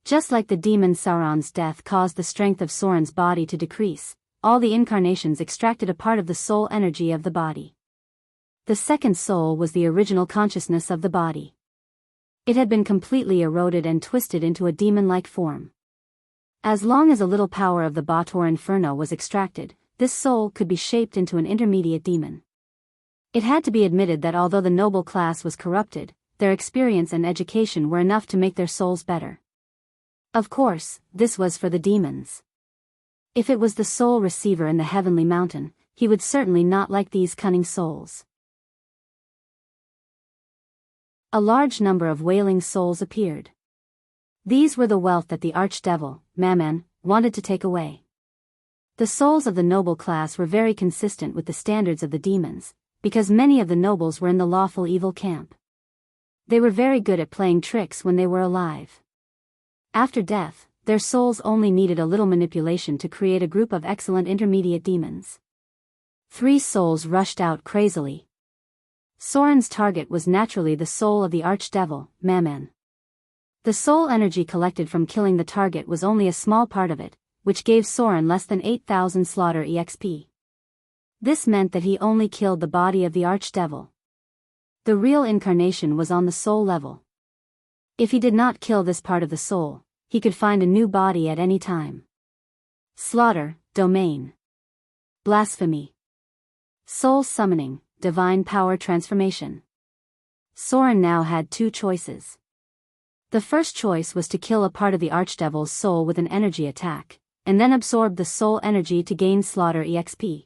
Just like the demon Sauron's death caused the strength of Soren's body to decrease, all the incarnations extracted a part of the soul energy of the body. The second soul was the original consciousness of the body. It had been completely eroded and twisted into a demon-like form. As long as a little power of the Bator Inferno was extracted, this soul could be shaped into an intermediate demon. It had to be admitted that although the noble class was corrupted, their experience and education were enough to make their souls better. Of course, this was for the demons. If it was the soul receiver in the heavenly mountain, he would certainly not like these cunning souls. A large number of wailing souls appeared. These were the wealth that the Archdevil, Mammon, wanted to take away. The souls of the noble class were very consistent with the standards of the demons, because many of the nobles were in the lawful evil camp. They were very good at playing tricks when they were alive. After death, their souls only needed a little manipulation to create a group of excellent intermediate demons. 3 souls rushed out crazily. Soren's target was naturally the soul of the Archdevil, Mammon. The soul energy collected from killing the target was only a small part of it, which gave Soren less than 8,000 slaughter EXP. This meant that he only killed the body of the Archdevil. The real incarnation was on the soul level. If he did not kill this part of the soul, he could find a new body at any time. Slaughter, domain. Blasphemy. Soul summoning, divine power transformation. Soren now had two choices. The first choice was to kill a part of the Archdevil's soul with an energy attack, and then absorb the soul energy to gain Slaughter EXP.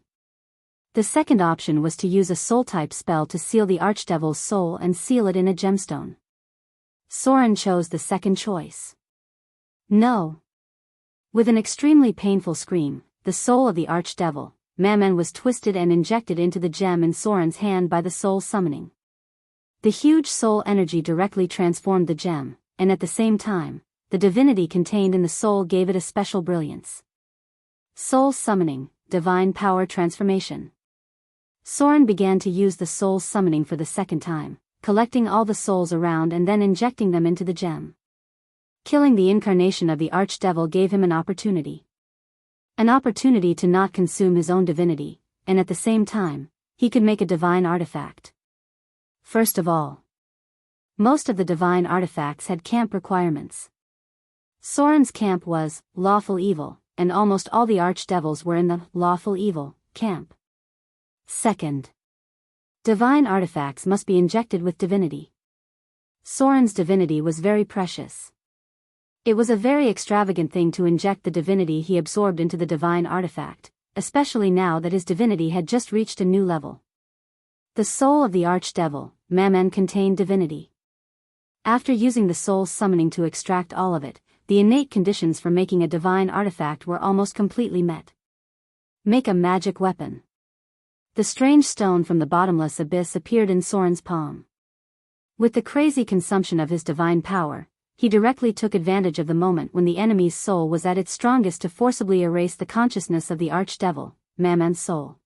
The second option was to use a soul-type spell to seal the Archdevil's soul and seal it in a gemstone. Soren chose the second choice. No. With an extremely painful scream, the soul of the Archdevil, Mammon, was twisted and injected into the gem in Soren's hand by the soul summoning. The huge soul energy directly transformed the gem, and at the same time, the divinity contained in the soul gave it a special brilliance. Soul summoning, divine power transformation. Soren began to use the soul summoning for the second time, collecting all the souls around and then injecting them into the gem. Killing the incarnation of the Archdevil gave him an opportunity. An opportunity to not consume his own divinity, and at the same time, he could make a divine artifact. First of all, most of the divine artifacts had camp requirements. Soren's camp was lawful evil, and almost all the archdevils were in the lawful evil camp. Second, divine artifacts must be injected with divinity. Soren's divinity was very precious. It was a very extravagant thing to inject the divinity he absorbed into the divine artifact, especially now that his divinity had just reached a new level. The soul of the Archdevil, Mammon, contained divinity. After using the soul summoning to extract all of it, the innate conditions for making a divine artifact were almost completely met. Make a magic weapon. The strange stone from the bottomless abyss appeared in Soren's palm. With the crazy consumption of his divine power, he directly took advantage of the moment when the enemy's soul was at its strongest to forcibly erase the consciousness of the Archdevil, Mammon's soul.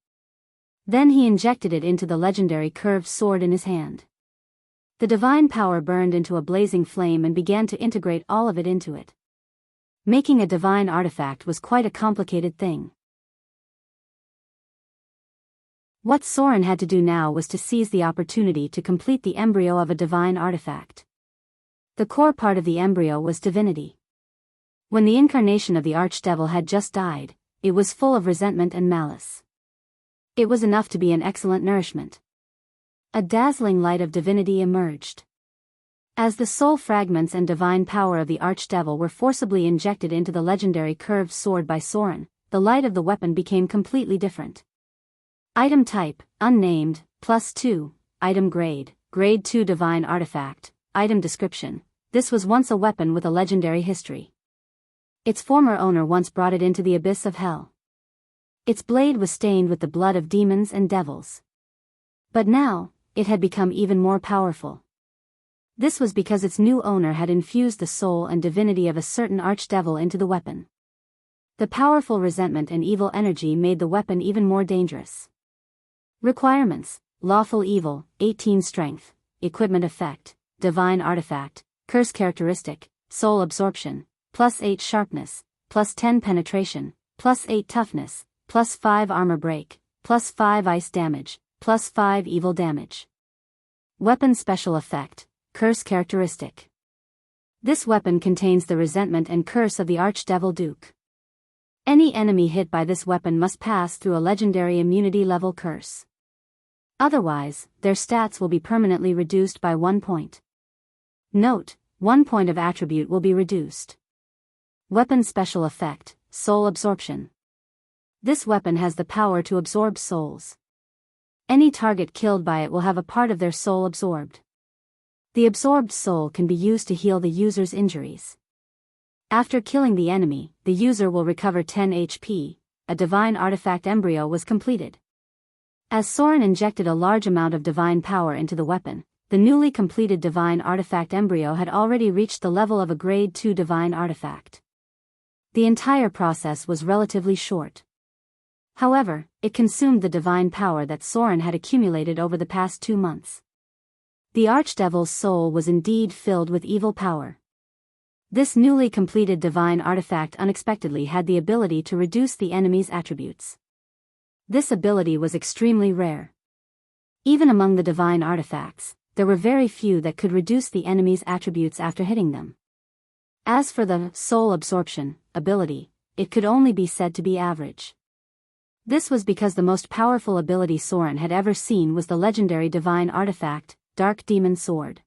Then he injected it into the legendary curved sword in his hand. The divine power burned into a blazing flame and began to integrate all of it into it. Making a divine artifact was quite a complicated thing. What Soren had to do now was to seize the opportunity to complete the embryo of a divine artifact. The core part of the embryo was divinity. When the incarnation of the Archdevil had just died, it was full of resentment and malice. It was enough to be an excellent nourishment. A dazzling light of divinity emerged. As the soul fragments and divine power of the Archdevil were forcibly injected into the legendary curved sword by Soren, the light of the weapon became completely different. Item type, unnamed, +2, item grade, grade 2 divine artifact, item description, this was once a weapon with a legendary history. Its former owner once brought it into the abyss of hell. Its blade was stained with the blood of demons and devils. But now, it had become even more powerful. This was because its new owner had infused the soul and divinity of a certain archdevil into the weapon. The powerful resentment and evil energy made the weapon even more dangerous. Requirements: lawful evil, 18 strength, equipment effect, divine artifact, curse characteristic, soul absorption, +8 sharpness, +10 penetration, +8 toughness, +5 armor break, +5 ice damage, +5 evil damage. Weapon special effect, curse characteristic. This weapon contains the resentment and curse of the Archdevil Duke. Any enemy hit by this weapon must pass through a legendary immunity level curse. Otherwise, their stats will be permanently reduced by 1 point. Note, 1 point of attribute will be reduced. Weapon special effect, soul absorption. This weapon has the power to absorb souls. Any target killed by it will have a part of their soul absorbed. The absorbed soul can be used to heal the user's injuries. After killing the enemy, the user will recover 10 HP, a divine artifact embryo was completed. As Soren injected a large amount of divine power into the weapon, the newly completed divine artifact embryo had already reached the level of a grade 2 divine artifact. The entire process was relatively short. However, it consumed the divine power that Soren had accumulated over the past 2 months. The Archdevil's soul was indeed filled with evil power. This newly completed divine artifact unexpectedly had the ability to reduce the enemy's attributes. This ability was extremely rare. Even among the divine artifacts, there were very few that could reduce the enemy's attributes after hitting them. As for the soul absorption ability, it could only be said to be average. This was because the most powerful ability Soren had ever seen was the legendary divine artifact, dark demon sword.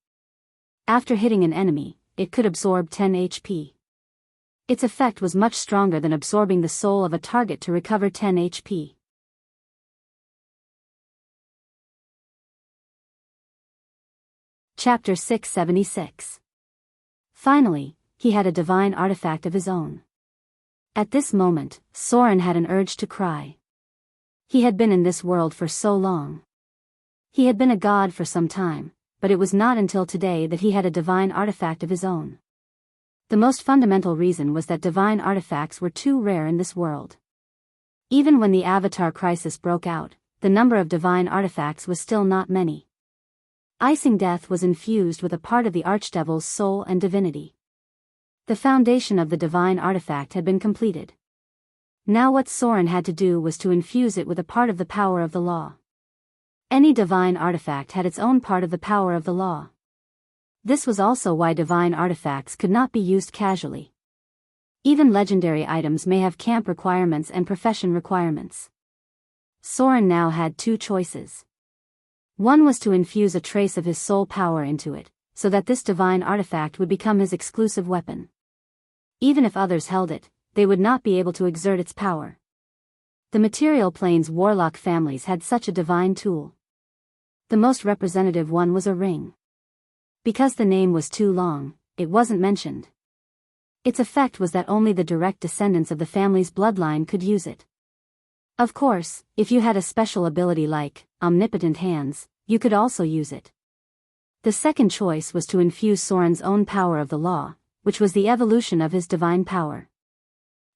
After hitting an enemy, it could absorb 10 HP. Its effect was much stronger than absorbing the soul of a target to recover 10 HP. Chapter 676. Finally, he had a divine artifact of his own. At this moment, Soren had an urge to cry. He had been in this world for so long. He had been a god for some time, but it was not until today that he had a divine artifact of his own. The most fundamental reason was that divine artifacts were too rare in this world. Even when the Avatar crisis broke out, the number of divine artifacts was still not many. Icing Death was infused with a part of the Archdevil's soul and divinity. The foundation of the divine artifact had been completed. Now what Soren had to do was to infuse it with a part of the power of the law. Any divine artifact had its own part of the power of the law. This was also why divine artifacts could not be used casually. Even legendary items may have camp requirements and profession requirements. Soren now had two choices. One was to infuse a trace of his soul power into it, so that this divine artifact would become his exclusive weapon. Even if others held it, they would not be able to exert its power. The material plane's warlock families had such a divine tool. The most representative one was a ring. Because the name was too long, it wasn't mentioned. Its effect was that only the direct descendants of the family's bloodline could use it. Of course, if you had a special ability like omnipotent hands, you could also use it. The second choice was to infuse Soren's own power of the law, which was the evolution of his divine power.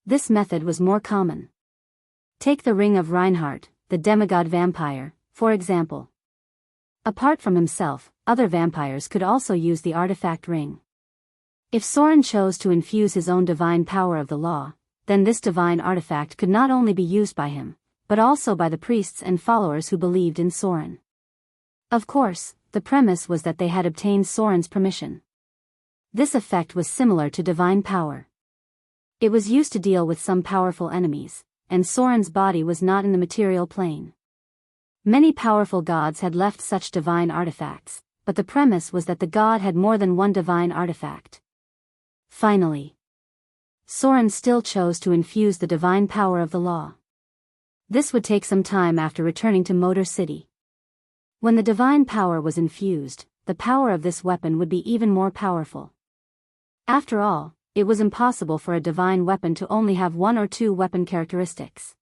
This method was more common. Take the Ring of Reinhardt, the demigod vampire, for example. Apart from himself, other vampires could also use the artifact ring. If Soren chose to infuse his own divine power of the law, then this divine artifact could not only be used by him, but also by the priests and followers who believed in Soren. Of course, the premise was that they had obtained Soren's permission. This effect was similar to divine power. It was used to deal with some powerful enemies, and Soren's body was not in the material plane. Many powerful gods had left such divine artifacts, but the premise was that the god had more than one divine artifact. Finally, Soren still chose to infuse the divine power of the law. This would take some time after returning to Motor City. When the divine power was infused, the power of this weapon would be even more powerful. After all, it was impossible for a divine weapon to only have one or two weapon characteristics.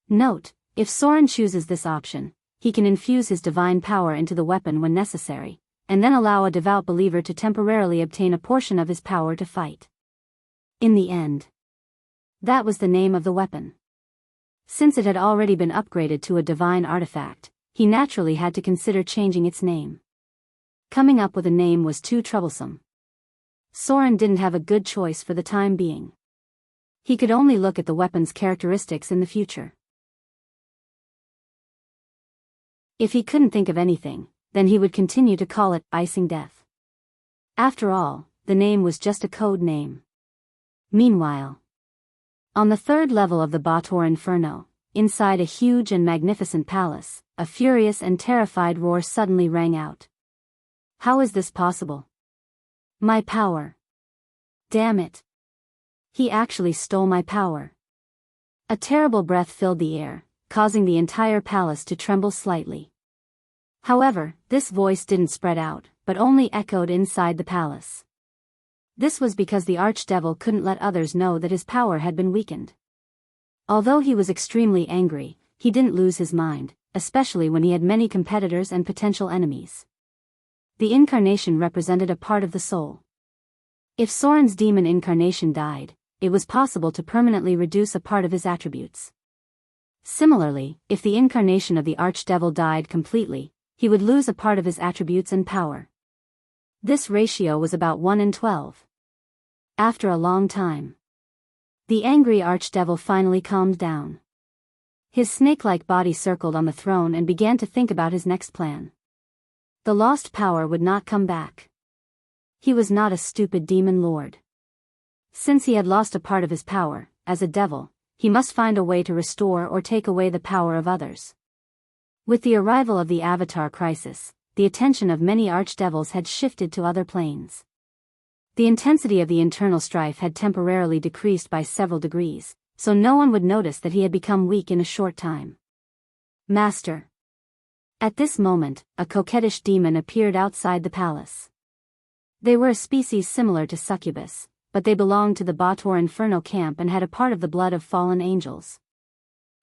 Note, if Soren chooses this option, he can infuse his divine power into the weapon when necessary, and then allow a devout believer to temporarily obtain a portion of his power to fight. In the end, that was the name of the weapon. Since it had already been upgraded to a divine artifact, he naturally had to consider changing its name. Coming up with a name was too troublesome. Soren didn't have a good choice for the time being. He could only look at the weapon's characteristics in the future. If he couldn't think of anything, then he would continue to call it Icing Death. After all, the name was just a code name. Meanwhile, on the third level of the Bator Inferno, inside a huge and magnificent palace, a furious and terrified roar suddenly rang out. How is this possible? My power. Damn it. He actually stole my power. A terrible breath filled the air, causing the entire palace to tremble slightly. However, this voice didn't spread out, but only echoed inside the palace. This was because the Archdevil couldn't let others know that his power had been weakened. Although he was extremely angry, he didn't lose his mind, especially when he had many competitors and potential enemies. The incarnation represented a part of the soul. If Soren's demon incarnation died, it was possible to permanently reduce a part of his attributes. Similarly, if the incarnation of the Archdevil died completely, he would lose a part of his attributes and power. This ratio was about 1 in 12. After a long time, the angry Archdevil finally calmed down. His snake-like body circled on the throne and began to think about his next plan. The lost power would not come back. He was not a stupid demon lord. Since he had lost a part of his power, as a devil, he must find a way to restore or take away the power of others. With the arrival of the Avatar crisis, the attention of many archdevils had shifted to other planes. The intensity of the internal strife had temporarily decreased by several degrees, so no one would notice that he had become weak in a short time. Master. At this moment, a coquettish demon appeared outside the palace. They were a species similar to succubus, but they belonged to the Bator Inferno camp and had a part of the blood of fallen angels.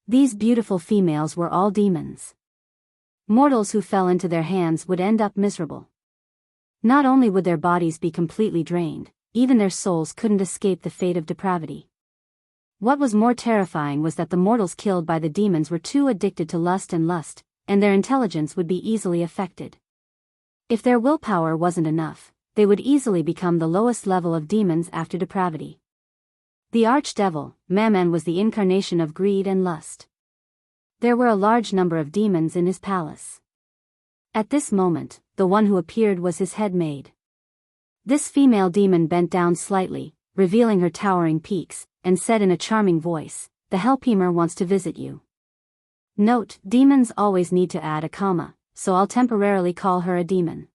These beautiful females were all demons. Mortals who fell into their hands would end up miserable. Not only would their bodies be completely drained, even their souls couldn't escape the fate of depravity. What was more terrifying was that the mortals killed by the demons were too addicted to lust, and their intelligence would be easily affected. If their willpower wasn't enough, they would easily become the lowest level of demons after depravity. The archdevil, Mammon, was the incarnation of greed and lust. There were a large number of demons in his palace. At this moment, the one who appeared was his head maid. This female demon bent down slightly, revealing her towering peaks, and said in a charming voice, "The Hellpemer wants to visit you." Note, demons always need to add a comma, so I'll temporarily call her a demon.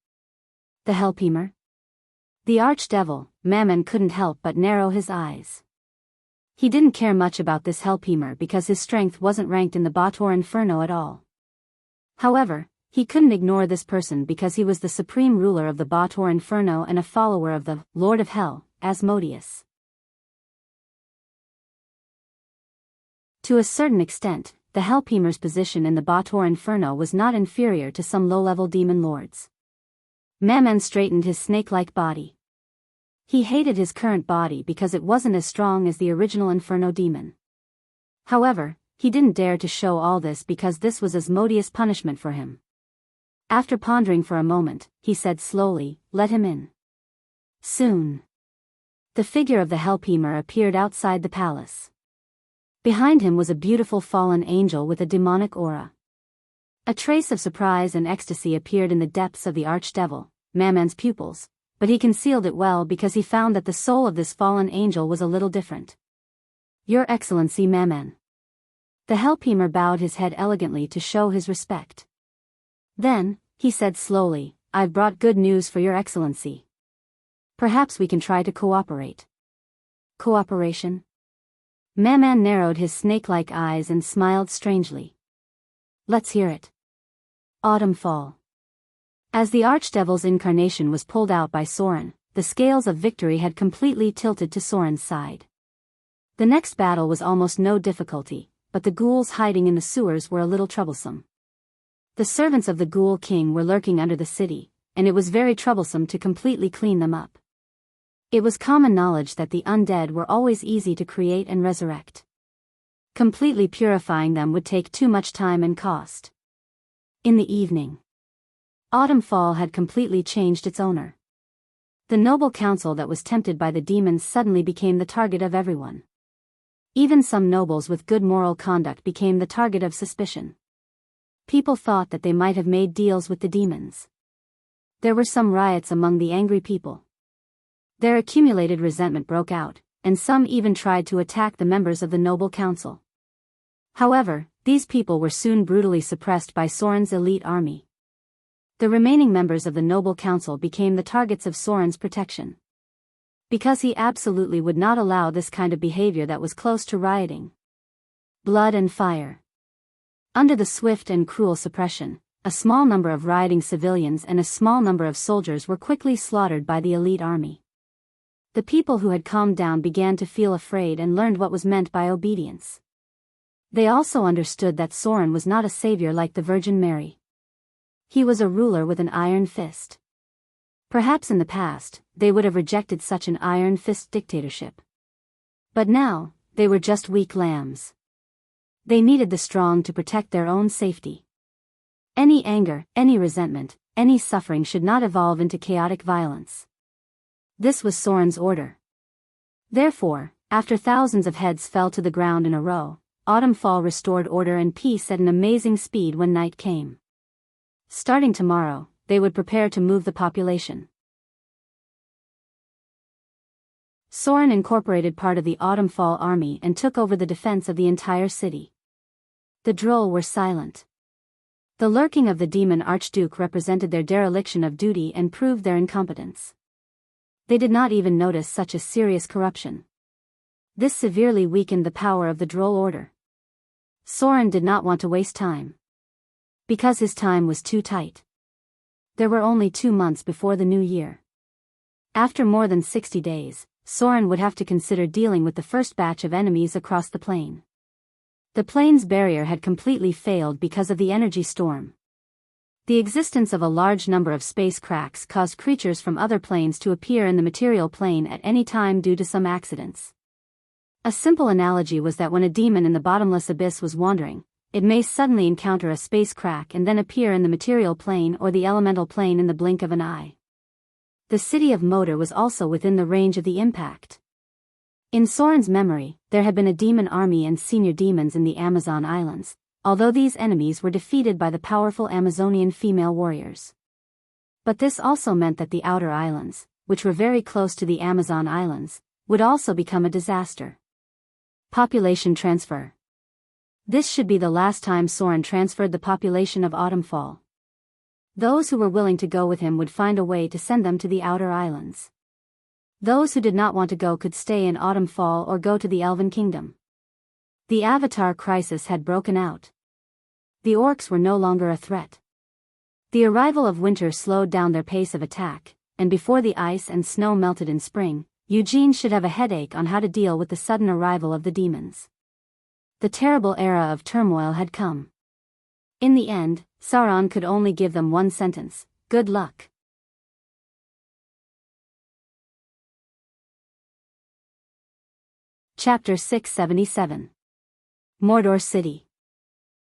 The Hellpemer? The archdevil, Mammon, couldn't help but narrow his eyes. He didn't care much about this Hellpemer because his strength wasn't ranked in the Bator Inferno at all. However, he couldn't ignore this person because he was the supreme ruler of the Bator Inferno and a follower of the Lord of Hell, Asmodeus. To a certain extent, the Hellpemer's position in the Bator Inferno was not inferior to some low-level demon lords. Mammon straightened his snake-like body. He hated his current body because it wasn't as strong as the original Inferno demon. However, he didn't dare to show all this because this was Asmodeus' punishment for him. After pondering for a moment, he said slowly, "Let him in." Soon, the figure of the Hellpemer appeared outside the palace. Behind him was a beautiful fallen angel with a demonic aura. A trace of surprise and ecstasy appeared in the depths of the archdevil, Mammon's pupils, but he concealed it well because he found that the soul of this fallen angel was a little different. "Your Excellency Mammon." The Hellpemer bowed his head elegantly to show his respect. Then, he said slowly, "I've brought good news for Your Excellency. Perhaps we can try to cooperate." Cooperation? Mammon narrowed his snake-like eyes and smiled strangely. "Let's hear it." Autumn fall. As the archdevil's incarnation was pulled out by Soren, the scales of victory had completely tilted to Soren's side. The next battle was almost no difficulty, but the ghouls hiding in the sewers were a little troublesome. The servants of the Ghoul King were lurking under the city, and it was very troublesome to completely clean them up. It was common knowledge that the undead were always easy to create and resurrect. Completely purifying them would take too much time and cost. In the evening, Autumn Fall had completely changed its owner. The noble council that was tempted by the demons suddenly became the target of everyone. Even some nobles with good moral conduct became the target of suspicion. People thought that they might have made deals with the demons. There were some riots among the angry people. Their accumulated resentment broke out, and some even tried to attack the members of the noble council. However, these people were soon brutally suppressed by Soren's elite army. The remaining members of the noble council became the targets of Soren's protection. Because he absolutely would not allow this kind of behavior that was close to rioting. Blood and fire. Under the swift and cruel suppression, a small number of rioting civilians and a small number of soldiers were quickly slaughtered by the elite army. The people who had calmed down began to feel afraid and learned what was meant by obedience. They also understood that Soren was not a savior like the Virgin Mary. He was a ruler with an iron fist. Perhaps in the past, they would have rejected such an iron fist dictatorship. But now, they were just weak lambs. They needed the strong to protect their own safety. Any anger, any resentment, any suffering should not evolve into chaotic violence. This was Soren's order. Therefore, after thousands of heads fell to the ground in a row, Autumn Fall restored order and peace at an amazing speed when night came. Starting tomorrow, they would prepare to move the population. Soren incorporated part of the Autumn Fall army and took over the defense of the entire city. The droll were silent. The lurking of the demon archduke represented their dereliction of duty and proved their incompetence. They did not even notice such a serious corruption. This severely weakened the power of the droll order. Soren did not want to waste time, because his time was too tight. There were only 2 months before the new year. After more than 60 days, Soren would have to consider dealing with the first batch of enemies across the plain. The plane's barrier had completely failed because of the energy storm. The existence of a large number of space cracks caused creatures from other planes to appear in the material plane at any time due to some accidents. A simple analogy was that when a demon in the bottomless abyss was wandering, it may suddenly encounter a space crack and then appear in the material plane or the elemental plane in the blink of an eye. The city of Moder was also within the range of the impact. In Soren's memory, there had been a demon army and senior demons in the Amazon Islands, although these enemies were defeated by the powerful Amazonian female warriors. But this also meant that the outer islands, which were very close to the Amazon Islands, would also become a disaster. Population transfer. This should be the last time Soren transferred the population of Autumnfall. Those who were willing to go with him would find a way to send them to the outer islands. Those who did not want to go could stay in Autumnfall or go to the Elven Kingdom. The Avatar crisis had broken out. The orcs were no longer a threat. The arrival of winter slowed down their pace of attack, and before the ice and snow melted in spring, Eugene should have a headache on how to deal with the sudden arrival of the demons. The terrible era of turmoil had come. In the end, Sauron could only give them one sentence: good luck. Chapter 677. Mordor City.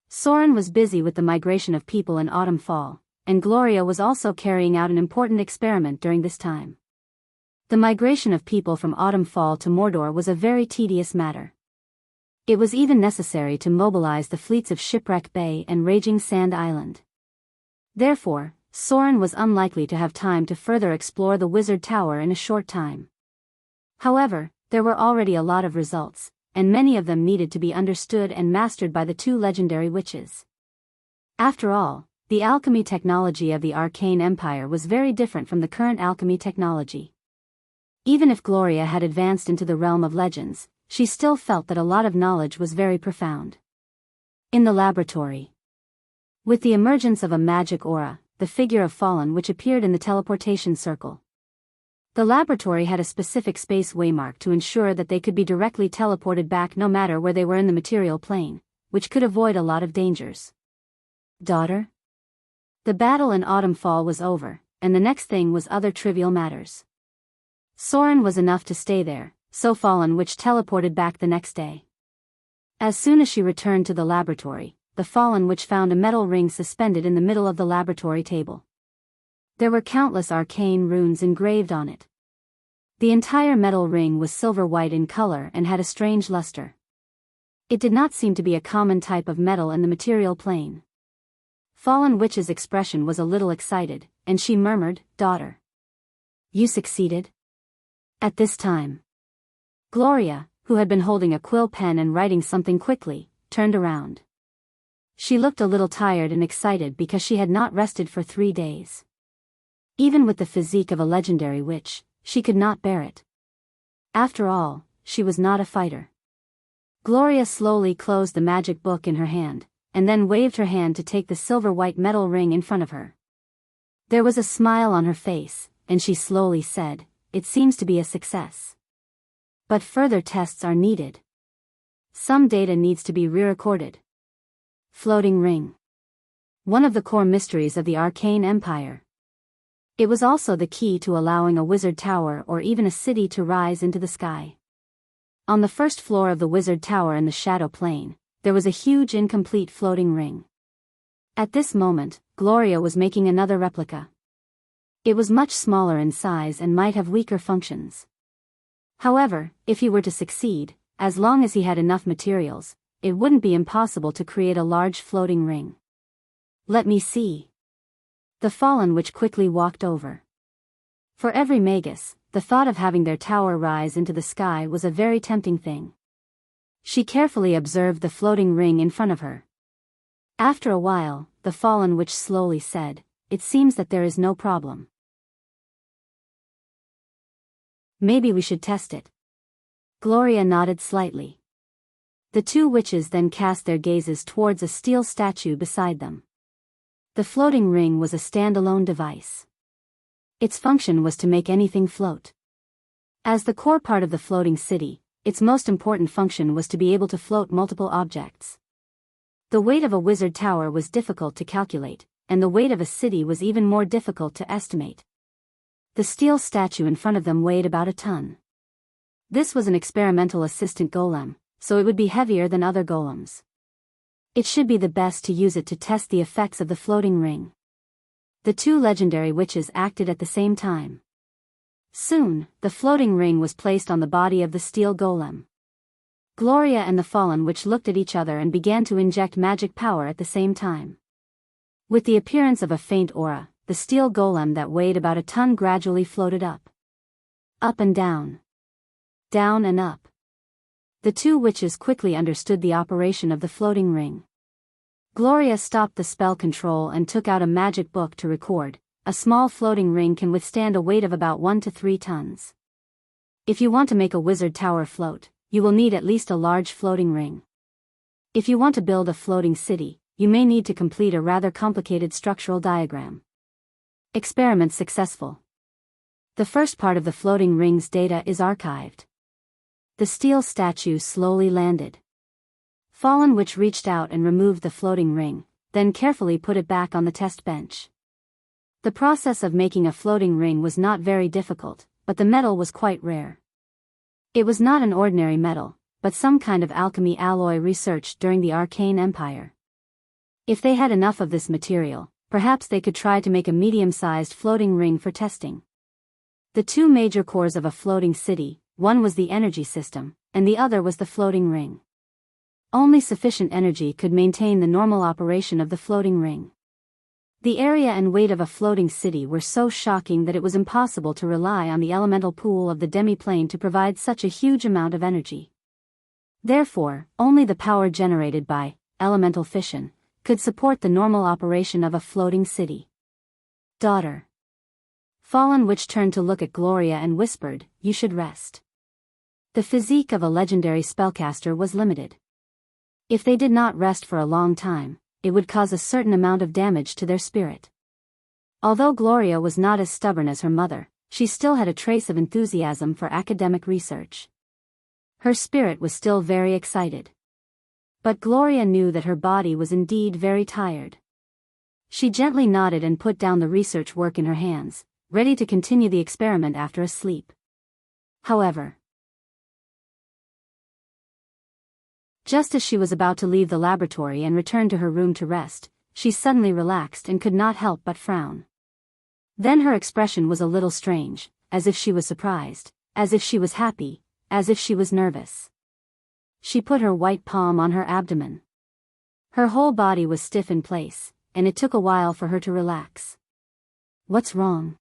Soren was busy with the migration of people in Autumnfall, and Gloria was also carrying out an important experiment during this time. The migration of people from Autumnfall to Mordor was a very tedious matter. It was even necessary to mobilize the fleets of Shipwreck Bay and Raging Sand Island. Therefore, Soren was unlikely to have time to further explore the Wizard Tower in a short time. However, there were already a lot of results, and many of them needed to be understood and mastered by the 2 legendary witches. After all, the alchemy technology of the Arcane Empire was very different from the current alchemy technology. Even if Gloria had advanced into the realm of legends, she still felt that a lot of knowledge was very profound. In the laboratory. With the emergence of a magic aura, the figure of Fallen which appeared in the teleportation circle. The laboratory had a specific space waymark to ensure that they could be directly teleported back no matter where they were in the material plane, which could avoid a lot of dangers. Daughter? The battle in Autumnfall was over, and the next thing was other trivial matters. Soren was enough to stay there, so Fallen which teleported back the next day. As soon as she returned to the laboratory, the Fallen which found a metal ring suspended in the middle of the laboratory table. There were countless arcane runes engraved on it. The entire metal ring was silver-white in color and had a strange luster. It did not seem to be a common type of metal in the material plane. Fallen Witch's expression was a little excited, and she murmured, "Daughter. You succeeded?" At this time, Gloria, who had been holding a quill pen and writing something quickly, turned around. She looked a little tired and excited because she had not rested for 3 days. Even with the physique of a legendary witch, she could not bear it. After all, she was not a fighter. Gloria slowly closed the magic book in her hand, and then waved her hand to take the silver-white metal ring in front of her. There was a smile on her face, and she slowly said, "It seems to be a success. But further tests are needed. Some data needs to be re-recorded." Floating ring. One of the core mysteries of the Arcane Empire. It was also the key to allowing a wizard tower or even a city to rise into the sky. On the first floor of the wizard tower in the Shadow Plane, there was a huge incomplete floating ring. At this moment, Gloria was making another replica. It was much smaller in size and might have weaker functions. However, if he were to succeed, as long as he had enough materials, it wouldn't be impossible to create a large floating ring. "Let me see." The Fallen Witch quickly walked over. For every magus, the thought of having their tower rise into the sky was a very tempting thing. She carefully observed the floating ring in front of her. After a while, the fallen witch slowly said, "It seems that there is no problem. Maybe we should test it." Gloria nodded slightly. The two witches then cast their gazes towards a steel statue beside them. The floating ring was a standalone device. Its function was to make anything float. As the core part of the floating city, its most important function was to be able to float multiple objects. The weight of a wizard tower was difficult to calculate, and the weight of a city was even more difficult to estimate. The steel statue in front of them weighed about a ton. This was an experimental assistant golem, so it would be heavier than other golems. It should be the best to use it to test the effects of the floating ring. The two legendary witches acted at the same time. Soon, the floating ring was placed on the body of the steel golem. Gloria and the fallen witch looked at each other and began to inject magic power at the same time. With the appearance of a faint aura, the steel golem that weighed about a ton gradually floated up. Up and down. Down and up. The two witches quickly understood the operation of the floating ring. Gloria stopped the spell control and took out a magic book to record. A small floating ring can withstand a weight of about 1 to 3 tons. If you want to make a wizard tower float, you will need at least a large floating ring. If you want to build a floating city, you may need to complete a rather complicated structural diagram. Experiment successful. The first part of the floating ring's data is archived. The steel statue slowly landed. Fallen Witch reached out and removed the floating ring, then carefully put it back on the test bench. The process of making a floating ring was not very difficult, but the metal was quite rare. It was not an ordinary metal, but some kind of alchemy alloy researched during the Arcane Empire. If they had enough of this material, perhaps they could try to make a medium-sized floating ring for testing. The two major cores of a floating city, one was the energy system, and the other was the floating ring. Only sufficient energy could maintain the normal operation of the floating ring. The area and weight of a floating city were so shocking that it was impossible to rely on the elemental pool of the demi-plane to provide such a huge amount of energy. Therefore, only the power generated by elemental fission could support the normal operation of a floating city. Daughter. Fallen Witch turned to look at Gloria and whispered, "You should rest." The physique of a legendary spellcaster was limited. If they did not rest for a long time, it would cause a certain amount of damage to their spirit. Although Gloria was not as stubborn as her mother, she still had a trace of enthusiasm for academic research. Her spirit was still very excited. But Gloria knew that her body was indeed very tired. She gently nodded and put down the research work in her hands, ready to continue the experiment after a sleep. However, just as she was about to leave the laboratory and return to her room to rest, she suddenly relaxed and could not help but frown. Then her expression was a little strange, as if she was surprised, as if she was happy, as if she was nervous. She put her white palm on her abdomen. Her whole body was stiff in place, and it took a while for her to relax. "What's wrong?"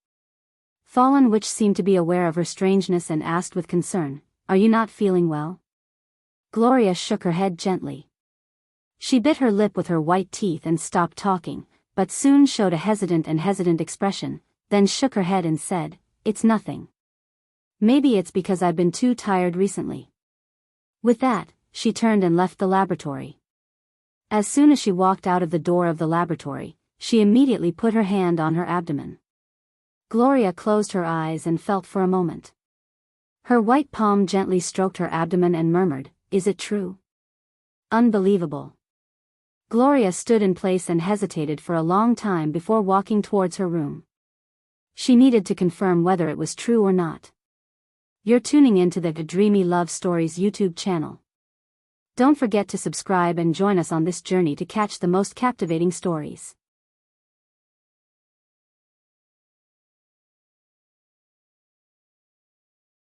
Fallen Witch seemed to be aware of her strangeness and asked with concern, "Are you not feeling well?" Gloria shook her head gently. She bit her lip with her white teeth and stopped talking, but soon showed a hesitant expression, then shook her head and said, "It's nothing. Maybe it's because I've been too tired recently." With that, she turned and left the laboratory. As soon as she walked out of the door of the laboratory, she immediately put her hand on her abdomen. Gloria closed her eyes and felt for a moment. Her white palm gently stroked her abdomen and murmured, "Is it true?" Unbelievable. Gloria stood in place and hesitated for a long time before walking towards her room. She needed to confirm whether it was true or not. You're tuning into the Dreamy Love Stories YouTube channel. Don't forget to subscribe and join us on this journey to catch the most captivating stories.